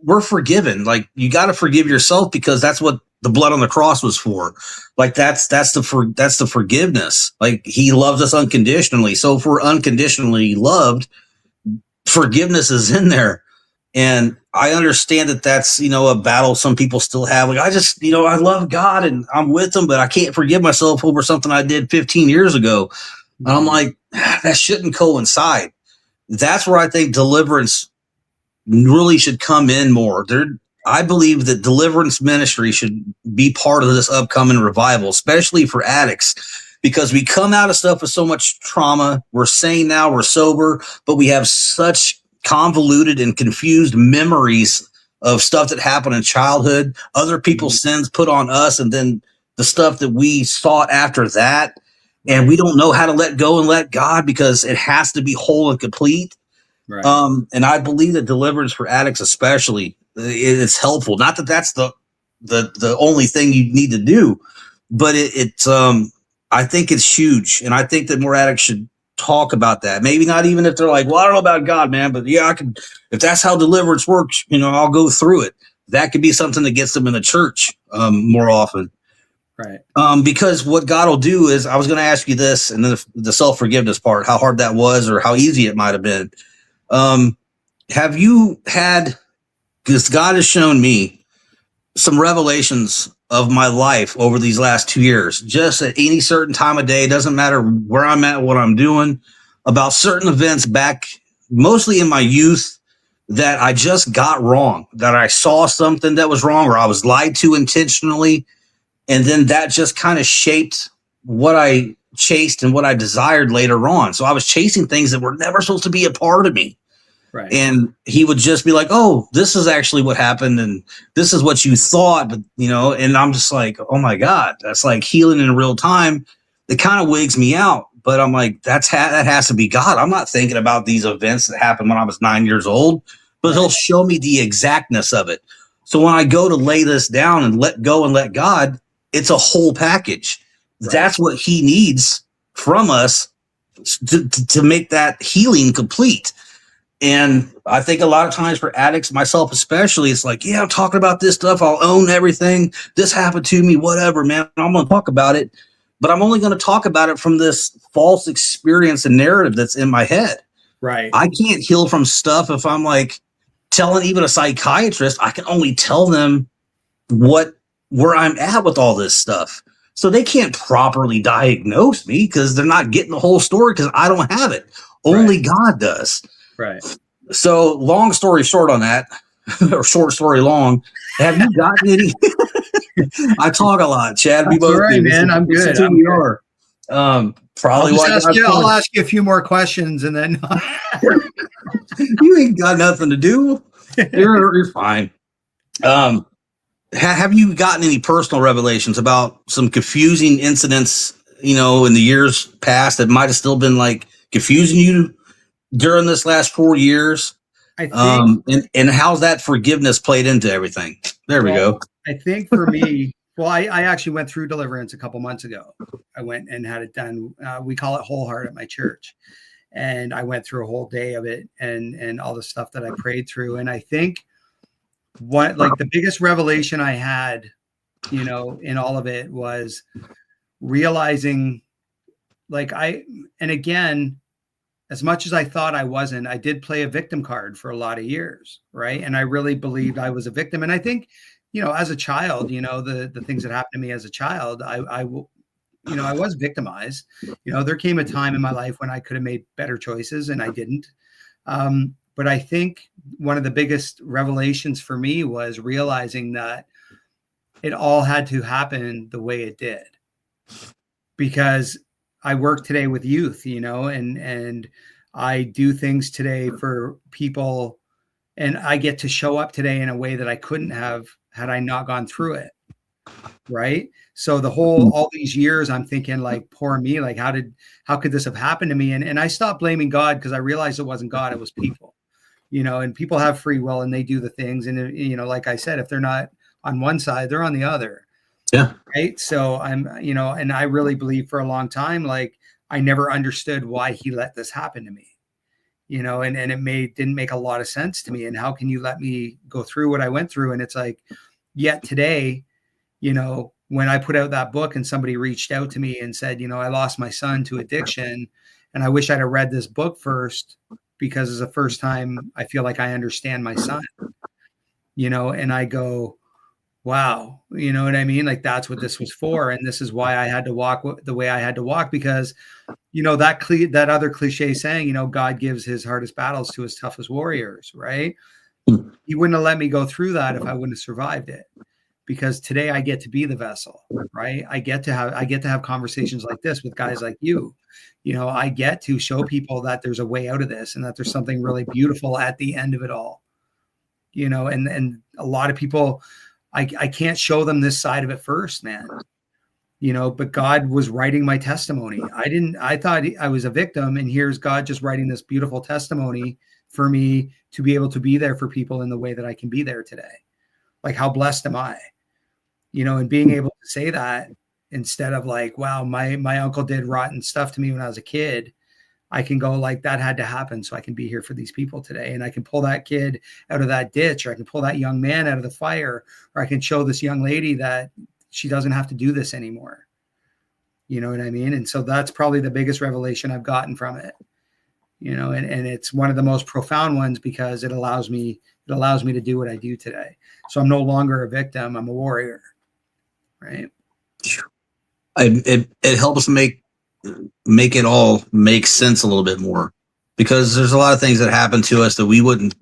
We're forgiven. Like, you got to forgive yourself, because that's what the blood on the cross was for. Like, that's the forgiveness. Like, he loves us unconditionally. So if we're unconditionally loved, forgiveness is in there. And I understand that that's, a battle some people still have. Like, I love God and I'm with him, but I can't forgive myself over something I did 15 years ago. And I'm like, that shouldn't coincide. That's where I think deliverance really should come in more. I believe that deliverance ministry should be part of this upcoming revival, especially for addicts, because we come out of stuff with so much trauma. We're sane now, we're sober, but we have such convoluted and confused memories of stuff that happened in childhood, other people's sins put on us, and then the stuff that we sought after that. And we don't know how to let go and let God, because it has to be whole and complete. Right. And I believe that deliverance for addicts, especially, it's helpful. Not that that's the only thing you need to do, but it's I think it's huge. And I think that more addicts should talk about that. Maybe not even if they're like, "Well, I don't know about God, man, but yeah, I can, if that's how deliverance works, I'll go through it." That could be something that gets them in the church more often. Right. Because what God will do is, I was going to ask you this, and then the self-forgiveness part, how hard that was or how easy it might have been. Have you had, because God has shown me some revelations of my life over these last 2 years, just at any certain time of day, doesn't matter where I'm at, what I'm doing, about certain events back, mostly in my youth, that I just got wrong, that I saw something that was wrong, or I was lied to intentionally. And then that just kind of shaped what I chased and what I desired later on. So I was chasing things that were never supposed to be a part of me. Right. And he would just be like, "Oh, this is actually what happened, and this is what you thought," but and I'm just like, "Oh my God, that's like healing in real time." It kind of wigs me out, but I'm like, that has to be God. I'm not thinking about these events that happened when I was 9 years old, but Right. he'll show me the exactness of it. So when I go to lay this down and let go and let God, it's a whole package. Right. That's what he needs from us to make that healing complete. And I think a lot of times for addicts, myself especially, it's like, yeah, I'm talking about this stuff. I'll own everything. This happened to me, whatever, man. I'm going to talk about it. But I'm only going to talk about it from this false experience and narrative that's in my head. Right. I can't heal from stuff if I'm like telling even a psychiatrist, I can only tell them where I'm at with all this stuff. So they can't properly diagnose me because they're not getting the whole story because I don't have it. Only God does. Right. So long story short on that, or short story long, have you gotten any? I talk a lot, Chad. We both right, do. Man. I'm good. Who we are. Probably I'll ask you a few more questions and then you ain't got nothing to do. You're fine. Have you gotten any personal revelations about some confusing incidents, in the years past that might have still been like confusing you during this last 4 years? I think, and how's that forgiveness played into everything? There we go. I think for me, I actually went through deliverance a couple months ago. I went and had it done. We call it Whole Heart at my church. And I went through a whole day of it and all the stuff that I prayed through. And I think the biggest revelation I had, in all of it was realizing and again, as much as I thought I wasn't, I did play a victim card for a lot of years. Right. And I really believed I was a victim. And I think, as a child, the things that happened to me as a child, I was victimized. There came a time in my life when I could have made better choices and I didn't. But I think one of the biggest revelations for me was realizing that it all had to happen the way it did. Because I work today with youth, and I do things today for people, and I get to show up today in a way that I couldn't have had I not gone through it. Right. So all these years I'm thinking like, poor me, like how could this have happened to me? And I stopped blaming God because I realized it wasn't God, it was people, and people have free will and they do the things. And, like I said, if they're not on one side, they're on the other. Yeah. Right. So I'm, and I really believe for a long time, like I never understood why he let this happen to me, and it didn't make a lot of sense to me. And how can you let me go through what I went through? And it's like, yet today, when I put out that book and somebody reached out to me and said, I lost my son to addiction and I wish I'd have read this book first because it's the first time I feel like I understand my son, and I go, wow, you know what I mean? Like that's what this was for. And this is why I had to walk the way I had to walk because, that other cliche saying, God gives his hardest battles to his toughest warriors, right? He wouldn't have let me go through that if I wouldn't have survived it. Because today I get to be the vessel, right? I get to have conversations like this with guys like you. I get to show people that there's a way out of this and that there's something really beautiful at the end of it all. And a lot of people, I can't show them this side of it first, man. But God was writing my testimony. I thought I was a victim, and here's God just writing this beautiful testimony for me to be able to be there for people in the way that I can be there today. Like, how blessed am I? And being able to say that instead of like, wow, my uncle did rotten stuff to me when I was a kid. I can go like, that had to happen so I can be here for these people today. And I can pull that kid out of that ditch, or I can pull that young man out of the fire, or I can show this young lady that she doesn't have to do this anymore. You know what I mean? And so that's probably the biggest revelation I've gotten from it. And it's one of the most profound ones because it allows me to do what I do today. So I'm no longer a victim. I'm a warrior. Right. It helps make it all make sense a little bit more because there's a lot of things that happen to us that we wouldn't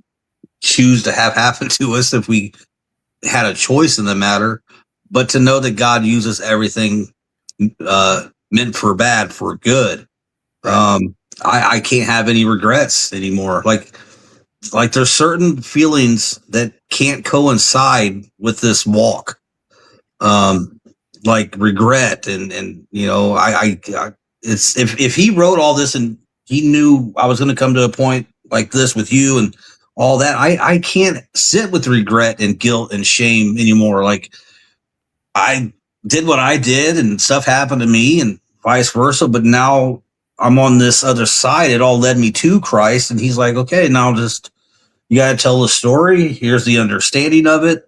choose to have happen to us if we had a choice in the matter. But to know that God uses everything meant for bad for good. Right. I can't have any regrets anymore. Like like there's certain feelings that can't coincide with this walk. Like regret and you know, I it's if he wrote all this and he knew I was going to come to a point like this with you and all that, I can't sit with regret and guilt and shame anymore. Like I did what I did and stuff happened to me and vice versa, but now I'm on this other side. It all led me to Christ, and he's like, okay, now just you got to tell the story. Here's the understanding of it.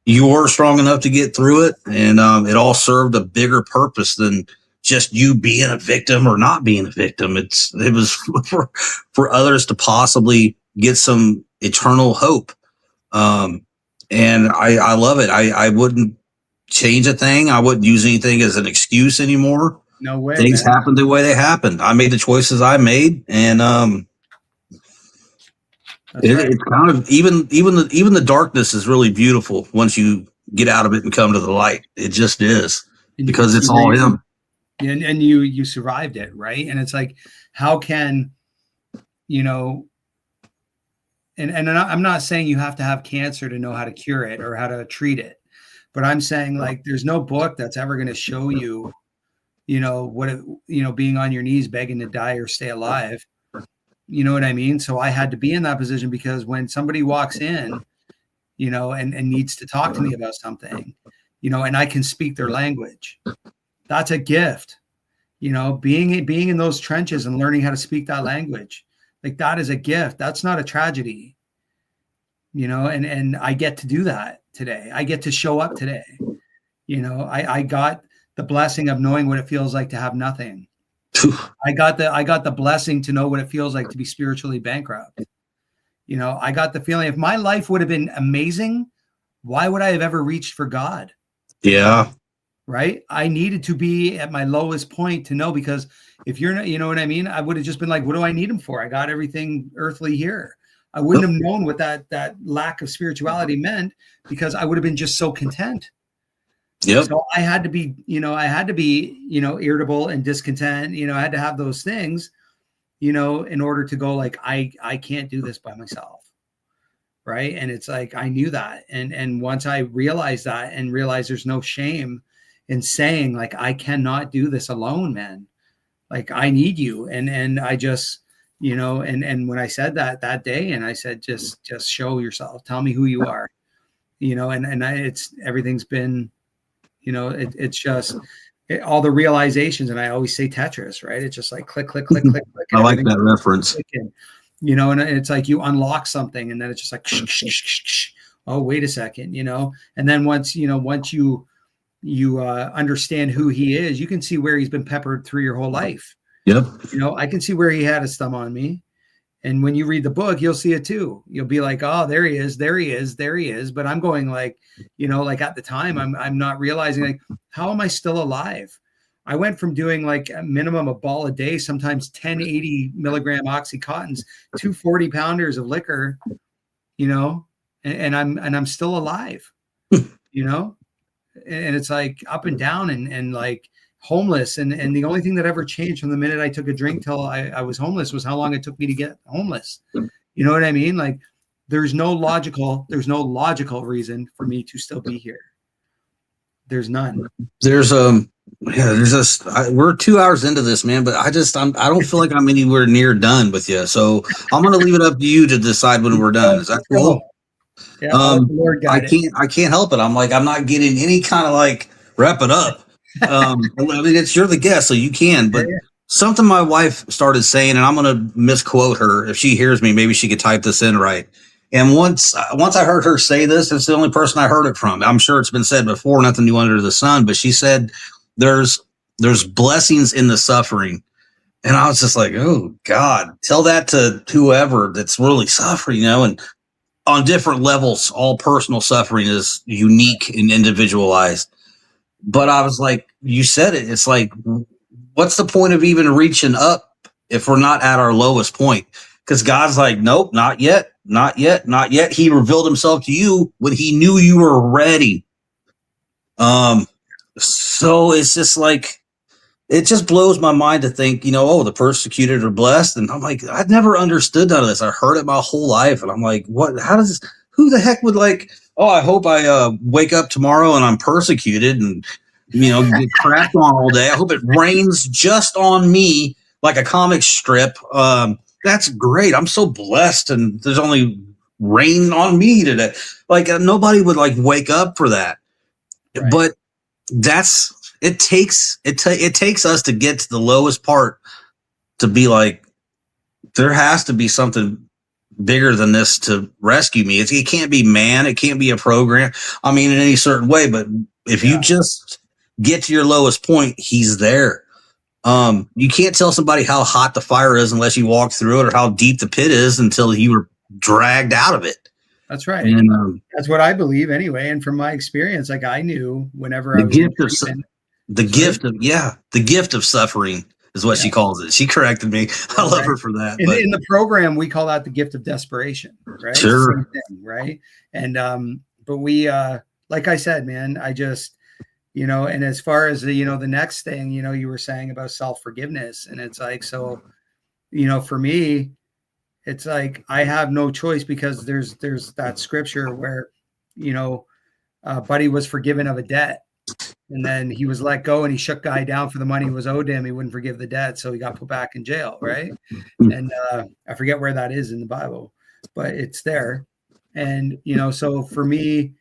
You were strong enough to get through it, and it all served a bigger purpose than just you being a victim or not being a victim. It was for others to possibly get some eternal hope. And I love it. I wouldn't change a thing. I wouldn't use anything as an excuse anymore. No way. Things happened the way they happened. I made the choices I made, and it's kind of even the darkness is really beautiful once you get out of it and come to the light. It just is, because it's all him. And you survived it, right? And it's like, how can, you know, and I'm not saying you have to have cancer to know how to cure it or how to treat it, but I'm saying, like, there's no book that's ever going to show you, you know, what it, you know, being on your knees begging to die or stay alive. You know what I mean? So I had to be in that position, because when somebody walks in, you know, and needs to talk to me about something, you know, and I can speak their language, that's a gift. You know, being in those trenches and learning how to speak that language, like, that is a gift. That's not a tragedy, you know, and I get to do that today. I get to show up today. You know, I got the blessing of knowing what it feels like to have nothing. I got the blessing to know what it feels like to be spiritually bankrupt. You know, I got the feeling, if my life would have been amazing, why would I have ever reached for God? Yeah. Right. I needed to be at my lowest point to know, because if you're not, you know what I mean? I would have just been like, what do I need him for? I got everything earthly here. I wouldn't have known what that lack of spirituality meant, because I would have been just so content. Yep. So I had to be, you know, irritable and discontent. You know, I had to have those things, you know, in order to go, like, I can't do this by myself. Right. And it's like, I knew that. And once I realized that, and realized there's no shame in saying, like, I cannot do this alone, man. Like, I need you. And I just, you know, and when I said that day, and I said, just show yourself, tell me who you are, you know, it's, everything's been, you know, it's just all the realizations. And I always say Tetris, right? It's just like click, click, click, click, click. I like that reference. Clicking, you know, and it's like you unlock something, and then it's just like, oh, wait a second, you know. And then once you understand who he is, you can see where he's been peppered through your whole life. Yep. You know, I can see where he had his thumb on me. And when you read the book, you'll see it too. You'll be like, oh, there he is, there he is, there he is. But I'm going, like, you know, like, at the time, I'm not realizing, like, how am I still alive? I went from doing, like, a minimum a ball a day, sometimes 10, 80 milligram Oxycontins, 2 40 pounders of liquor, you know, and I'm still alive, you know, and it's like up and down and like homeless. And the only thing that ever changed from the minute I took a drink till I was homeless was how long it took me to get homeless. You know what I mean? Like, there's no logical reason for me to still be here. There's none. We're 2 hours into this, man, but I don't feel like I'm anywhere near done with you. So I'm going to leave it up to you to decide when we're done. Is that cool? Yeah, I can't help it. I'm not getting any kind of, like, wrap it up. I mean, you're the guest, so you can, but something my wife started saying, and I'm going to misquote her. If she hears me, maybe she could type this in right. And once I heard her say this, it's the only person I heard it from. I'm sure it's been said before, nothing new under the sun, but she said, there's blessings in the suffering. And I was just like, oh God, tell that to whoever that's really suffering, you know, and on different levels, all personal suffering is unique and individualized. But I was like, you said it. It's like, what's the point of even reaching up if we're not at our lowest point? Because God's like, nope, not yet, not yet, not yet. He revealed himself to you when he knew you were ready. So it's just like, it just blows my mind to think, oh, the persecuted are blessed. And I'm like, I've never understood none of this. I heard it my whole life. And I'm like, what, how does this, who the heck would like, oh, I hope I wake up tomorrow and I'm persecuted and, get crapped on all day. I hope it rains just on me like a comic strip. That's great. I'm so blessed. And there's only rain on me today. Like nobody would like wake up for that. Right. But it takes us to get to the lowest part to be like, there has to be something bigger than this to rescue me. It can't be man. It can't be a program. I mean, in any certain way, but if you just get to your lowest point, he's there. You can't tell somebody how hot the fire is unless you walk through it, or how deep the pit is until you were dragged out of it. That's right. And, that's what I believe anyway. And from my experience, like I knew whenever I was the gift of suffering is what she calls it. She corrected me. I love her for that. In the program, we call that the gift of desperation, right? Sure. Same thing, right. And, but we, like I said, man, I just, and as far as the next thing, you were saying about self-forgiveness, and it's like, so, for me, it's like, I have no choice, because there's that scripture where, Buddy was forgiven of a debt, and then he was let go, and he shook guy down for the money he was owed him. He wouldn't forgive the debt, so he got put back in jail. Right. And I forget where that is in the Bible, but it's there. And, so for me,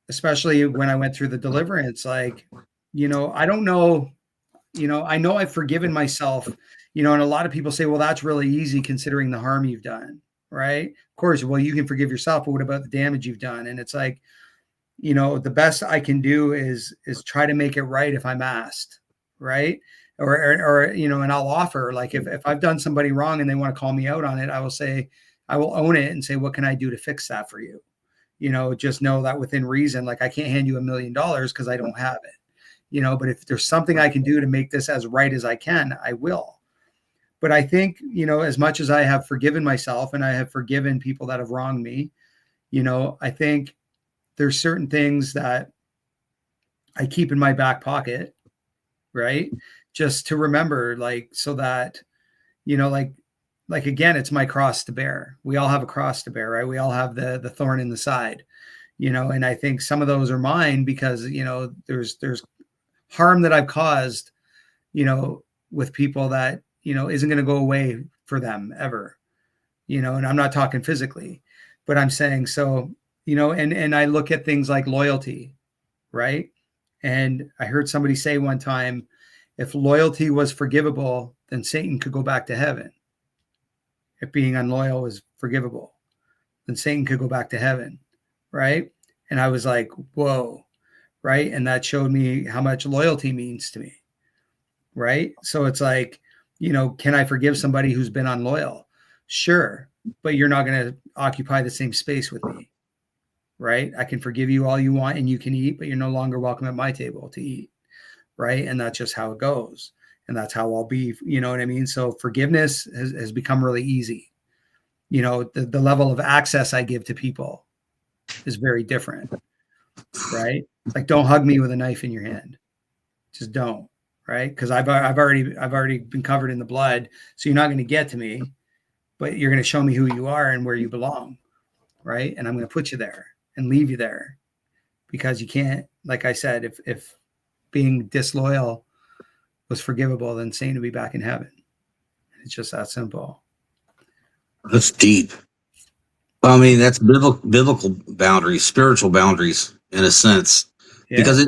especially when I went through the deliverance, like, I don't know, I know I've forgiven myself, and a lot of people say, well, that's really easy considering the harm you've done. Right. Of course, well, you can forgive yourself, but what about the damage you've done? And it's like, the best I can do is try to make it right if I'm asked. Right. Or, and I'll offer, like, if I've done somebody wrong and they want to call me out on it, I will own it and say, what can I do to fix that for you? Just know that within reason, like I can't hand you $1 million because I don't have it, but if there's something I can do to make this as right as I can, I will. But I think, as much as I have forgiven myself and I have forgiven people that have wronged me, I think there's certain things that I keep in my back pocket, right? Just to remember, like, so that, like, again, it's my cross to bear. We all have a cross to bear, right? We all have the thorn in the side, and I think some of those are mine because, there's harm that I've caused, with people that, isn't going to go away for them ever, and I'm not talking physically, but I'm saying, so, and I look at things like loyalty, right? And I heard somebody say one time, if loyalty was forgivable, then Satan could go back to heaven. If being unloyal was forgivable, then Satan could go back to heaven. Right. And I was like, whoa. Right. And that showed me how much loyalty means to me. Right. So it's like, can I forgive somebody who's been unloyal? Sure. But you're not going to occupy the same space with me. Right. I can forgive you all you want and you can eat, but you're no longer welcome at my table to eat. Right. And that's just how it goes. And that's how I'll be, you know what I mean? So forgiveness has become really easy. The level of access I give to people is very different, right? Like, don't hug me with a knife in your hand. Just don't, right? Because I've already been covered in the blood. So you're not going to get to me, but you're going to show me who you are and where you belong, right? And I'm going to put you there and leave you there, because you can't, like I said, if being disloyal was forgivable, then Satan to be back in heaven. It's just that simple. That's deep. I mean, that's biblical boundaries, spiritual boundaries, in a sense, because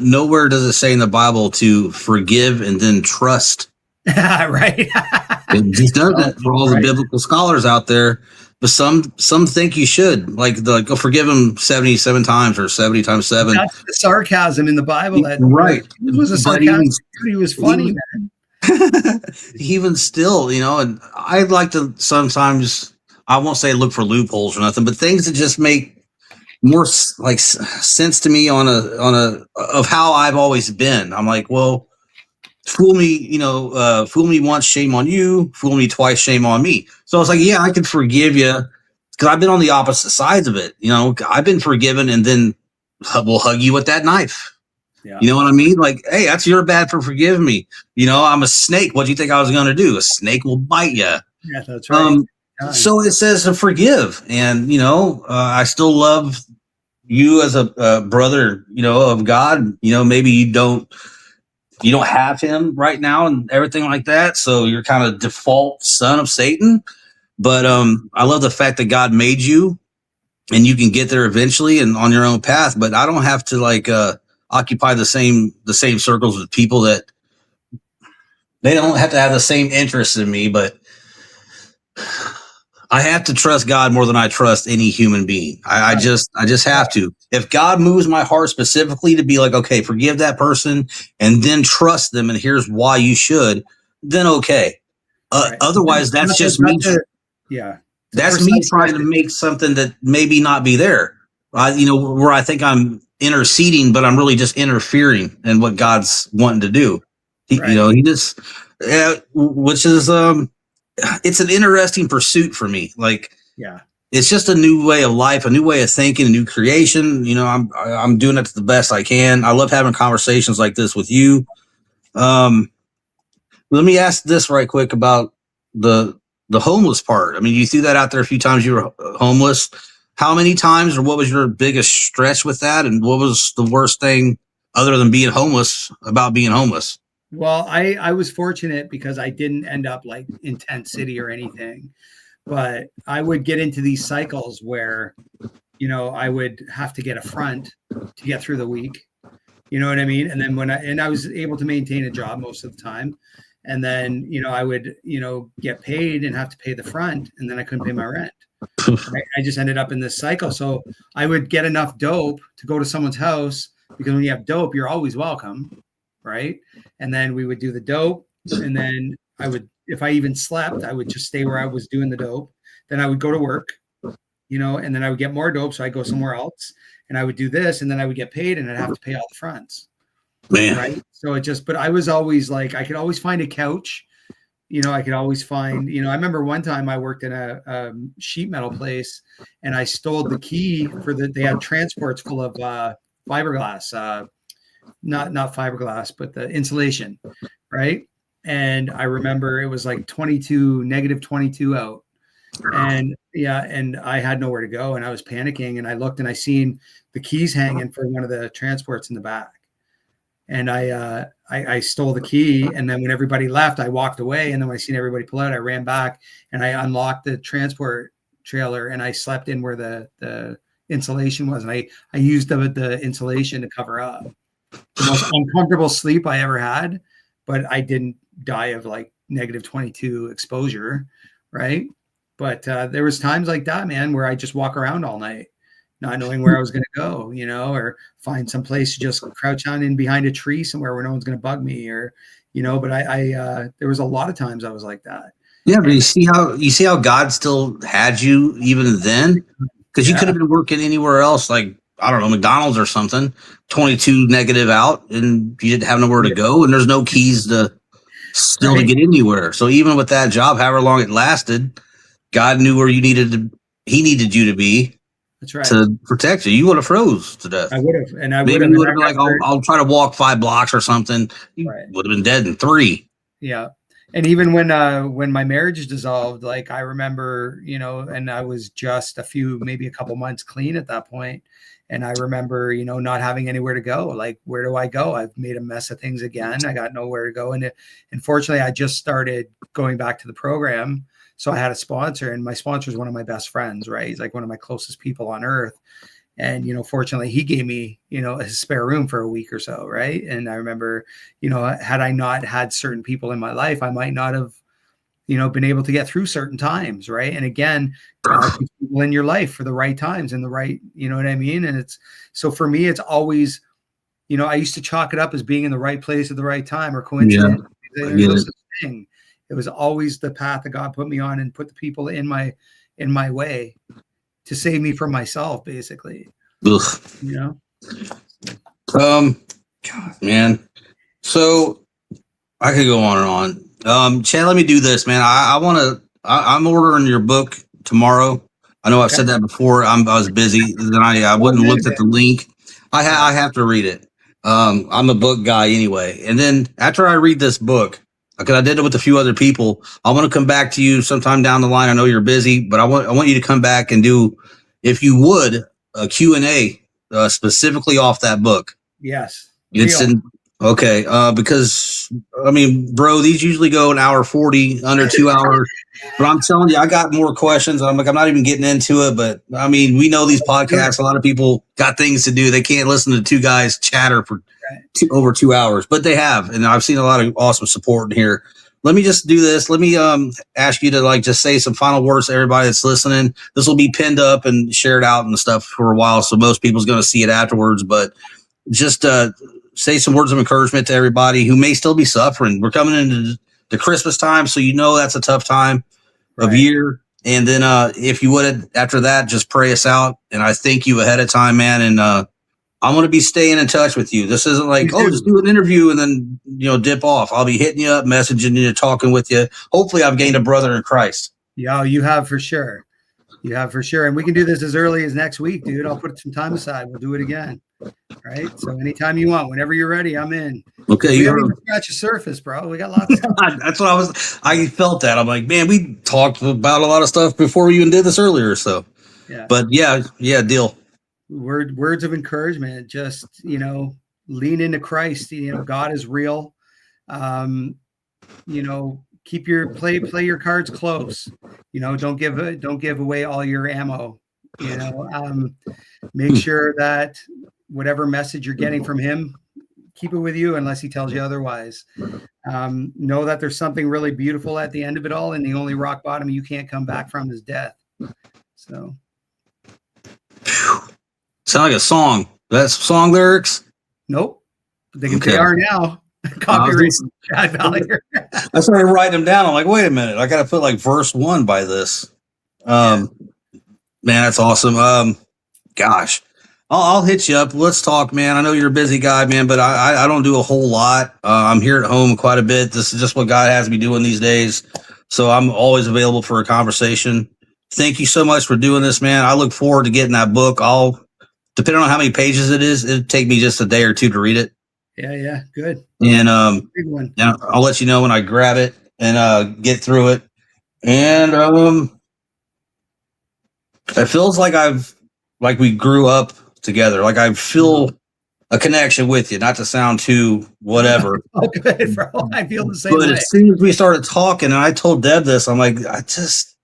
nowhere does it say in the Bible to forgive and then trust. Right. It just doesn't for all the biblical scholars out there. But some think you should, like go forgive him 77 times or 70 times 7. That's the sarcasm in the Bible. That right. It was a sarcasm. He was funny, man. Even still, and I'd like to sometimes, I won't say look for loopholes or nothing, but things that just make more like sense to me on a of how I've always been. I'm like, well, fool me, fool me once, shame on you. Fool me twice, shame on me. So I was like, yeah, I can forgive you, because I've been on the opposite sides of it. I've been forgiven, and then we'll hug you with that knife. Yeah. You know what I mean? Like, hey, that's your bad for forgiving me. You know, I'm a snake. What do you think I was going to do? A snake will bite you. Yeah, that's right. So it says to forgive. And, you know, I still love you as a brother, you know, of God. You know, maybe you don't have him right now and everything like that. So you're kind of default son of Satan. But I love the fact that God made you and you can get there eventually and on your own path. But I don't have to like occupy the same circles with people that they don't have to have the same interests in me. But I have to trust God more than I trust any human being. I just have to. If God moves my heart specifically to be like, okay, forgive that person and then trust them, and here's why you should, then okay. Otherwise, that's just me. Yeah, that's me trying to make something that maybe not be there. You know, where I think I'm interceding, but I'm really just interfering in what God's wanting to do. You know, he just, which is it's an interesting pursuit for me. Like, yeah, it's just a new way of life, a new way of thinking, a new creation. You know, I'm doing it to the best I can. I love having conversations like this with you. Let me ask this right quick about the homeless part. I mean, you threw that out there a few times. You were homeless. How many times, or what was your biggest stretch with that? And what was the worst thing other than being homeless about being homeless? Well, I was fortunate because I didn't end up like in Tent City or anything, but I would get into these cycles where, you know, I would have to get a front to get through the week. You know what I mean? And then I was able to maintain a job most of the time. And then, you know, I would, you know, get paid and have to pay the front, and then I couldn't pay my rent. Right? I just ended up in this cycle. So I would get enough dope to go to someone's house, because when you have dope, you're always welcome. Right. And then we would do the dope. And then I would, if I even slept, I would just stay where I was doing the dope. Then I would go to work, you know, and then I would get more dope. So I go somewhere else and I would do this, and then I would get paid, and I'd have to pay all the fronts. Man. Right. So it just, but I was always like, I could always find a couch. You know, I could always find, you know, I remember one time I worked in a sheet metal place, and I stole the key for they had transports full of fiberglass, not fiberglass, but the insulation. Right. And I remember it was like negative 22 out. And yeah, and I had nowhere to go, and I was panicking, and I looked and I seen the keys hanging for one of the transports in the back. And I stole the key, and then when everybody left, I walked away. And then when I seen everybody pull out, I ran back and I unlocked the transport trailer, and I slept in where the insulation was, and I used the insulation to cover up. The most uncomfortable sleep I ever had, but I didn't die of like negative 22 exposure, right? But there was times like that, man, where I just walk around all night, not knowing where I was going to go, you know, or find some place to just crouch down in behind a tree somewhere where no one's going to bug me, or, you know, but I there was a lot of times I was like that. Yeah, but you see how God still had you even then? Because you could have been working anywhere else, like, I don't know, McDonald's or something, 22 negative out, and you didn't have nowhere to go, and there's no keys to still to get anywhere. So even with that job, however long it lasted, God knew where he needed you to be. That's right. To protect you. You would have froze to death. I would have. And I maybe you would have been like, I'll try to walk 5 blocks or something. You would have been dead in 3. Yeah. And even when my marriage dissolved, like I remember, you know, and I was just maybe a couple months clean at that point. And I remember, you know, not having anywhere to go. Like, where do I go? I've made a mess of things again. I got nowhere to go. And unfortunately, I just started going back to the program. So I had a sponsor, and my sponsor is one of my best friends, right? He's like one of my closest people on earth. And, you know, fortunately he gave me, you know, a spare room for a week or so. Right. And I remember, you know, had I not had certain people in my life, I might not have, you know, been able to get through certain times. Right. And again, God puts people in your life for the right times and the right, you know what I mean? And so for me, it's always, you know, I used to chalk it up as being in the right place at the right time, or coincidence. Yeah, there's no such thing. It was always the path that God put me on, and put the people in my way to save me from myself, basically. Ugh. You know? God, man. So I could go on and on. Chad, let me do this, man. I'm ordering your book tomorrow. I know I've said that before. I was busy, then I wouldn't looked at the link. I have to read it. I'm a book guy anyway. And then after I read this book, because I did it with a few other people, I want to come back to you sometime down the line. I know you're busy, but I want you to come back and do, if you would, a Q&A specifically off that book. Yes. It's in okay. Because I mean, bro, these usually go an hour 40, under 2 hours. But I'm telling you, I got more questions. I'm not even getting into it. But I mean, we know these podcasts. A lot of people got things to do. They can't listen to two guys chatter for over 2 hours, but they have, and I've seen a lot of awesome support in here. Let me just do this. Let me ask you to just say some final words to everybody that's listening. This will be pinned up and shared out and stuff for a while, so most people's going to see it afterwards. But just say some words of encouragement to everybody who may still be suffering. We're coming into the Christmas time, so that's a tough time of year. And then if you would, after that, just pray us out. And I thank you ahead of time, man. And I'm going to be staying in touch with you. This isn't like, just do an interview and then, dip off. I'll be hitting you up, messaging you, talking with you. Hopefully I've gained a brother in Christ. Yeah, you have for sure. You have for sure. And we can do this as early as next week, dude. I'll put some time aside. We'll do it again. Right. So anytime you want, whenever you're ready, I'm in. Okay. We haven't even scratched the surface, bro. We got lots of stuff. That's what I felt that. I'm like, man, we talked about a lot of stuff before we even did this earlier. So, but yeah, deal. Words of encouragement. Just, lean into Christ. God is real. Keep play your cards close. Don't give away all your ammo. Make sure that whatever message you're getting from him, keep it with you unless he tells you otherwise. Know that there's something really beautiful at the end of it all, and the only rock bottom you can't come back from is death. So, sound like a song. That's song lyrics? Nope. They are now. Copyright Chad Valyear. I started writing them down. I'm like, wait a minute. I got to put verse 1 by this. Man, that's awesome. Gosh, I'll hit you up. Let's talk, man. I know you're a busy guy, man, but I don't do a whole lot. I'm here at home quite a bit. This is just what God has me doing these days. So I'm always available for a conversation. Thank you so much for doing this, man. I look forward to getting that book. Depending on how many pages it is, it'll take me just a day or two to read it. Yeah. Good. And big one. I'll let you know when I grab it and get through it. And it feels like we grew up together. Like I feel a connection with you, not to sound too whatever. Okay, bro. I feel the same way. But as soon as we started talking, and I told Deb this, I'm like, I just,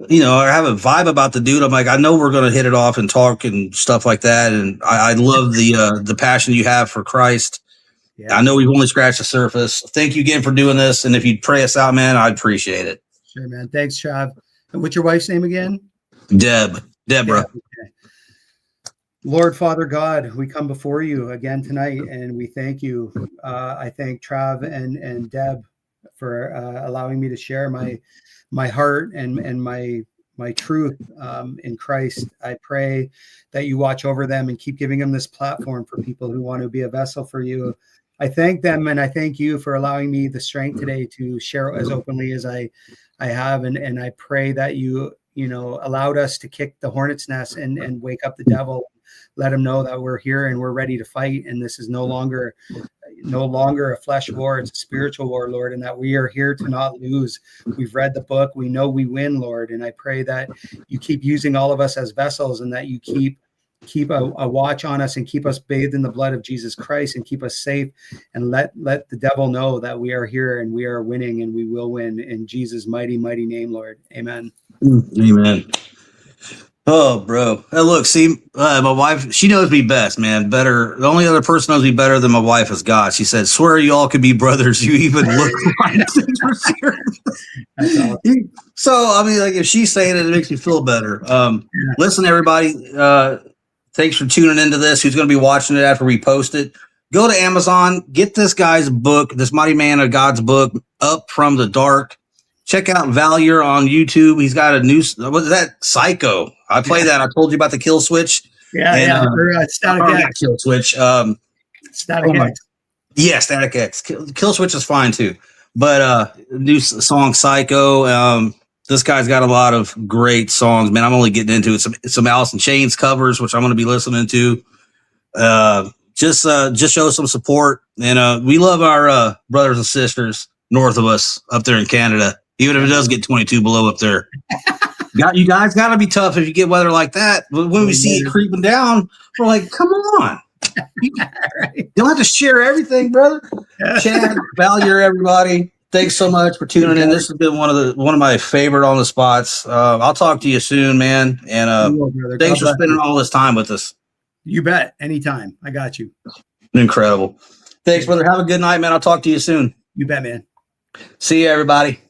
I have a vibe about the dude. I'm like, I know we're going to hit it off and talk and stuff like that. And I love the passion you have for Christ. Yeah. I know we've only scratched the surface. Thank you again for doing this. And if you'd pray us out, man, I'd appreciate it. Sure, man. Thanks, Trav. And what's your wife's name again? Deborah. Okay. Lord, Father God, we come before you again tonight, and we thank you. I thank Trav and Deb for allowing me to share my heart and my truth in Christ. I pray that you watch over them and keep giving them this platform for people who want to be a vessel for you. I thank them, and I thank you for allowing me the strength today to share as openly as I have. And I pray that you allowed us to kick the hornet's nest and wake up the devil, let him know that we're here and we're ready to fight. And this is no longer a flesh war, it's a spiritual war, Lord, and that we are here to not lose. We've read the book. We know we win, Lord. And I pray that you keep using all of us as vessels, and that you keep a watch on us and keep us bathed in the blood of Jesus Christ and keep us safe, and let the devil know that we are here and we are winning and we will win in Jesus' mighty, mighty name, Lord. Amen. Amen. Oh, bro. Hey, look, see, my wife, she knows me best, man. Better. The only other person knows me better than my wife is God. She said, swear you all could be brothers. You even look like awesome. So, I mean, if she's saying it, it makes me feel better. Listen, everybody, thanks for tuning into this. Who's going to be watching it after we post it? Go to Amazon, get this guy's book, this Mighty Man of God's book, Up from the Dark. Check out Valyear on YouTube. He's got a new, what is that? Psycho. I play that. I told you about the kill switch. Yeah. Static X. Kill switch. Static X. Yeah, Static X. Kill switch is fine too. But new song Psycho. This guy's got a lot of great songs, man. I'm only getting into it. Some Alice in Chains covers, which I'm going to be listening to. just show some support. And we love our brothers and sisters north of us up there in Canada, even if it does get 22 below up there. You guys got to be tough if you get weather like that. When we see it creeping down, we're like, come on. You don't have to share everything, brother. Chad Valyear, everybody. Thanks so much for tuning in. This has been one of my favorite on the spots. I'll talk to you soon, man. And thanks for spending all this time with us. You bet. Anytime. I got you. Incredible. Thanks, brother. Have a good night, man. I'll talk to you soon. You bet, man. See you, everybody.